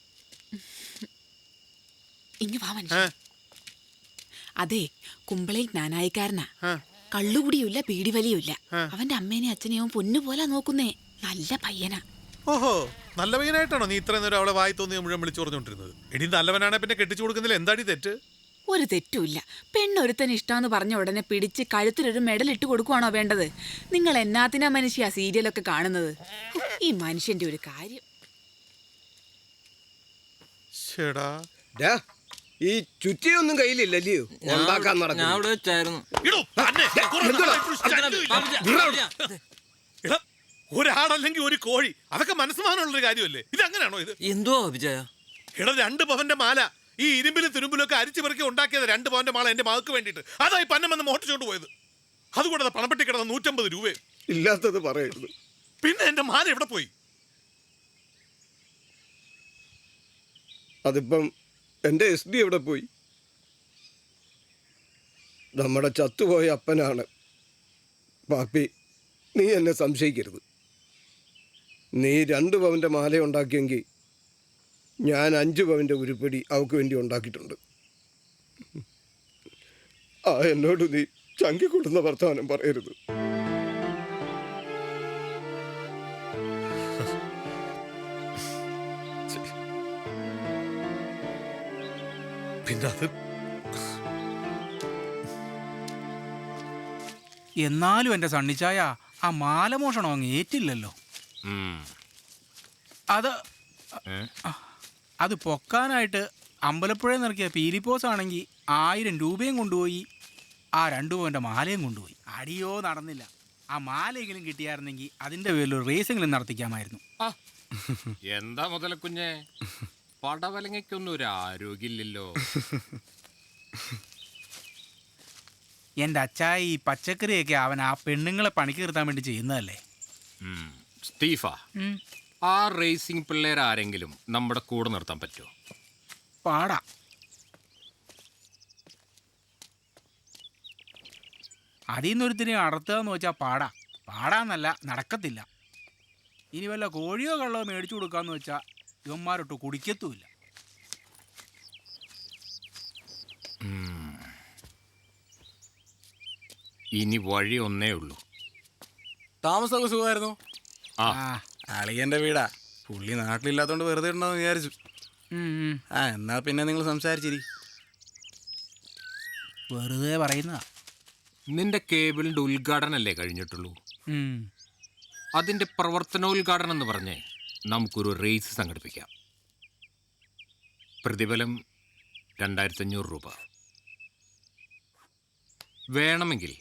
ഇങ്ങ് വാ മനുഷ്യ. അതെ, കുമ്പളയിൽ ജ്ഞാനായിക്കാരനാ. കള്ളുകുടിയുമില്ല, പീടിവലിയുമില്ല. അവന്റെ അമ്മേനെയും അച്ഛനെയും പൊന്നുപോലെ നോക്കുന്നേ. നല്ല പയ്യനാ. ഓഹോ, നല്ല പയ്യനായിട്ടാണോ നീ ഇത്രയും നേരം അവളെ വായി തോന്നിയ മുഴുവൻ വിളിച്ചു പറഞ്ഞോണ്ടിരുന്നത്? എടി നല്ലവനാണെ പിന്നെ കെട്ടിച്ചു കൊടുക്കുന്നില്ല, എന്താടി തെറ്റ്? ഒരു തെറ്റുമില്ല. പെണ്ണൊരുത്തന് ഇഷ്ടാന്ന് പറഞ്ഞ ഉടനെ പിടിച്ച് കഴുത്തിലൊരു മെഡൽ ഇട്ട് കൊടുക്കുവാണോ വേണ്ടത്? നിങ്ങൾ എന്നാത്തിനാ മനുഷ്യ സീരിയലൊക്കെ കാണുന്നത്? ഈ മനുഷ്യന്റെ ഒരു കാര്യം. ഈ ചുറ്റിയൊന്നും കയ്യിലില്ലല്ലയോ? ഉണ്ടാക്കാൻ ഒരാളല്ലെങ്കിൽ ഒരു കോഴി, അതൊക്കെ മനസ്സമാനുള്ളൊരു കാര്യമല്ലേ? ഇത് അങ്ങനെയാണോ? ഇത് എന്തോ വിജയ? 2 പവന്റെ മാല ഈ ഇരുമ്പിലും തുരുമ്പിലൊക്കെ അരിച്ചു പെറുക്കി ഉണ്ടാക്കിയത് 2 പവന്റെ മാല എന്റെ മകൾക്ക് വേണ്ടിയിട്ട്. അതായി പന്നമെന്ന് മോട്ടിച്ചോണ്ട് പോയത്. അതുകൂടാതെ പണപ്പെട്ടി കിടന്ന 150 രൂപ ഇല്ലാത്തത് പറയരുത്. പിന്നെ എന്റെ മാല എവിടെ പോയി? അതിപ്പം എൻ്റെ SD എവിടെ പോയി? നമ്മുടെ ചത്തുപോയ അപ്പനാണ്. പാപ്പി, നീ എന്നെ സംശയിക്കരുത്. നീ 2 പവന്റെ മാല ഉണ്ടാക്കിയെങ്കിൽ ഞാൻ 5 പവന്റെ ഉരുപ്പടി അവൾക്ക് വേണ്ടി ഉണ്ടാക്കിയിട്ടുണ്ട്. എന്നോട് നീ ചങ്കിക്കൊള്ളുന്ന വർത്തമാനം പറയരുത്. പിന്നെ അത് എന്നാലും എന്റെ സണ്ണിച്ചായ ആ മാലമോഷണം അങ്ങ് ഏറ്റില്ലല്ലോ. അത് അത് പൊക്കാനായിട്ട് അമ്പലപ്പുഴ നിറക്കിയ പീലിപ്പോസ് ആണെങ്കിൽ 1000 രൂപയും കൊണ്ടുപോയി, ആ 2 പവൻ്റെ മാലയും കൊണ്ടുപോയി. അടിയോ നടന്നില്ല. ആ മാലയെങ്കിലും കിട്ടിയായിരുന്നെങ്കിൽ അതിൻ്റെ പേരിൽ ഒരു റേസെങ്കിലും നടത്തിക്കാമായിരുന്നു. എന്താ മുതലക്കുഞ്ഞെ, പടവലങ്ങയ്ക്കൊന്നും ഒരു ആരോഗ്യമില്ലല്ലോ. എൻ്റെ അച്ചായി ഈ പച്ചക്കറിയൊക്കെ അവൻ ആ പെണ്ണുങ്ങളെ പണിക്ക് നിർത്താൻ വേണ്ടി ചെയ്യുന്നതല്ലേ. സ്റ്റീഫ, ആ റേസിംഗ് പിള്ളേരാരെങ്കിലും നമ്മുടെ കൂടെ നിർത്താൻ പറ്റുമോ? പാടാ. അതിൽ നിന്നൊരുത്തിനെ അടർത്തുക എന്ന് വെച്ചാൽ പാടാന്നല്ല, നടക്കത്തില്ല. ഇനി വല്ല കോഴിയോ കള്ളോ മേടിച്ചു കൊടുക്കാന്ന് വെച്ചാൽ ഇവന്മാരൊട്ട് കുടിക്കത്തുമില്ല. ഇനി വഴി ഒന്നേ ഉള്ളൂ. താമസമൊക്കെ സുഖമായിരുന്നു? അളിയൻ്റെ വീടാ. പുള്ളി നാട്ടിലില്ലാത്തോണ്ട് വെറുതെ ഉണ്ടെന്ന് വിചാരിച്ചു. എന്നാ പിന്നെ നിങ്ങൾ സംസാരിച്ചിരി. വെറുതെ പറയുന്ന. നിന്റെ കേബിളിന്റെ ഉദ്ഘാടനല്ലേ കഴിഞ്ഞിട്ടുള്ളൂ? അതിന്റെ പ്രവർത്തനോദ്ഘാടനം എന്ന് പറഞ്ഞേ നമുക്കൊരു റേസ് സംഘടിപ്പിക്കാം. പ്രതിഫലം 2500 രൂപ. വേണമെങ്കിൽ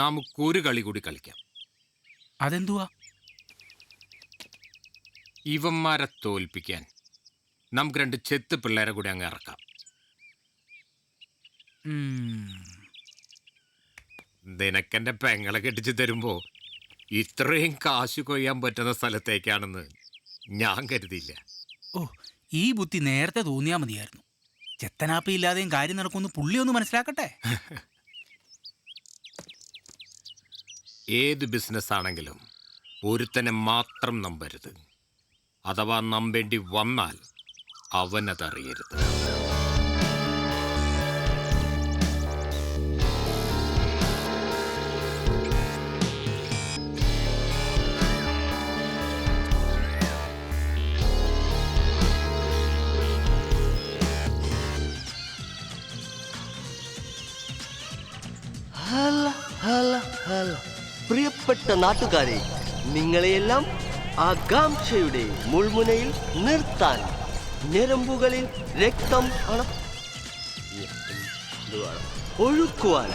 നമുക്കൊരു കളി കൂടി കളിക്കാം. അതെന്തുവാ? ഇവന്മാരെ തോൽപ്പിക്കാൻ നമുക്ക് 2 ചെത്ത് പിള്ളേരെ കൂടി അങ്ങ് ഇറക്കാം. നിനക്കെന്റെ പെങ്ങളെ കെട്ടിച്ച് തരുമ്പോ ഇത്രയും കാശ് കൊയ്യാൻ പറ്റുന്ന സ്ഥലത്തേക്കാണെന്ന് ഞാൻ കരുതിയില്ല. ഓ, ഈ ബുദ്ധി നേരത്തെ തോന്നിയാ മതിയായിരുന്നു. ചെത്തനാപ്പി ഇല്ലാതെയും കാര്യം നടക്കുമെന്ന് പുള്ളി ഒന്ന് മനസ്സിലാക്കട്ടെ. ഏത് ബിസിനസ് ആണെങ്കിലും ഒരുത്തനെ മാത്രം നമ്പരുത്. അഥവാ നമ്പേണ്ടി വന്നാൽ അവനതറിയരുത്. പ്രിയപ്പെട്ട നാട്ടുകാരെ, നിങ്ങളെയെല്ലാം ആകാംക്ഷയുടെ മുൾമുനയിൽ നിർത്താൻ, ഞരമ്പുകളിൽ രക്തം ഒഴുക്കുവാൻ,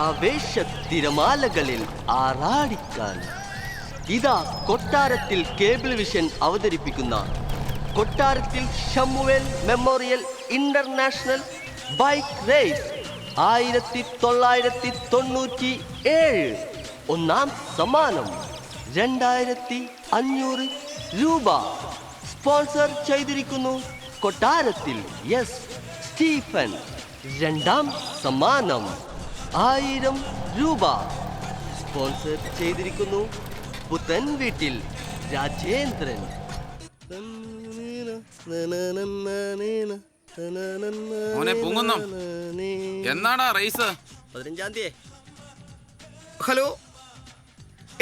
ആവേശത്തിരമാലകളിൽ ആറാടിക്കാൻ ഇതാ കൊട്ടാരത്തിൽ കേബിൾ വിഷൻ അവതരിപ്പിക്കുന്ന കൊട്ടാരത്തിൽ Shamuel memorial international bike raise 1997. ഒന്നാം സമ്മാനം 2500 രൂപ. സ്പോൺസർ ചെയ്തിരിക്കുന്നു കൊട്ടാരത്തിൽ എസ് സ്റ്റീഫൻ. രണ്ടാം സമ്മാനം 1000 രൂപ. സ്പോൺസർ ചെയ്തിരിക്കുന്നു പുത്തൻ വീട്ടിൽ രാജേന്ദ്രൻ. എന്നാടാ റേസ്? 15-ാം തീയതി. ഹലോ,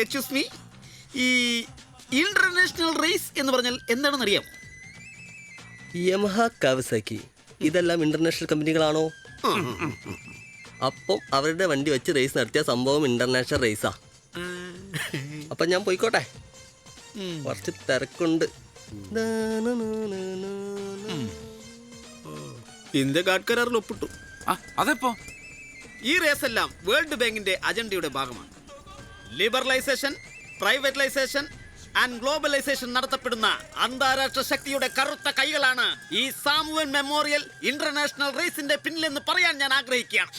എക്സ്ക്യൂസ് മീ, ഈ ഇന്റർനാഷണൽ റേസ് എന്ന് പറഞ്ഞാൽ എന്താണെന്ന് അറിയാം? യമഹ, കാവസാക്കി ഇതെല്ലാം ഇന്റർനാഷണൽ കമ്പനികളാണോ? അപ്പം അവരുടെ വണ്ടി വെച്ച് റേസ് നടത്തിയ സംഭവം ഇന്റർനാഷണൽ റേസാ. അപ്പം ഞാൻ പോയിക്കോട്ടെ, കുറച്ച് തിരക്കുണ്ട്. ഇന്ത്യ ഗാഡ് കരാറിൽ ഒപ്പിട്ടു. അതെപ്പോ? ഈ റേസ് എല്ലാം വേൾഡ് ബാങ്കിന്റെ അജണ്ടയുടെ ഭാഗമാണ്. ലിബറലൈസേഷൻ, പ്രൈവറ്റൈസേഷൻ ആൻഡ് ഗ്ലോബലൈസേഷൻ നടത്തപ്പെടുന്ന അന്താരാഷ്ട്ര ശക്തിയുടെ കറുത്ത കൈകളാണ് ഈ സാമുവൽ മെമ്മോറിയൽ ഇന്റർനാഷണൽ റേസിന്റെ പിന്നിലെന്ന് പറയാൻ ഞാൻ ആഗ്രഹിക്കുകയാണ്.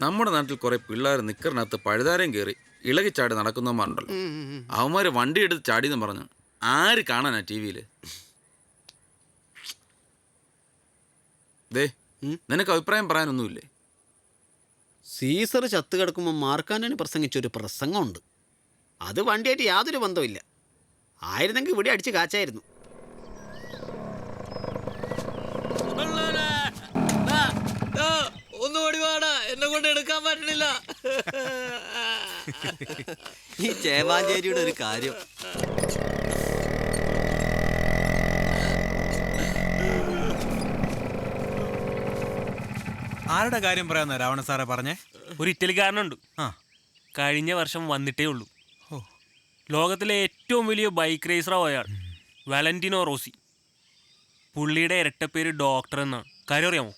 നമ്മുടെ നാട്ടിൽ കുറെ പിള്ളേർ നിക്കറിനകത്ത് പഴുതാരം കയറി ഇളകിച്ചാടി നടക്കുന്നവന്മാരുണ്ടല്ലോ. അവന്മാര് വണ്ടി എടുത്ത് ചാടിയെന്ന് പറഞ്ഞു ആര് കാണാനാ TV-ല്? നിനക്ക് അഭിപ്രായം പറയാനൊന്നുമില്ലേ? സീസർ ചത്ത് കിടക്കുമ്പോൾ മാർക്കാൻഡനി പ്രസംഗിച്ചൊരു പ്രസംഗമുണ്ട്. അത് വണ്ടിയായിട്ട് യാതൊരു ബന്ധമില്ല. ആയിരുന്നെങ്കിൽ ഇവിടെ അടിച്ച് കാച്ചായിരുന്നു. ഒന്നുകൂടി വാടാ, എന്നെ കൊണ്ട് എടുക്കാൻ പറ്റണില്ല. ഈ ചേവാഞ്ചേരിയുടെ ഒരു കാര്യം. ആരുടെ കാര്യം പറയാന്ന രാവണ സാറെ പറഞ്ഞേ? ഒരു ഇറ്റലിക്കാരനുണ്ട്. കഴിഞ്ഞ വർഷം വന്നിട്ടേ ഉള്ളൂ. ലോകത്തിലെ ഏറ്റവും വലിയ ബൈക്ക് റേസറാണ് അയാൾ, വാലന്റിനോ റോസി. പുള്ളിയുടെ ഇരട്ടപ്പേര് ഡോക്ടർ എന്നാണ്. കാര്യം അറിയാമോ?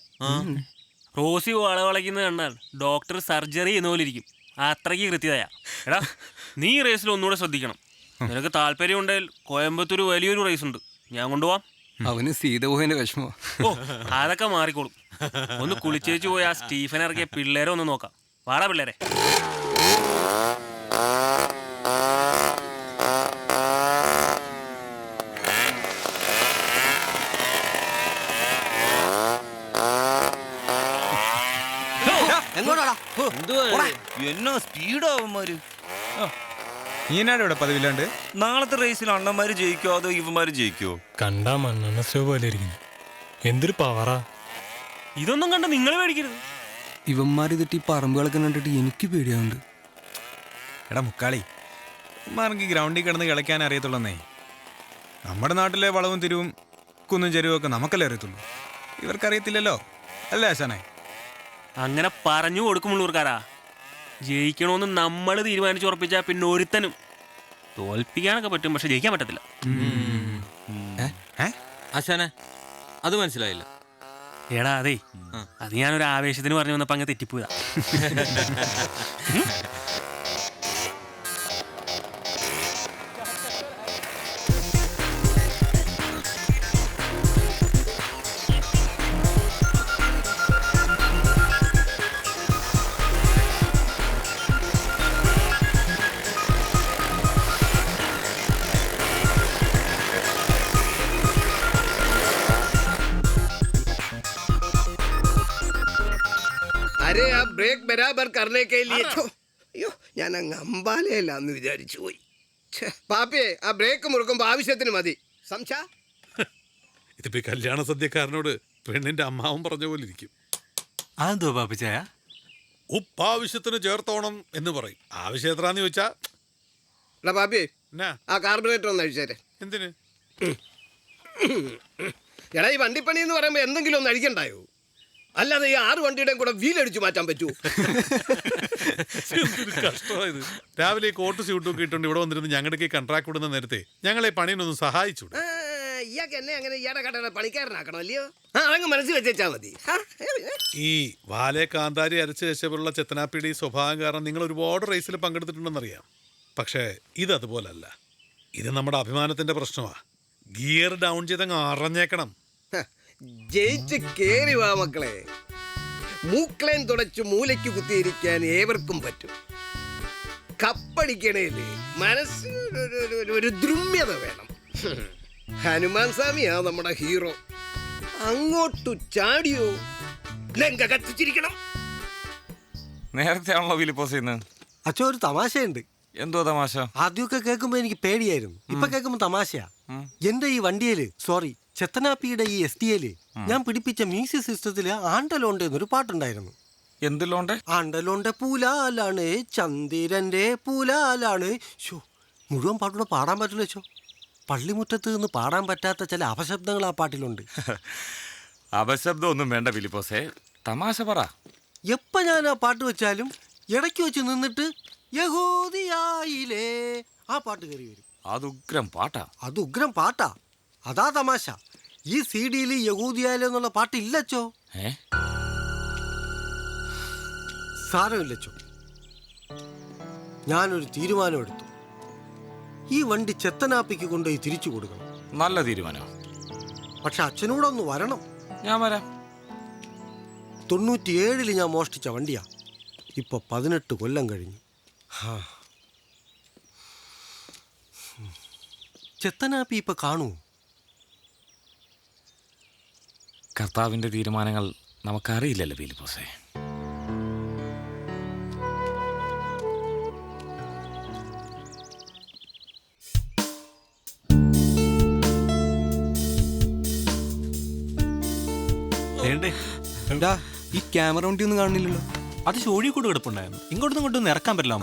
റോസി വളവളയ്ക്കുന്നത് കണ്ടാൽ ഡോക്ടർ സർജറി ചെയ്യുന്ന പോലെ ഇരിക്കും. അത്രയ്ക്ക് കൃത്യതയാ. എടാ നീ ഈ റേസിൽ ഒന്നുകൂടെ ശ്രദ്ധിക്കണം. നിനക്ക് താല്പര്യം ഉണ്ടെങ്കിൽ കോയമ്പത്തൂർ വലിയൊരു റേസ് ഉണ്ട്, ഞാൻ കൊണ്ടുപോവാം. അവന് സീതപോയതിന്റെ വിഷമോ? ഓ അതൊക്കെ മാറിക്കോളും. ഒന്ന് കുളിച്ചേച്ച് പോയി ആ സ്റ്റീഫൻ ഇറക്കിയ പിള്ളേരെ ഒന്ന് നോക്കാം. വാടാ പിള്ളേരെ. എന്നാ സ്പീഡാവന്മാര്. ഈനാട് ഇവിടെ പതിവില്ലാണ്ട് നാളത്തെ റേസിൽ അണ്ണന്മാര് ജയിക്കോ അതോ ഇവന്മാര് ജയിക്കോ? കണ്ടാ മണ്ണെണ്ണ സ്റ്റോ പോലെ ഇരിക്കുന്നു. എന്തൊരു പവറാ. ഇതൊന്നും കണ്ട നിങ്ങൾ പേടിക്കരുത്. ഇവന്മാരിതിട്ട് ഈ പറമ്പുകളൊക്കെ കണ്ടിട്ട് എനിക്ക് പേടിയാവുന്നുണ്ട്. എടാ മുക്കാളി, ഇവന്മാർക്ക് ഗ്രൗണ്ടിൽ കിടന്ന് കളിക്കാൻ അറിയത്തുള്ളന്നേ. നമ്മുടെ നാട്ടിലെ വളവും തിരിവും കുന്നും ചെരുവും ഒക്കെ നമുക്കല്ലേ അറിയത്തുള്ളൂ, ഇവർക്കറിയത്തില്ലല്ലോ അല്ലേ ആശാനെ? അങ്ങനെ പറഞ്ഞു കൊടുക്കുമുള്ളൂർക്കാരാ. ജയിക്കണമെന്ന് നമ്മൾ തീരുമാനിച്ചുറപ്പിച്ചാൽ പിന്നെ ഒരുത്തനും തോൽപ്പിക്കാനൊക്കെ പറ്റും, പക്ഷെ ജയിക്കാൻ പറ്റത്തില്ല. ആശാനെ അത് മനസ്സിലായില്ല. എടാ അതെ, അത് ഞാനൊരു ആവേശത്തിന് പറഞ്ഞു വന്നപ്പോ അങ്ങ് തെറ്റിപ്പോയതാ. अरे आप ब्रेक बराबर करने के लिए അയ്യോ ഞാൻ അങ്ങ് അമ്പാലയല്ലാന്ന് വിചാരിച്ചു പോയി. പാപ്പിയെ ആ ബ്രേക്ക് മുറുക്കുമ്പോ ആവശ്യത്തിന് മതി. സംശാ ഇതിപ്പോ കല്യാണ സദ്യക്കാരനോട് പെണ്ണിന്റെ അമ്മാവും പറഞ്ഞ പോലെ ഇരിക്കും. അതെന്തോ പാപ്പിച്ചായ? ഉപ്പ് ആവശ്യത്തിന് ചേർത്തോണം എന്ന് പറയും. ആവശ്യം എത്രാന്ന് ചോദിച്ചാ പാപ്പിയെ ആ കാർബറേറ്റർ ഒന്ന് അഴിച്ചേരെ. എന്തിന്? എടാ ഈ വണ്ടിപ്പണി എന്ന് പറയുമ്പോ എന്തെങ്കിലും ഒന്ന് അഴിക്കണ്ടായോ? അല്ലാതെ ഈ 6 വണ്ടിയുടെയും കൂടെ വീലടിച്ചു മാറ്റാൻ പറ്റൂ? കഷ്ടമായത്. രാവിലെ കോട്ട് സ്യൂട്ടൊക്കെ ഇട്ടുകൊണ്ട് ഇവിടെ വന്നിരുന്ന് ഞങ്ങളുടെ കൺട്രാക്ട് വിടുന്ന നേരത്തെ ഞങ്ങളെ പണിയൊന്നും സഹായിച്ചു. ഇയാൾക്ക് എന്നെ അങ്ങനെ ഇയാടെ കടയുടെ പണിക്കാരനാക്കണം അല്ലയോ? അതങ്ങ് മനസ്സിൽ വെച്ചാ മതി. ഈ വാലെ കാന്താരി അരച്ച് വെച്ചപ്പോഴുള്ള ചെത്തനാപ്പിയുടെ ഈ സ്വഭാവം കാരണം നിങ്ങൾ ഒരുപാട് റേസിൽ പങ്കെടുത്തിട്ടുണ്ടെന്നറിയാം. പക്ഷേ ഇതതുപോലല്ല. ഇത് നമ്മുടെ അഭിമാനത്തിന്റെ പ്രശ്നമാണ്. ഗിയർ ഡൗൺ ചെയ്തങ്ങ് അറിഞ്ഞേക്കണം. ജയിച്ച് കേറി വാ മക്കളെ. മൂക്കളേൻ തുടച്ചു മൂലയ്ക്ക് കുത്തിയിരിക്കാൻ ഏവർക്കും പറ്റും. കപ്പടിക്കണേല് മനസ്സിന് ഒരു ദ്രുമ്യത വേണം. ഹനുമാൻ സ്വാമിയാ നമ്മുടെ ഹീറോ. അങ്ങോട്ടു ചാടിയോ ലങ്ക കത്തിച്ചിരിക്കണം. നേരത്തെ ആണല്ലോ ഫിലിപ്പോസ് ചെയ്യുന്നത്. അച്ഛൻ ഒരു തമാശയുണ്ട്. എന്തോ തമാശ? ആദ്യമൊക്കെ കേൾക്കുമ്പോ എനിക്ക് പേടിയായിരുന്നു, ഇപ്പൊ കേൾക്കുമ്പോ തമാശയാ. എന്റെ ഈ വണ്ടിയില് ചെത്തനാപ്പിയുടെ ഈ STL ഞാൻ പിടിപ്പിച്ച മ്യൂസിക് സിസ്റ്റത്തില് ആണ്ടലോണ്ട് എന്നൊരു പാട്ടുണ്ടായിരുന്നു. എന്തിലോണ്ട്? ആണ്ടലോണ്ട് പൂലാലാണ് ചന്ദ്രന്റെ പൂലാലാണ്. മുഴുവൻ പാട്ടൂടെ പാടാൻ പറ്റില്ല ചോ. പള്ളിമുറ്റത്ത് നിന്ന് പാടാൻ പറ്റാത്ത ചില അപശബ്ദങ്ങൾ ആ പാട്ടിലുണ്ട്. അപശബ്ദം ഒന്നും വേണ്ട ഫിലിപ്പോസേ, തമാശ പറ. എപ്പോ ഞാൻ ആ പാട്ട് വെച്ചാലും ഇടയ്ക്ക് വെച്ച് നിന്നിട്ട് യഹൂദിയായിലേ ആ പാട്ട് കയറി വരും. അത് ഉഗ്രം പാട്ടാ. അത് ഉഗ്രം പാട്ടാ, അതാ തമാശ. ഈ CD-യിൽ യഹൂദിയായിലേ എന്നുള്ള പാട്ടില്ലച്ചോ. സാരമില്ലച്ചോ, ഞാനൊരു തീരുമാനമെടുത്തു. ഈ വണ്ടി ചെത്തനാപ്പിക്ക് കൊണ്ടുപോയി തിരിച്ചു കൊടുക്കണം. നല്ല തീരുമാനം. പക്ഷെ അച്ഛനോടൊന്ന് വരണം. ഞാൻ വരാം. 97-ൽ ഞാൻ മോഷ്ടിച്ച വണ്ടിയാ. ഇപ്പൊ 18 കൊല്ലം കഴിഞ്ഞു. ചെത്തനാപ്പി ഇപ്പൊ കാണൂ. കർത്താവിന്റെ തീരുമാനങ്ങൾ നമുക്കറിയില്ലല്ലോ ഫിലിപ്പോസേ. എന്താ ഈ ക്യാമറ വണ്ടി ഒന്നും കാണുന്നില്ലല്ലോ? അത് ഷോഴി കൂടെ കിടപ്പുണ്ടായിരുന്നു. ഇങ്ങോട്ടൊന്നും ഇങ്ങോട്ടൊന്നും ഇറക്കാൻ പറ്റില്ല.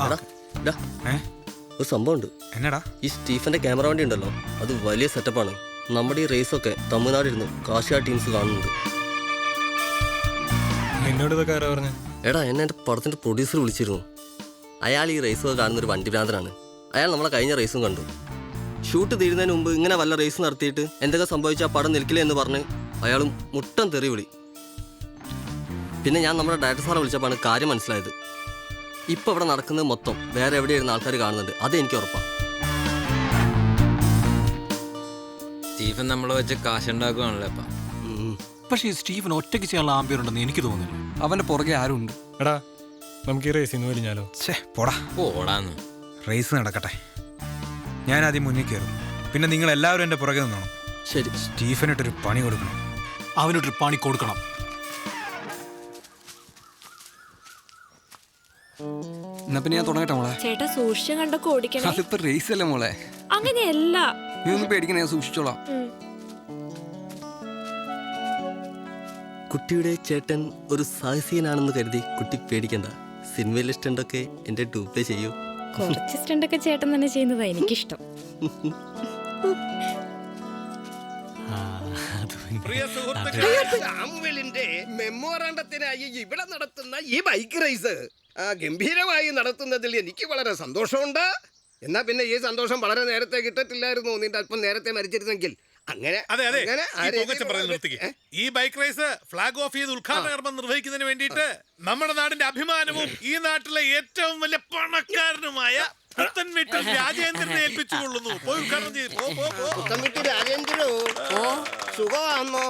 ഒരു സംഭവമുണ്ട്. എന്നടാ? ഈ സ്റ്റീഫന്റെ ക്യാമറ വണ്ടി ഉണ്ടല്ലോ, അത് വലിയ സെറ്റപ്പാണ്. നമ്മുടെ ഈ റേസൊക്കെ തമിഴ്നാടിരുന്നു കാശിയ ടീംസ് കാണുന്നുണ്ട്. എടാ എന്നെ എൻ്റെ പടത്തിന്റെ പ്രൊഡ്യൂസർ വിളിച്ചിരുന്നു. അയാൾ ഈ റേസൊക്കെ കാണുന്നൊരു വണ്ടി ഭ്രാന്തനാണ്. അയാൾ നമ്മളെ കഴിഞ്ഞ റേസും കണ്ടു. ഷൂട്ട് തീരുന്നതിന് മുമ്പ് ഇങ്ങനെ വല്ല റേസ് നടത്തിയിട്ട് എന്തൊക്കെ സംഭവിച്ചാൽ പടം നിൽക്കില്ല എന്ന് പറഞ്ഞ് അയാൾ മുട്ടം തെറി വിളി. പിന്നെ ഞാൻ നമ്മുടെ ഡയറക്ടർ സാറെ വിളിച്ചപ്പോഴാണ് കാര്യം മനസ്സിലായത്. ഇപ്പം ഇവിടെ നടക്കുന്നത് മൊത്തം വേറെ എവിടെയായിരുന്ന ആൾക്കാർ കാണുന്നുണ്ട്. അത് എനിക്ക് ഉറപ്പാണ്. സ്റ്റീഫൻ നമ്മളെ വെച്ച് കാശുണ്ടാക്കുകയാണല്ലോ ഇപ്പം. പക്ഷേ ഈ സ്റ്റീഫൻ ഒറ്റയ്ക്ക് ചെയ്യാനുള്ള ആംബിയർ ഉണ്ടെന്ന് എനിക്ക് തോന്നുന്നു. അവന്റെ പുറകെ ആരും ഉണ്ട്. എടാ നമുക്ക് ഈ റേസിൽ നിന്ന് വലിഞ്ഞാലോ? പോടാന്ന്. റേസ് നടക്കട്ടെ. ഞാൻ ആദ്യം മുന്നിൽ കയറും, പിന്നെ നിങ്ങൾ എല്ലാവരും എൻ്റെ പുറകെ നിന്നോണം. ശരി. സ്റ്റീഫനിട്ടൊരു പണി കൊടുക്കണം. അവനൊരു പണി കൊടുക്കണം. എന്നാ പിന്നെ ഞാൻ തുടങ്ങട്ടെ മോളെ. ചേട്ടാ സൂക്ഷിച്ചും കണ്ടൊക്കെ ഓടിക്കണേ. അതിപ്പോ റേസ് അല്ലേ മോളെ. അങ്ങനെയല്ല. നീ ഒന്നും പേടിക്കണേ, ഞാൻ സൂക്ഷിച്ചോളാം. കുട്ടിയുടെ ചേട്ടൻ ഒരു സാഹസികനാണെന്ന് കരുതി കുട്ടി പേടിക്കണ്ട. സിനിമയിലെ സ്റ്റണ്ടൊക്കെ എൻ്റെ ഡൂപ്ലേ ചെയ്യൂ. കുറച്ച് സ്റ്റണ്ടൊക്കെ ചേട്ടൻ തന്നെ ചെയ്യുന്നതാ എനിക്കിഷ്ടം. സാമുവലിന്റെ മെമ്മോറാണ്ടത്തിനായി ഇവിടെ നടത്തുന്ന ഈ ബൈക്ക് റേസ് ഗംഭീരമായി നടത്തുന്നതിൽ എനിക്ക് വളരെ സന്തോഷമുണ്ട്. എന്നാ പിന്നെ ഈ സന്തോഷം വളരെ നേരത്തെ കിട്ടത്തില്ലായിരുന്നു. നിന്റെ അല്പം നേരത്തെ മരിച്ചിരുന്നെങ്കിൽ. അങ്ങനെ ഈ ബൈക്ക് റേസ് ഫ്ലാഗ് ഓഫ് ചെയ്ത് ഉദ്ഘാടന കർമ്മം നിർവഹിക്കുന്നതിന് വേണ്ടിയിട്ട് നമ്മുടെ നാടിന്റെ അഭിമാനവും ഈ നാട്ടിലെ ഏറ്റവും വലിയ പണക്കാരനുമായ പുത്തൻവീട്ടിൽ രാജേന്ദ്രനെ ഏൽപ്പിച്ചുകൊള്ളുന്നു. പോയി ഉദ്ഘാടനം ചെയ്തു. പുത്തൻവീട്ടിൽ രാജേന്ദ്രനോ സുഖമാണോ?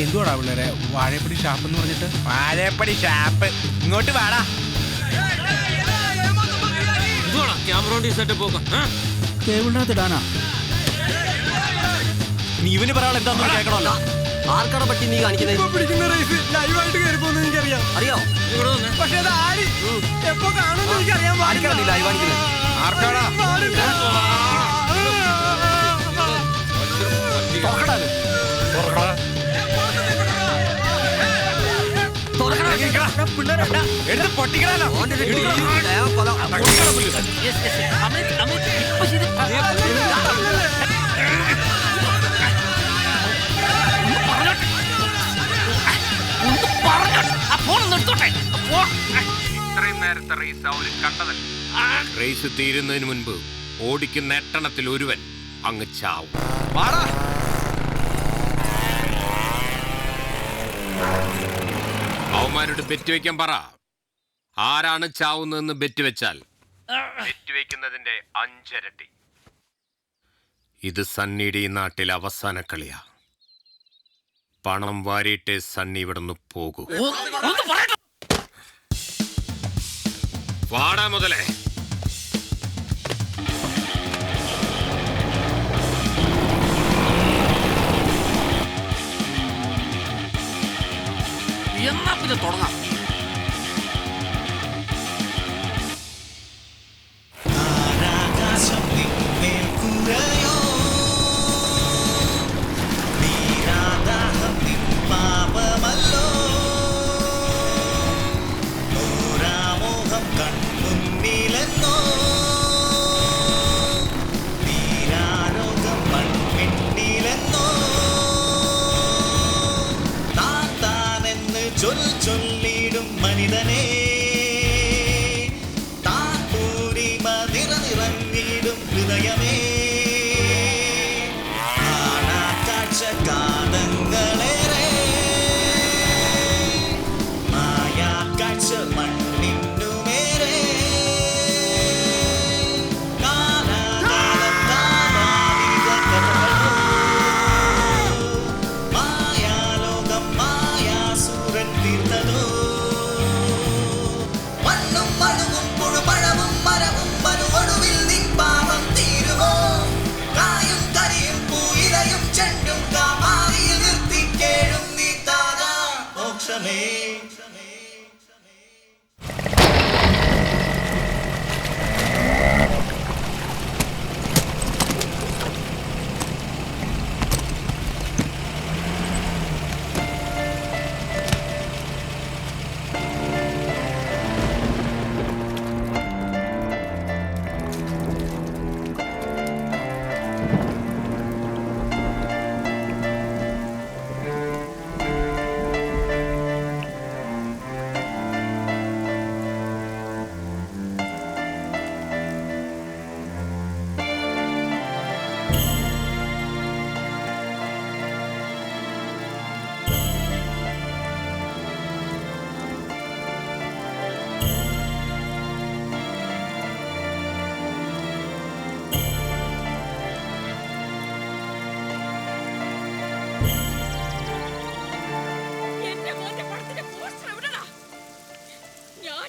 എന്തുവാടാ പിള്ളേരെ വാഴപ്പടി ഷാപ്പ് എന്ന് പറഞ്ഞിട്ട്? വാഴപ്പടി ഷാപ്പ് ഇങ്ങോട്ട് വാടാ. കേബിളിനകത്ത് ഇടാനാ? നീ ഇവന് പറയാൻ എന്താന്ന് കേൾക്കണമല്ലോ. ആർക്കാണ് പറ്റി നീ കാണിക്കുന്നത്? അറിയോ? പക്ഷേ അത് ആര് എപ്പോ കാണുമെന്ന് എനിക്കറിയാൻ പാടില്ല. ഇത്രയും നേരത്തെ റേസ് അവര് കണ്ടതല്ല. റേസ് തീരുന്നതിന് മുൻപ് ഓടിക്കുന്ന എട്ടണത്തിൽ ഒരുവൻ അങ്ങ് ചാവും. അവന്മാരോട് ബെറ്റ് വെക്കാൻ പറ. ആരാണ് ചാവുന്നതെന്ന് ബെറ്റ് വെച്ചാൽ ബെറ്റ് വെക്കുന്നതിന്റെ 5 ഇരട്ടി. ഇത് സണ്ണിയുടെ ഈ നാട്ടിലെ അവസാന കളിയാ. പണം വാരിയിട്ടേ സണ്ണി ഇവിടുന്ന് പോകൂ. വാടാ മുതലേ. എന്നാ പിന്നെ തുടങ്ങാം. ചൊല്ലി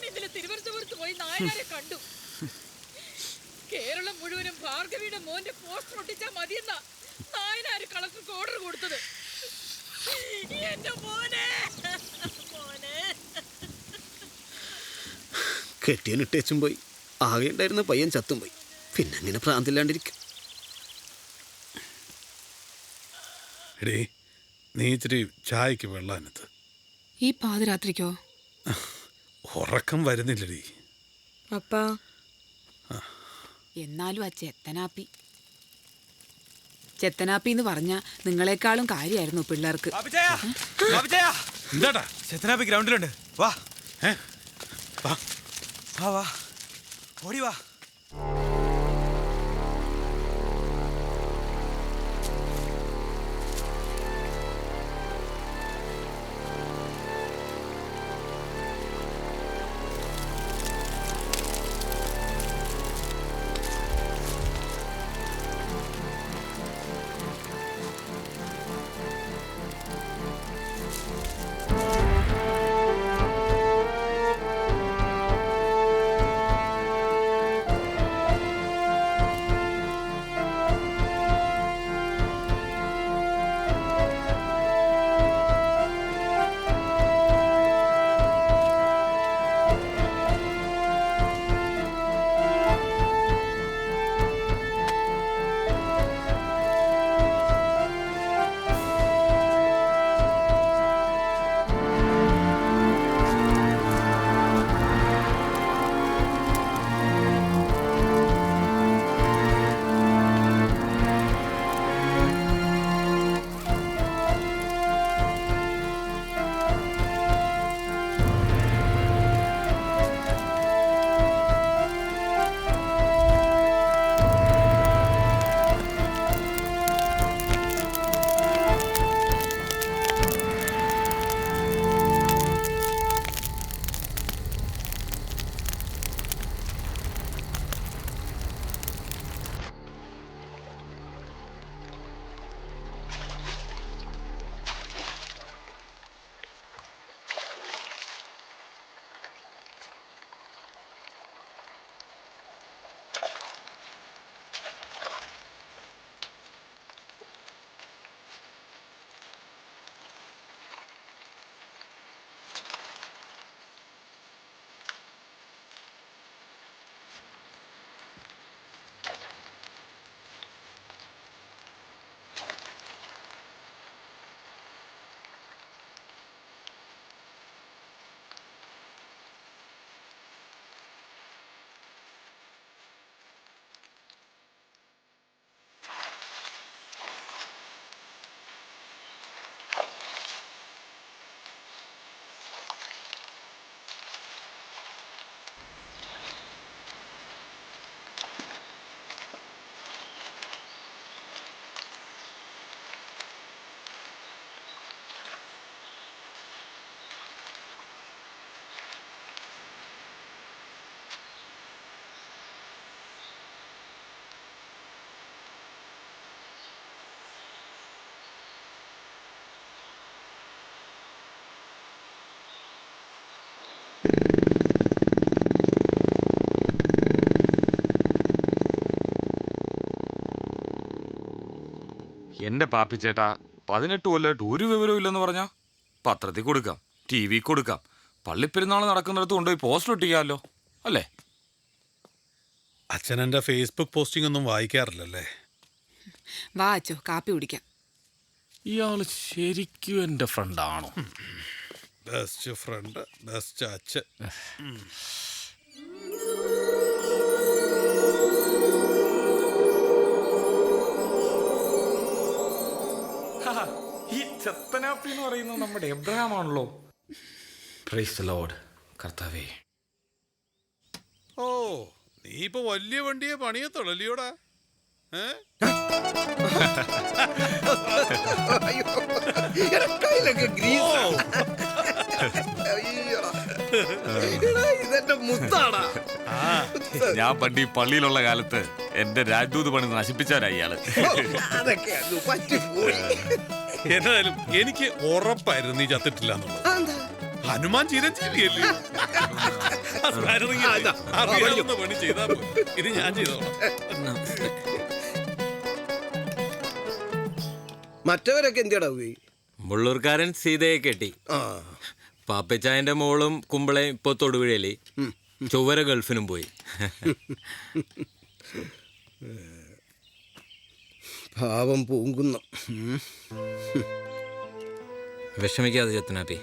ഇന്നലെ തിരുവനന്തപുരത്ത് പോയി നായനാരെ കണ്ടു. കേരളം മുഴുവനും ഭാർഗവിയുടെ മോന്റെ പോസ്റ്റർ ഒട്ടിച്ചാ മതിയെന്ന നായനാര് കളക്ടർക്ക് ഓർഡർ കൊടുത്തത്. എന്റെ മോനെ കെട്ടിയനിട്ടേച്ചും പോയി. ആകെ ഉണ്ടായിരുന്ന പയ്യൻ ചത്തും പോയി. പിന്നെ അങ്ങനെ ഭ്രാന്തില്ലാണ്ടിരിക്കും. എടേ, നീ ഇച്ചിരി ചായക്ക് വെള്ളാനത്ത്. ഈ പാതിരാത്രിക്കോ? ഉറക്കം വരുന്നില്ലടി. അപ്പാ എന്നാലും ആ ചെത്തനാപ്പി എന്ന് പറഞ്ഞ നിങ്ങളെക്കാളും കാര്യമായിരുന്നു പിള്ളേർക്ക്. എന്താടാ? ചെത്തനാപ്പി ഗ്രൗണ്ടിലുണ്ട്. വാ വാ വാ, ഓടി വാ. എന്റെ പാപ്പിച്ചേട്ടാ 18 കൊല്ലമായിട്ട് ഒരു വിവരവും ഇല്ലെന്ന് പറഞ്ഞാ പത്രത്തിൽ കൊടുക്കാം, ടി വി കൊടുക്കാം, പള്ളിപ്പെരുന്നാൾ നടക്കുന്നിടത്ത് കൊണ്ടുപോയി പോസ്റ്റർ ഒട്ടിക്കാമല്ലോ അല്ലേ? അച്ഛൻ എൻ്റെ ഫേസ്ബുക്ക് പോസ്റ്റിംഗ് ഒന്നും വായിക്കാറില്ലല്ലേ? വാ അച്ചോ, കാപ്പി കുടിക്കാം. ഇയാള് ശരിക്കും എൻ്റെ ഫ്രണ്ടാണോ? ബെസ്റ്റ് ഫ്രണ്ട്, ബെസ്റ്റ് അച്ഛൻ. ഈ ചെത്തനാപ്പി എന്ന് പറയുന്നത് നമ്മുടെ എബ്രഹാം ആണല്ലോ. Praise the Lord. കർത്താവേ. ഓ, നീ ഇപ്പൊ വലിയ വണ്ടിയെ പണിയത്തുള്ളല്ലോടാ. ഞാൻ പണ്ട് ഈ പള്ളിയിലുള്ള കാലത്ത് എന്റെ രാജ്ദൂത് പണി നശിപ്പിച്ചാരാ ഇയാള്. ഏതായാലും എനിക്ക് ഉറപ്പായിരുന്നു നീ ചത്തിട്ടില്ല എന്നുള്ളത്. ഹനുമാൻ ചിരഞ്ജീവിയല്ലേ? അറിയാവുന്ന പണി ചെയ്താ പോയി. ഇത് ഞാൻ ചെയ്തോളാം. മറ്റവരൊക്കെ എന്തിയടാ പോയി? മുള്ളൂർക്കാരൻ സീതയെ കെട്ടി. പാപ്പച്ചായന്റെ മോളും കുമ്പളയും ഇപ്പൊ തൊടുപുഴയില്. ചൊവ്വര ഗൾഫിനും പോയി. പാവം പൂങ്കുന്നം. വിഷമിക്കാതെ ചെത്തനാപ്പി.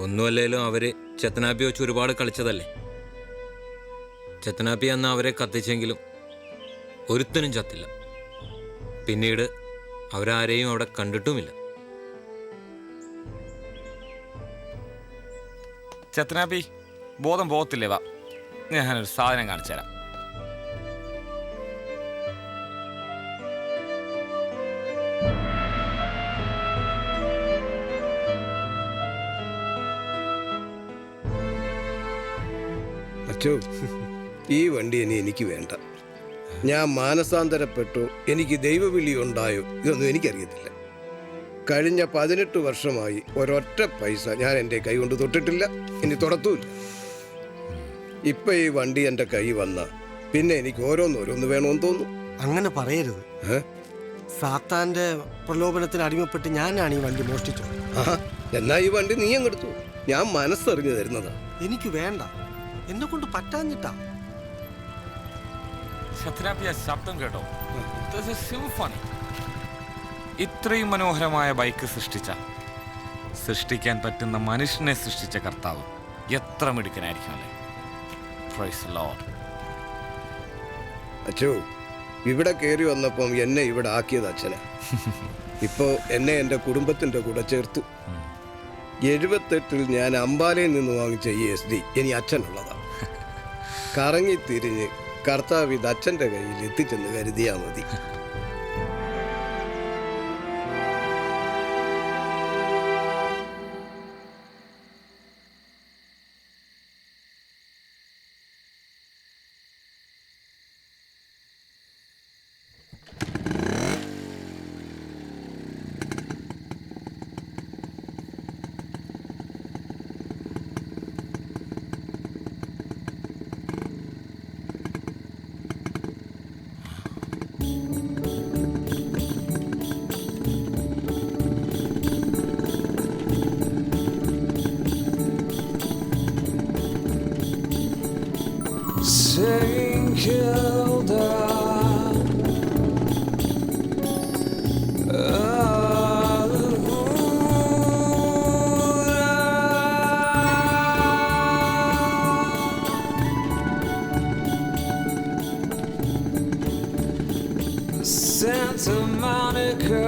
ഒന്നുമല്ലേലും അവര് ചെത്തനാപ്പി വെച്ച് ഒരുപാട് കളിച്ചതല്ലേ. ചെത്തനാപ്പി അന്ന് അവരെ കത്തിച്ചെങ്കിലും ഒരുത്തനും ചത്തില്ല. പിന്നീട് അവരാരെയും അവിടെ കണ്ടിട്ടുമില്ല. ചെത്തനാപ്പി ബോധം പോകത്തില്ലേ? വാ, ഞാനൊരു സാധനം കാണിച്ചു തരാം. അച്ചോ, ഈ വണ്ടി ഇനി എനിക്ക് വേണ്ട. ഞാൻ മാനസാന്തരപ്പെട്ടു, എനിക്ക് ദൈവവിളി ഉണ്ടായോ, ഇതൊന്നും എനിക്കറിയത്തില്ല. കഴിഞ്ഞ 18 വർഷമായി ഒരൊറ്റ പൈസ ഞാൻ എൻ്റെ കൈ കൊണ്ട് തൊട്ടിട്ടില്ല, ഇനി തൊടത്തുമില്ല. ഇപ്പൊ ഈ വണ്ടി എൻ്റെ കൈ വന്ന പിന്നെ എനിക്ക് ഓരോന്നോരോന്ന് വേണമെന്ന് തോന്നും. അങ്ങനെ പറയരുത്. സാത്താന്റെ പ്രലോഭനത്തിന് അടിമപ്പെട്ട് ഞാനാണ് ഈ വണ്ടി മോഷ്ടിച്ചത്. എന്നാ ഈ വണ്ടി നീ അങ്ങെടുത്തു, ഞാൻ മനസ്സറിഞ്ഞു തരുന്നതാ. എനിക്ക് വേണ്ട, എന്നെ കൊണ്ട് പറ്റാഞ്ഞിട്ടാ. ചെത്തനാപ്പി, ശബ്ദം കേട്ടോ? സിംഫണി. ഇത്രയും മനോഹരമായ ബൈക്ക് സൃഷ്ടിക്കാൻ പറ്റുന്ന മനുഷ്യനെ സൃഷ്ടിച്ച കർത്താവ് എത്ര മിടുക്കനായിരിക്കും അല്ലേ? Praise Lord. അച്ചോ, ഇവിടെ കയറി വന്നപ്പം എന്നെ ഇവിടെ ആക്കിയത് അച്ഛനാ. ഇപ്പോ എന്നെ എൻ്റെ കുടുംബത്തിൻ്റെ കൂടെ ചേർത്തു. 78-ൽ ഞാൻ അംബാലയിൽ നിന്ന് വാങ്ങിച്ച ഈ SD ഇനി അച്ഛനുള്ളതാ. കറങ്ങി തിരിഞ്ഞ് കർത്താവ് ഇത് അച്ഛൻ്റെ കയ്യിൽ എത്തിച്ചെന്ന് കരുതിയാ മതി. Santa Monica